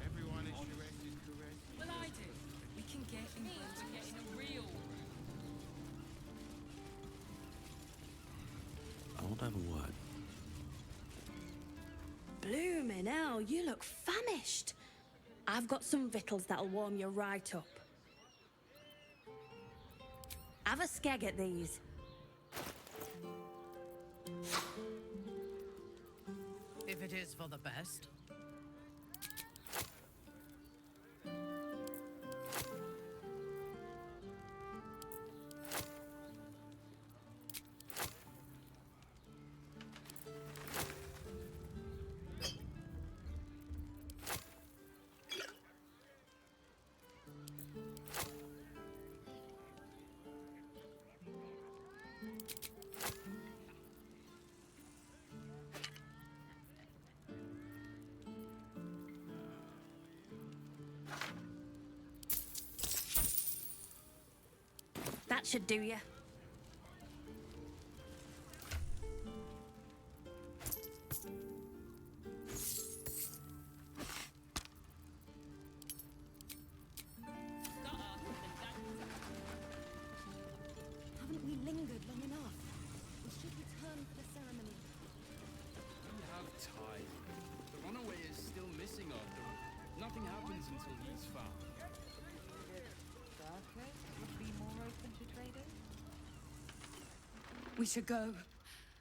Everyone is correct. Well, I do. We can get England to getting a real. I won't have a word. Bloomin' hell, you look famished. I've got some victuals that'll warm you right up. Have a skeg at these. If it is for the best. Should do ya. Haven't we lingered long enough? We should return for the ceremony. We have time. The runaway is still missing after all. Nothing happens until he's found. Would be more open to traders? We should go.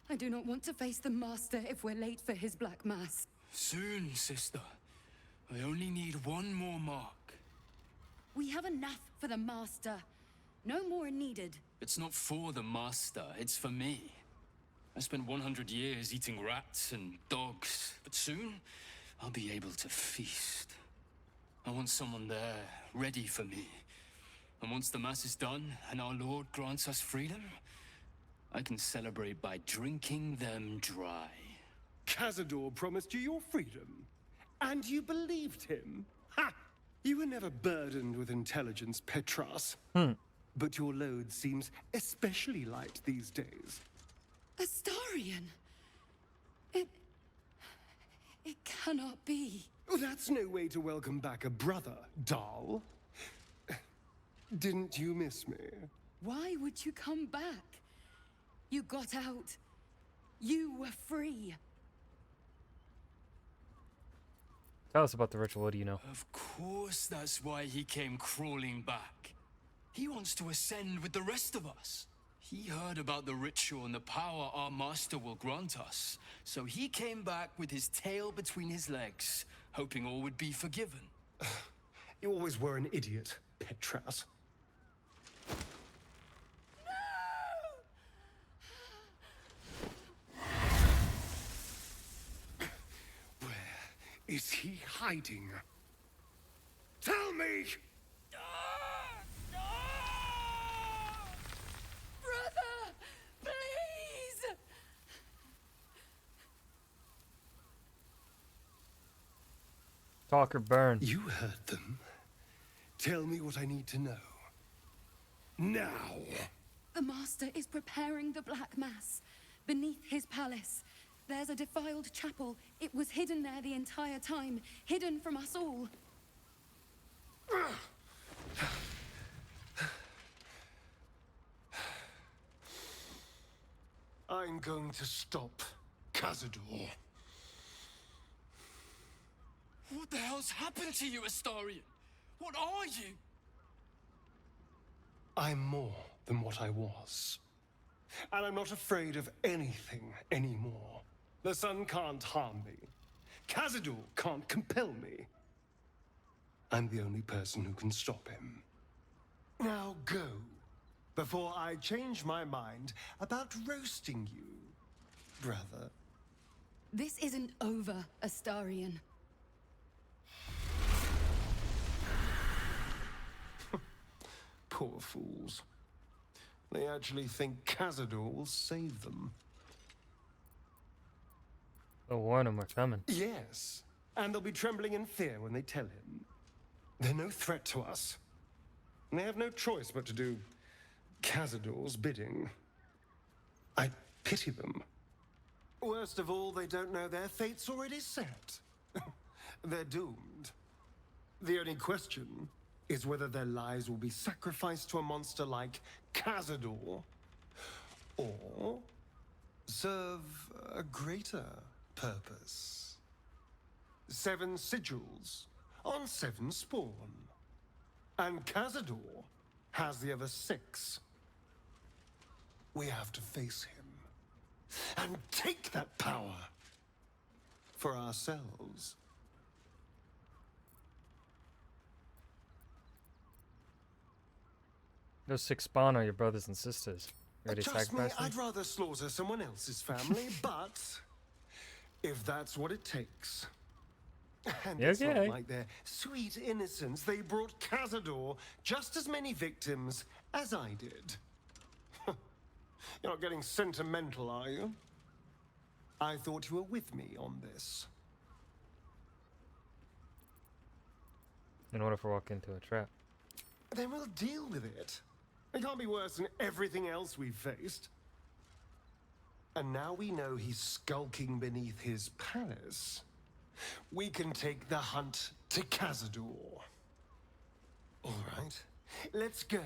I do not want to face the Master if we're late for his Black Mass. Soon, sister. I only need one more mark. We have enough for the Master. No more are needed. It's not for the master, it's for me. I spent 100 years eating rats and dogs, but soon I'll be able to feast. I want someone there, ready for me. And once the mass is done and our Lord grants us freedom, I can celebrate by drinking them dry. Cazador promised you your freedom, and you believed him? Ha! You were never burdened with intelligence, Petras. But your load seems especially light these days. Astarion! It cannot be. Oh, that's no way to welcome back a brother, doll. Didn't you miss me? Why would you come back? You got out. You were free. Tell us about the ritual. What do you know? Of course, that's why he came crawling back. He wants to ascend with the rest of us. He heard about the ritual and the power our master will grant us. So he came back with his tail between his legs, hoping all would be forgiven. You always were an idiot, Petras. Is he hiding? Tell me! Brother! Please! Talk or burn. You heard them. Tell me what I need to know. Now! The Master is preparing the Black Mass. Beneath his palace, there's a defiled chapel. It was hidden there the entire time, hidden from us all. I'm going to stop Cazador. What the hell's happened to you, Astarion? What are you? I'm more than what I was. And I'm not afraid of anything anymore. The sun can't harm me. Cazador can't compel me. I'm the only person who can stop him. Now go, before I change my mind about roasting you, brother. This isn't over, Astarion. Poor fools. They actually think Cazador will save them. They'll warn him we're coming. Yes, and they'll be trembling in fear when they tell him. They're no threat to us. And they have no choice but to do Cazador's bidding. I pity them. Worst of all, they don't know their fate's already set. They're doomed. The only question is whether their lives will be sacrificed to a monster like Cazador, or serve a greater purpose. 7 sigils on 7 spawn. And Cazador has the other 6. We have to face him and take that power for ourselves. Those 6 spawn are your brothers and sisters. You ready to Trust me, sacrifice them? I'd rather slaughter someone else's family, but if that's what it takes. And it's Okay. not like their sweet innocence. They brought Cazador just as many victims as I did. You're not getting sentimental, are you? I thought you were with me on this. And what if we walk into a trap? Then we'll deal with it. It can't be worse than everything else we've faced. And now we know he's skulking beneath his palace. We can take the hunt to Cazador. All right, let's go.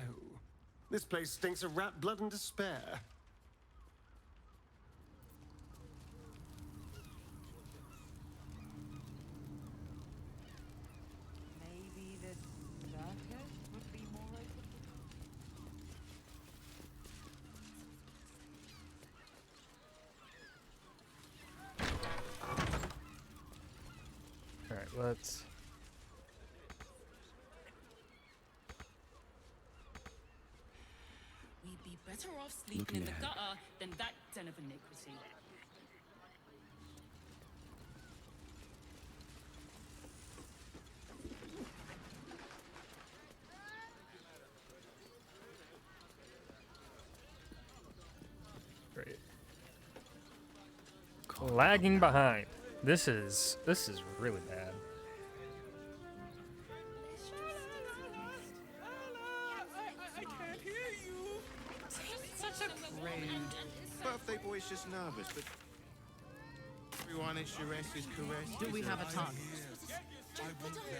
This place stinks of rat blood and despair. Maybe the circus would be more open. All right, let's. We'd be better off sleeping in the gutter than that den of iniquity. Great. Lagging behind. This is really bad. I can't hear you. Such a prude. Birthday boy's just nervous, but everyone is caress is caress. Do we have a target?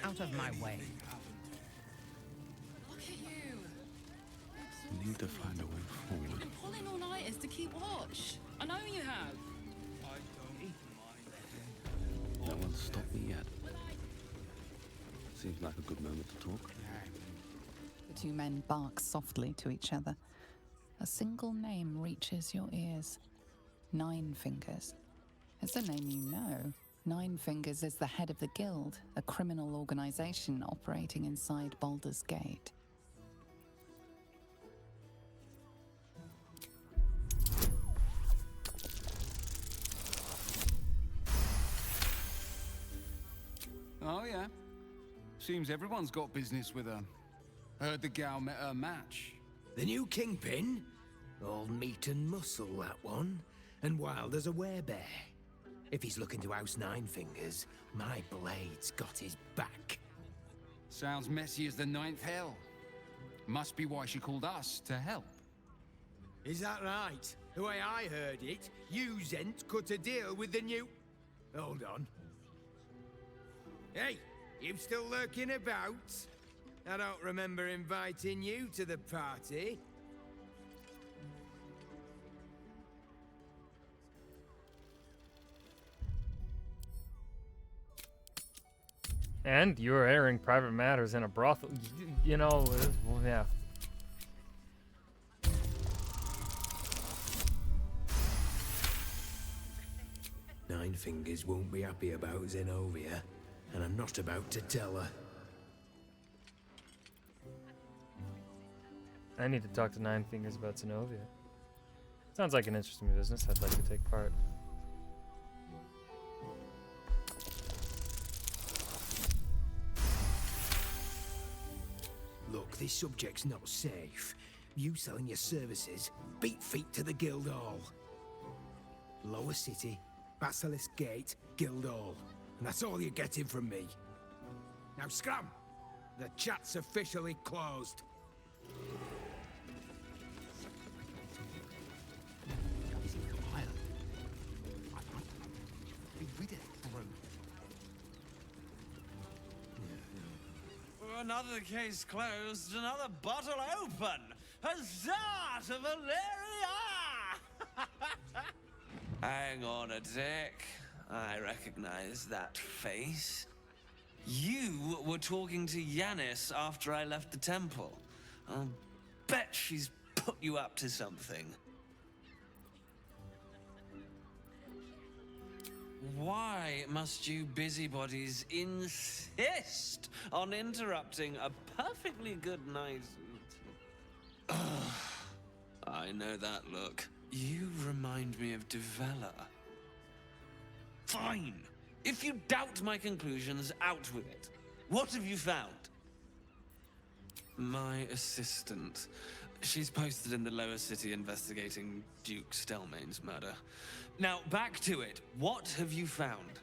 Out of my way. Look at you. We need to find a way forward. Been pulling all-nighters to keep watch. I know you have. No one's stopped me yet. Seems like a good moment to talk. The two men bark softly to each other. A single name reaches your ears. Nine Fingers. It's a name you know. Nine Fingers is the head of the Guild, a criminal organization operating inside Baldur's Gate. Oh, yeah. Seems everyone's got business with her. Heard the gal met her match. The new kingpin? All meat and muscle, that one. And wild as a werebear. If he's looking to oust Nine Fingers, my blade's got his back. Sounds messy as the ninth hell. Must be why she called us to help. Is that right? The way I heard it, you Zent cut a deal with the new... Hold on. Hey, you still lurking about? I don't remember inviting you to the party. And you're airing private matters in a brothel. You know, well, yeah. Nine Fingers won't be happy about Zenobia, and I'm not about to tell her. I need to talk to Nine Fingers about Zenobia. Sounds like an interesting business. I'd like to take part. Look, this subject's not safe. You selling your services, beat feet to the Guildhall. Lower City, Basilisk Gate, Guildhall. And that's all you're getting from me. Now scram! The chat's officially closed. Another case closed, another bottle open. Huzzah to Valeria! Hang on a tick. I recognize that face. You were talking to Yanis after I left the temple. I'll bet she's put you up to something. Why must you busybodies insist on interrupting a perfectly good night? I know that look. You remind me of Devella. Fine. If you doubt my conclusions, out with it. What have you found? My assistant. She's posted in the lower city investigating Duke Stelmane's murder. Now, back to it. What have you found?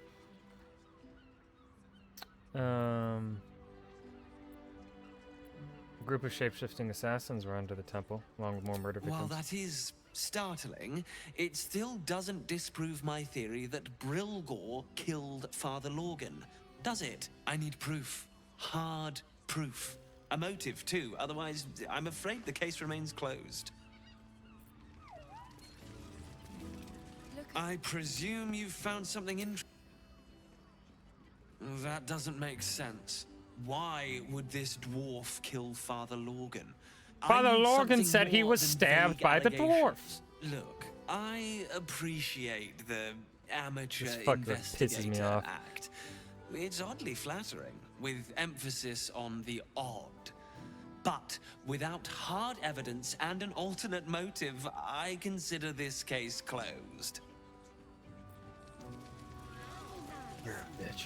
A group of shape-shifting assassins were under the temple, along with more murder victims. While that is startling, it still doesn't disprove my theory that Brilgor killed Father Lorgan, does it? I need proof. Hard proof. A motive, too. Otherwise, I'm afraid the case remains closed. I presume you've found something interesting. That doesn't make sense. Why would this dwarf kill Father Lorgan? Father I need Lorgan something said he more was than stabbed vague by the allegations. dwarfs. Look, I appreciate the amateur This fucker pisses me investigator off. act. It's oddly flattering, with emphasis on the odd. But without hard evidence and an alternate motive, I consider this case closed. You're a bitch.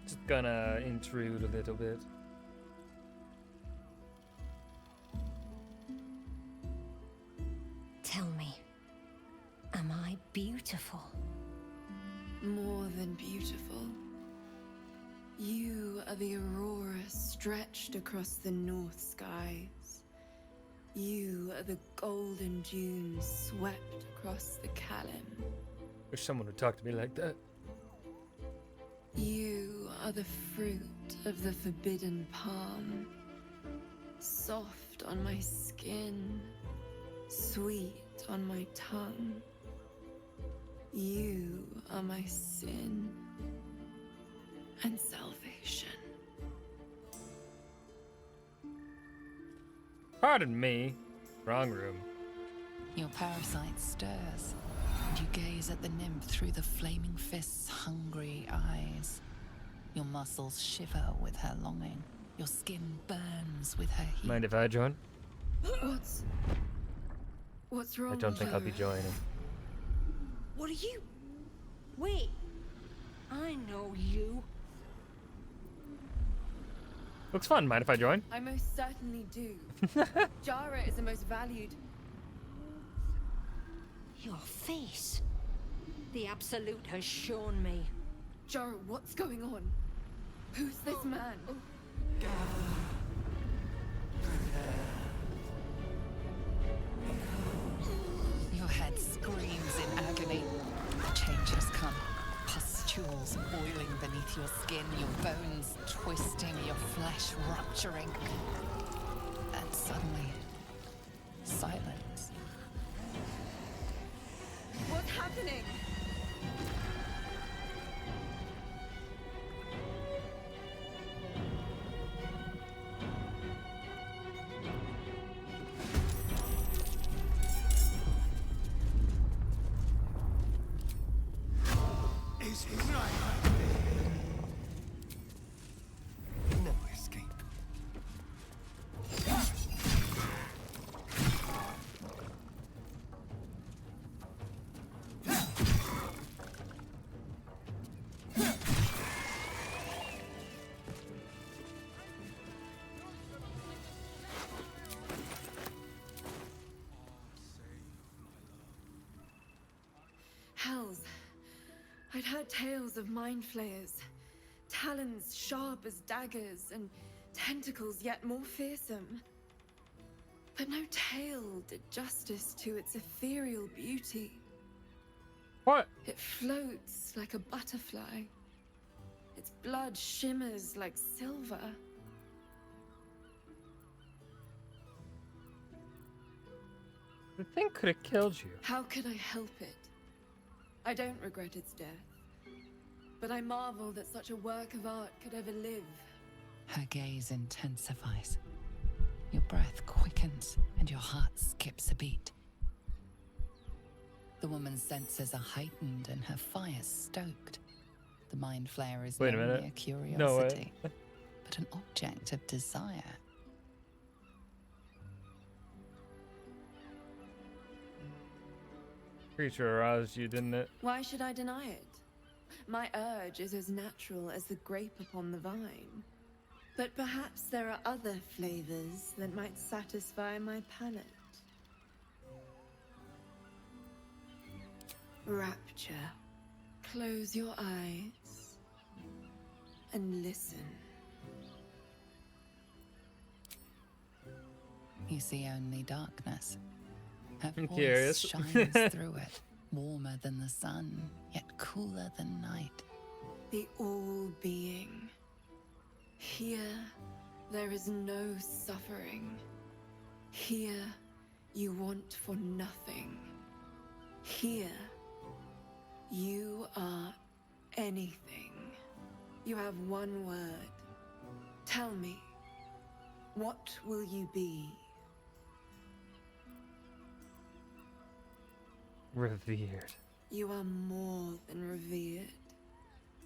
Just gonna intrude a little bit. Tell me, am I beautiful? More than beautiful. You are the aurora stretched across the north skies. You are the golden dunes swept across the Calym. Wish someone would talk to me like that. You are the fruit of the forbidden palm. Soft on my skin, sweet on my tongue. You are my sin and salvation. Pardon me. Wrong room. Your parasite stirs, and you gaze at the nymph through the flaming fist's hungry eyes. Your muscles shiver with her longing. Your skin burns with her heat. Mind if I join? What's wrong? I don't think I'll be joining. What are you? Wait, I know you. Looks fun. Mind if I join? I most certainly do. Jara is the most valued. Your face. The Absolute has shown me. Jara, what's going on? Who's this man? Your head screams in agony. The change has come. Pustules boiling beneath your skin, your bones twisting, your flesh rupturing. And suddenly, silence. What's happening? Is right. No escape. Hells. I'd heard tales of mind flayers. Talons sharp as daggers and tentacles yet more fearsome. But no tale did justice to its ethereal beauty. What? It floats like a butterfly. Its blood shimmers like silver. The thing could have killed you. How could I help it? I don't regret its death. But I marvel that such a work of art could ever live. Her gaze intensifies. Your breath quickens and your heart skips a beat. The woman's senses are heightened and her fire stoked. The mind flare is Wait a no minute. mere curiosity, No way. but an object of desire. Creature aroused you, didn't it? Why should I deny it? My urge is as natural as the grape upon the vine. But perhaps there are other flavors that might satisfy my palate. Rapture. Close your eyes and listen. You see only darkness. Her I'm voice curious. shines through it, warmer than the sun, yet cooler than night. The all-being. Here, there is no suffering. Here, you want for nothing. Here, you are anything. You have one word. Tell me, what will you be? Revered. You are more than revered.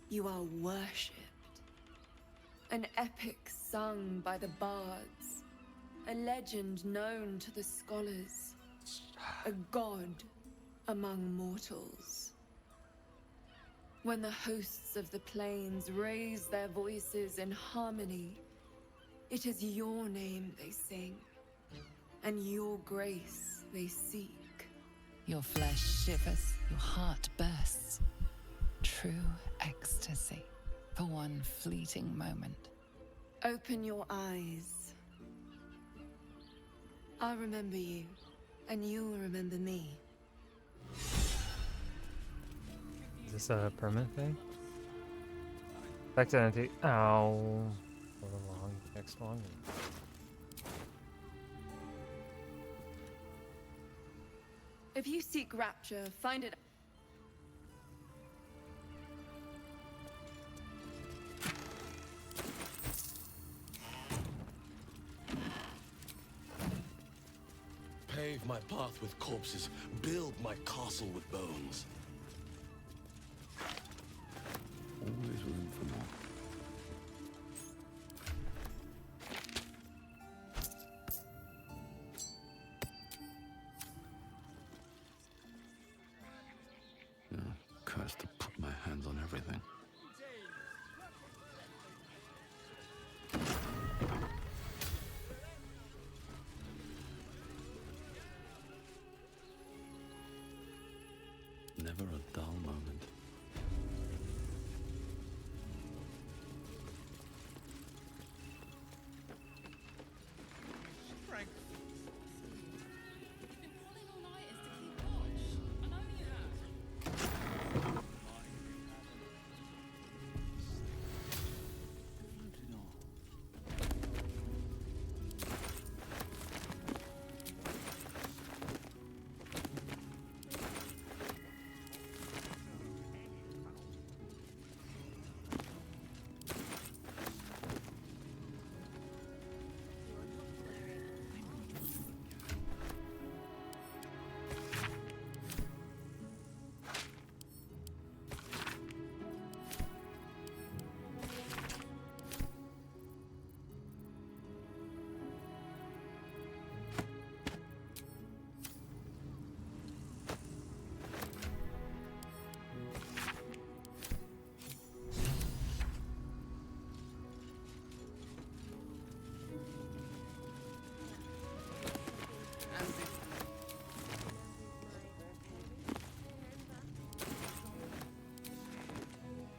You are worshipped. An epic sung by the bards. A legend known to the scholars. A god among mortals. When the hosts of the plains raise their voices in harmony, it is your name they sing, and your grace they seek. Your flesh shivers, your heart bursts. True ecstasy for one fleeting moment. Open your eyes. I'll remember you, and you'll remember me. Is this a permanent thing? Back to identity. Ow. For the long text long. If you seek rapture, find it. Pave my path with corpses, build my castle with bones. Always room for more. Curse to put my hands on everything. Never a dull moment. Frank. You've been pulling all-nighters to keep watch. I know you have.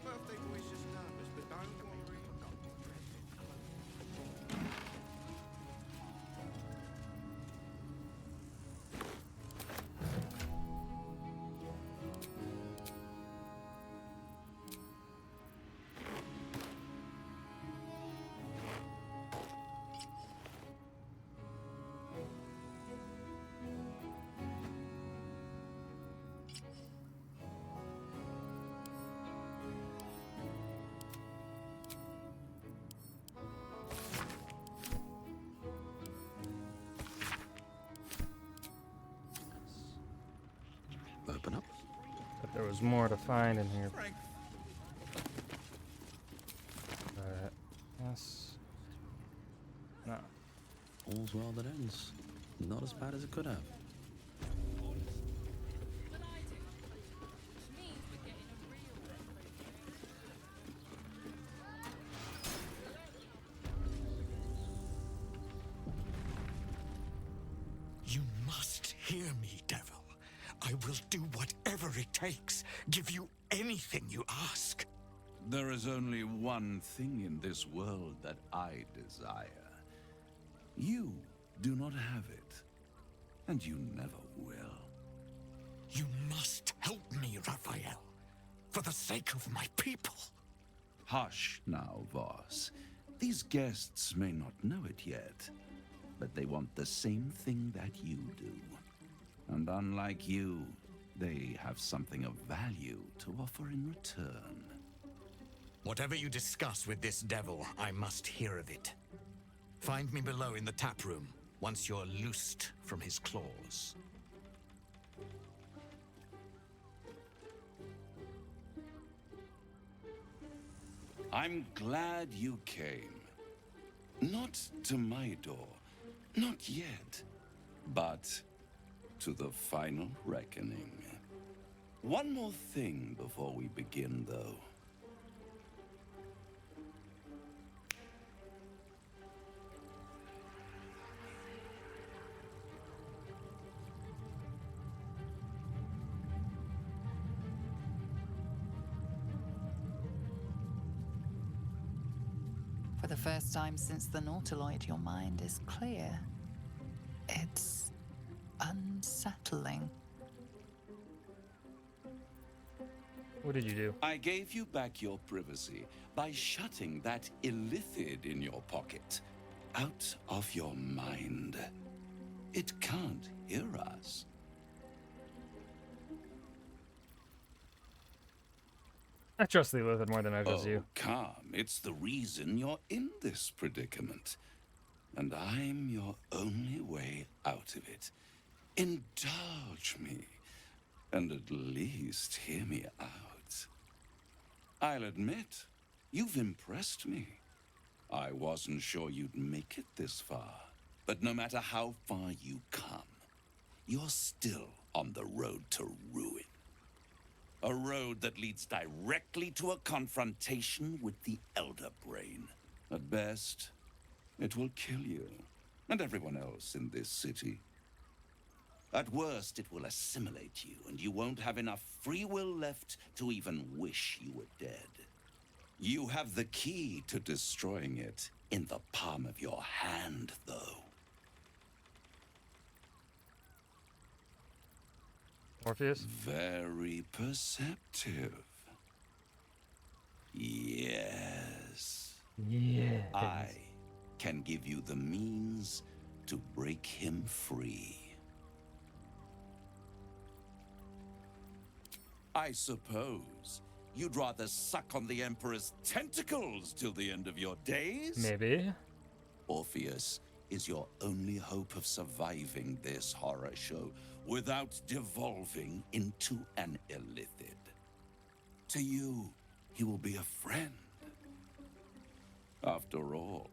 Birthday boy's just nervous, but don't worry. Open up. But there was more to find in here. Frank. Yes. No. All's well that ends. Not as bad as it could have. Well, I I will do whatever it takes. Give you anything you ask. There is only one thing in this world that I desire. You do not have it, and you never will. You must help me, Raphael, for the sake of my people. Hush now, Voss. These guests may not know it yet, but they want the same thing that you do. And unlike you, they have something of value to offer in return. Whatever you discuss with this devil, I must hear of it. Find me below in the tap room, once you're loosed from his claws. I'm glad you came. Not to my door, not yet, but to the final reckoning. One more thing before we begin, though. For the first time since the Nautiloid, your mind is clear. It's unsettling. What did you do? I gave you back your privacy by shutting that illithid in your pocket out of your mind. It can't hear us. I trust the Illithid more than I trust you. Calm. It's the reason you're in this predicament. And I'm your only way out of it. Indulge me, and at least hear me out. I'll admit, you've impressed me. I wasn't sure you'd make it this far. But no matter how far you come, you're still on the road to ruin. A road that leads directly to a confrontation with the Elder Brain. At best, it will kill you, and everyone else in this city. At worst, it will assimilate you, and you won't have enough free will left to even wish you were dead. You have the key to destroying it in the palm of your hand, though. Orpheus? Very perceptive. Yes. Yeah. I can give you the means to break him free. I suppose you'd rather suck on the Emperor's tentacles till the end of your days? Maybe. Orpheus is your only hope of surviving this horror show without devolving into an illithid. To you, he will be a friend. After all,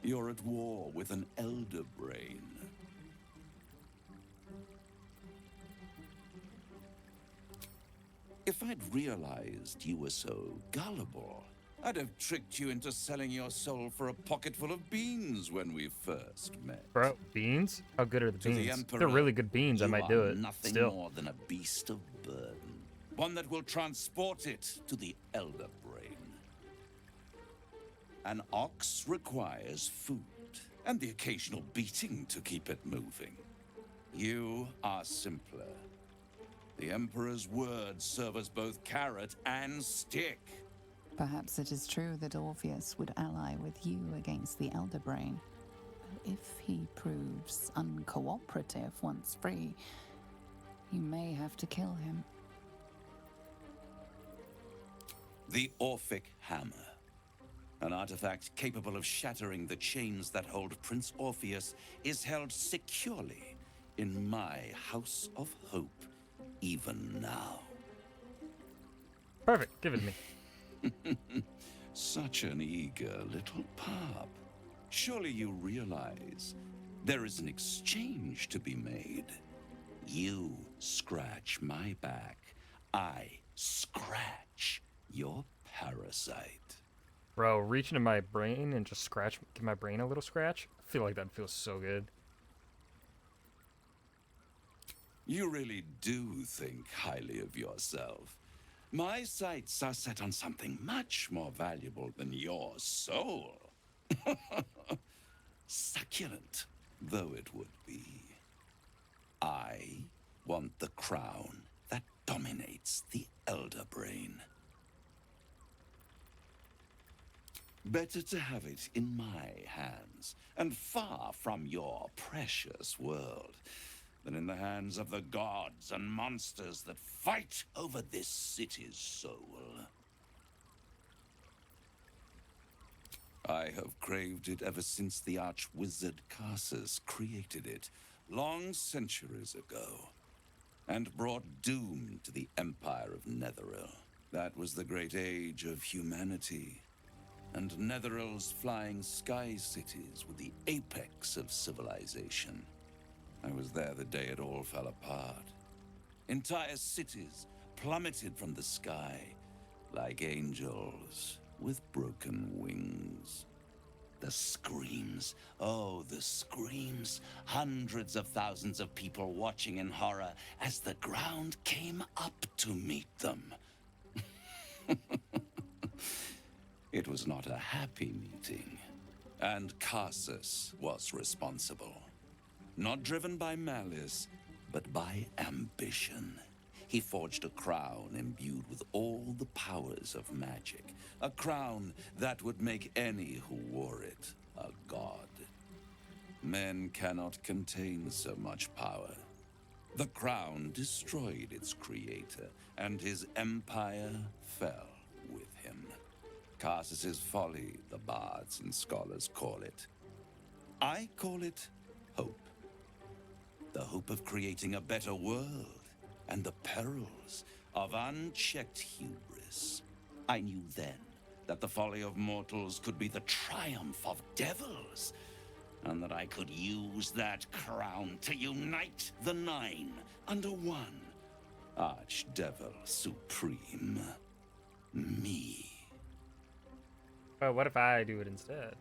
you're at war with an Elder Brain. If I'd realized you were so gullible, I'd have tricked you into selling your soul for a pocketful of beans when we first met. Bro, beans? How good are the To the beans? Emperor, They're really good beans. I you might do are it. Nothing Still. more than a beast of burden. One that will transport it to the Elder Brain. An ox requires food and the occasional beating to keep it moving. You are simpler. The Emperor's words serve as both carrot and stick. Perhaps it is true that Orpheus would ally with you against the Elder Brain. If he proves uncooperative once free, you may have to kill him. The Orphic Hammer. An artifact capable of shattering the chains that hold Prince Orpheus is held securely in my House of Hope, even now. Perfect. Give it to me. Such an eager little pup. Surely you realize there is an exchange to be made. You scratch my back, I scratch your parasite. Bro, reach into my brain and just scratch, give my brain a little scratch. I feel like that feels so good. You really do think highly of yourself. My sights are set on something much more valuable than your soul. Succulent though it would be. I want the crown that dominates the Elder Brain. Better to have it in my hands, and far from your precious world, than in the hands of the gods and monsters that fight over this city's soul. I have craved it ever since the arch-wizard Carsus created it, long centuries ago, and brought doom to the Empire of Netheril. That was the great age of humanity, and Netheril's flying sky cities were the apex of civilization. I was there the day it all fell apart. Entire cities plummeted from the sky like angels with broken wings. The screams, oh, the screams. Hundreds of thousands of people watching in horror as the ground came up to meet them. It was not a happy meeting, and Carsus was responsible. Not driven by malice, but by ambition. He forged a crown imbued with all the powers of magic. A crown that would make any who wore it a god. Men cannot contain so much power. The crown destroyed its creator, and his empire fell with him. Carsus's folly, the bards and scholars call it. I call it hope. The hope of creating a better world, and the perils of unchecked hubris. I knew then that the folly of mortals could be the triumph of devils, and that I could use that crown to unite the Nine under one Archdevil Supreme. Me. Well, what if I do it instead?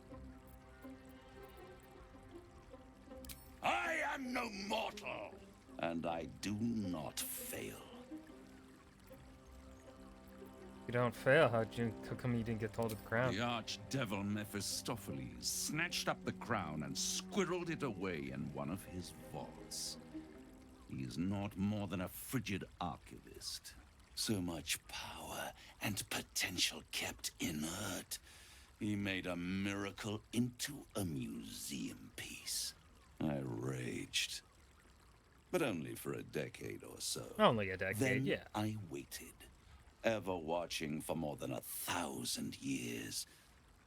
I am no mortal, and I do not fail. You don't fail. How come you didn't get hold of the crown? The archdevil Mephistopheles snatched up the crown and squirreled it away in one of his vaults. He is not more than a frigid archivist. So much power and potential kept inert. He made a miracle into a museum piece. I raged. But only for a decade or so. Only a decade, Then yeah. I waited, ever watching for more than 1,000 years,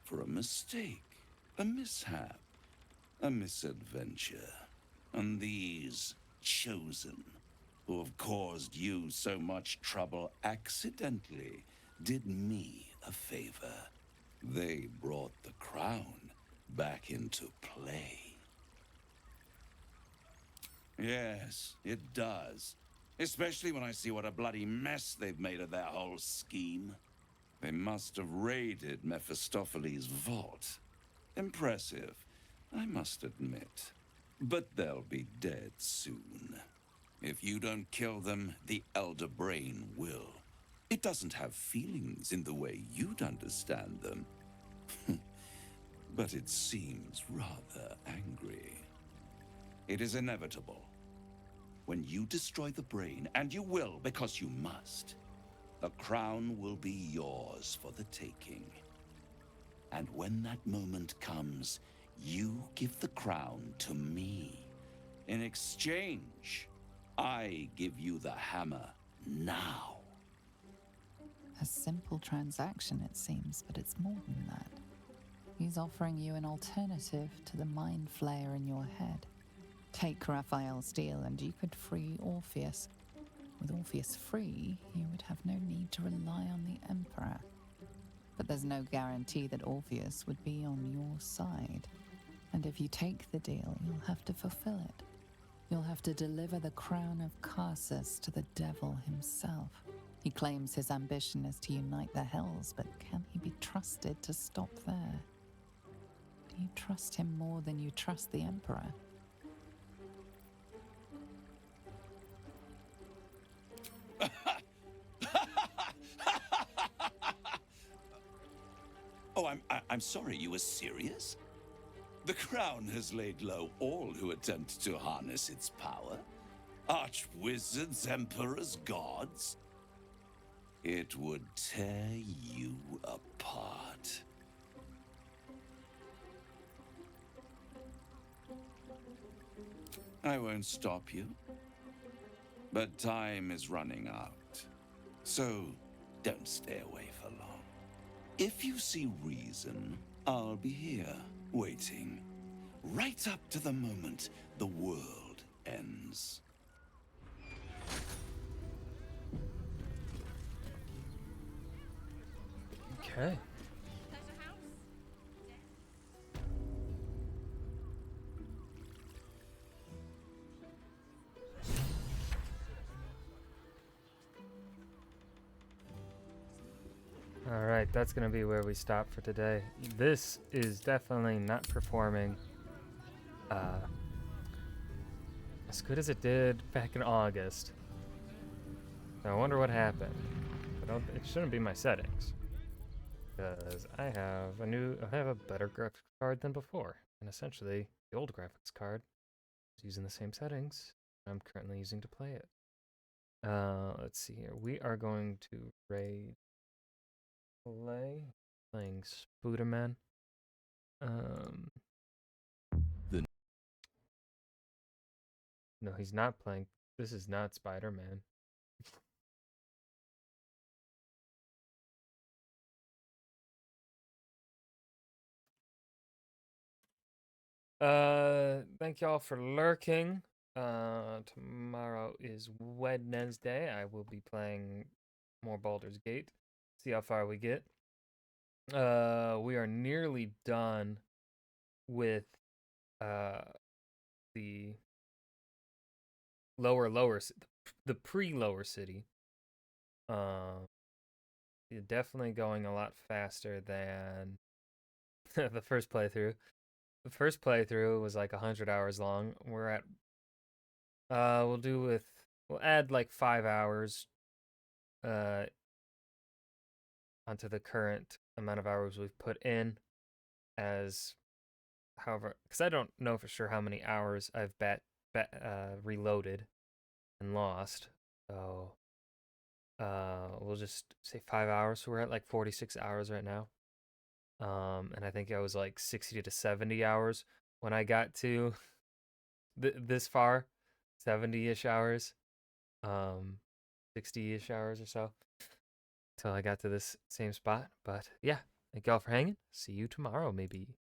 for a mistake, a mishap, a misadventure. And these chosen, who have caused you so much trouble accidentally, did me a favor. They brought the crown back into play. Yes, it does. Especially when I see what a bloody mess they've made of their whole scheme. They must have raided Mephistopheles' vault. Impressive, I must admit. But they'll be dead soon. If you don't kill them, the Elder Brain will. It doesn't have feelings in the way you'd understand them. But it seems rather angry. It is inevitable. When you destroy the brain, and you will because you must, the crown will be yours for the taking. And when that moment comes, you give the crown to me. In exchange, I give you the hammer now. A simple transaction, it seems, but it's more than that. He's offering you an alternative to the mind flayer in your head. Take Raphael's steel and you could free Orpheus. With Orpheus free, you would have no need to rely on the Emperor. But there's no guarantee that Orpheus would be on your side. And if you take the deal, you'll have to fulfill it. You'll have to deliver the crown of Carsus to the devil himself. He claims his ambition is to unite the Hells, but can he be trusted to stop there? Do you trust him more than you trust the Emperor? Oh, I'm sorry, you were serious? The crown has laid low all who attempt to harness its power. Arch-wizards, emperors, gods. It would tear you apart. I won't stop you. But time is running out. So, don't stay away for long. If you see reason, I'll be here, waiting. Right up to the moment the world ends. Okay. All right, that's gonna be where we stop for today. This is definitely not performing as good as it did back in August. I wonder what happened. It shouldn't be my settings, because I have a better graphics card than before, and essentially the old graphics card is using the same settings I'm currently using to play it. Let's see here. We are going to playing Spooderman. No, he's not playing. This is not Spider-Man. Thank y'all for lurking. Tomorrow is Wednesday. I will be playing more Baldur's Gate. See how far we get. We are nearly done with the the pre-lower city. Definitely going a lot faster than the first playthrough. The first playthrough was like 100 hours long. We're at we'll add like 5 hours onto the current amount of hours we've put in, as however, because I don't know for sure how many hours I've reloaded and lost. So we'll just say 5 hours. So we're at like 46 hours right now. And I think I was like 60 to 70 hours when I got to this far, 70-ish hours, 60-ish hours or so, till I got to this same spot. But yeah, thank y'all for hanging. See you tomorrow, maybe.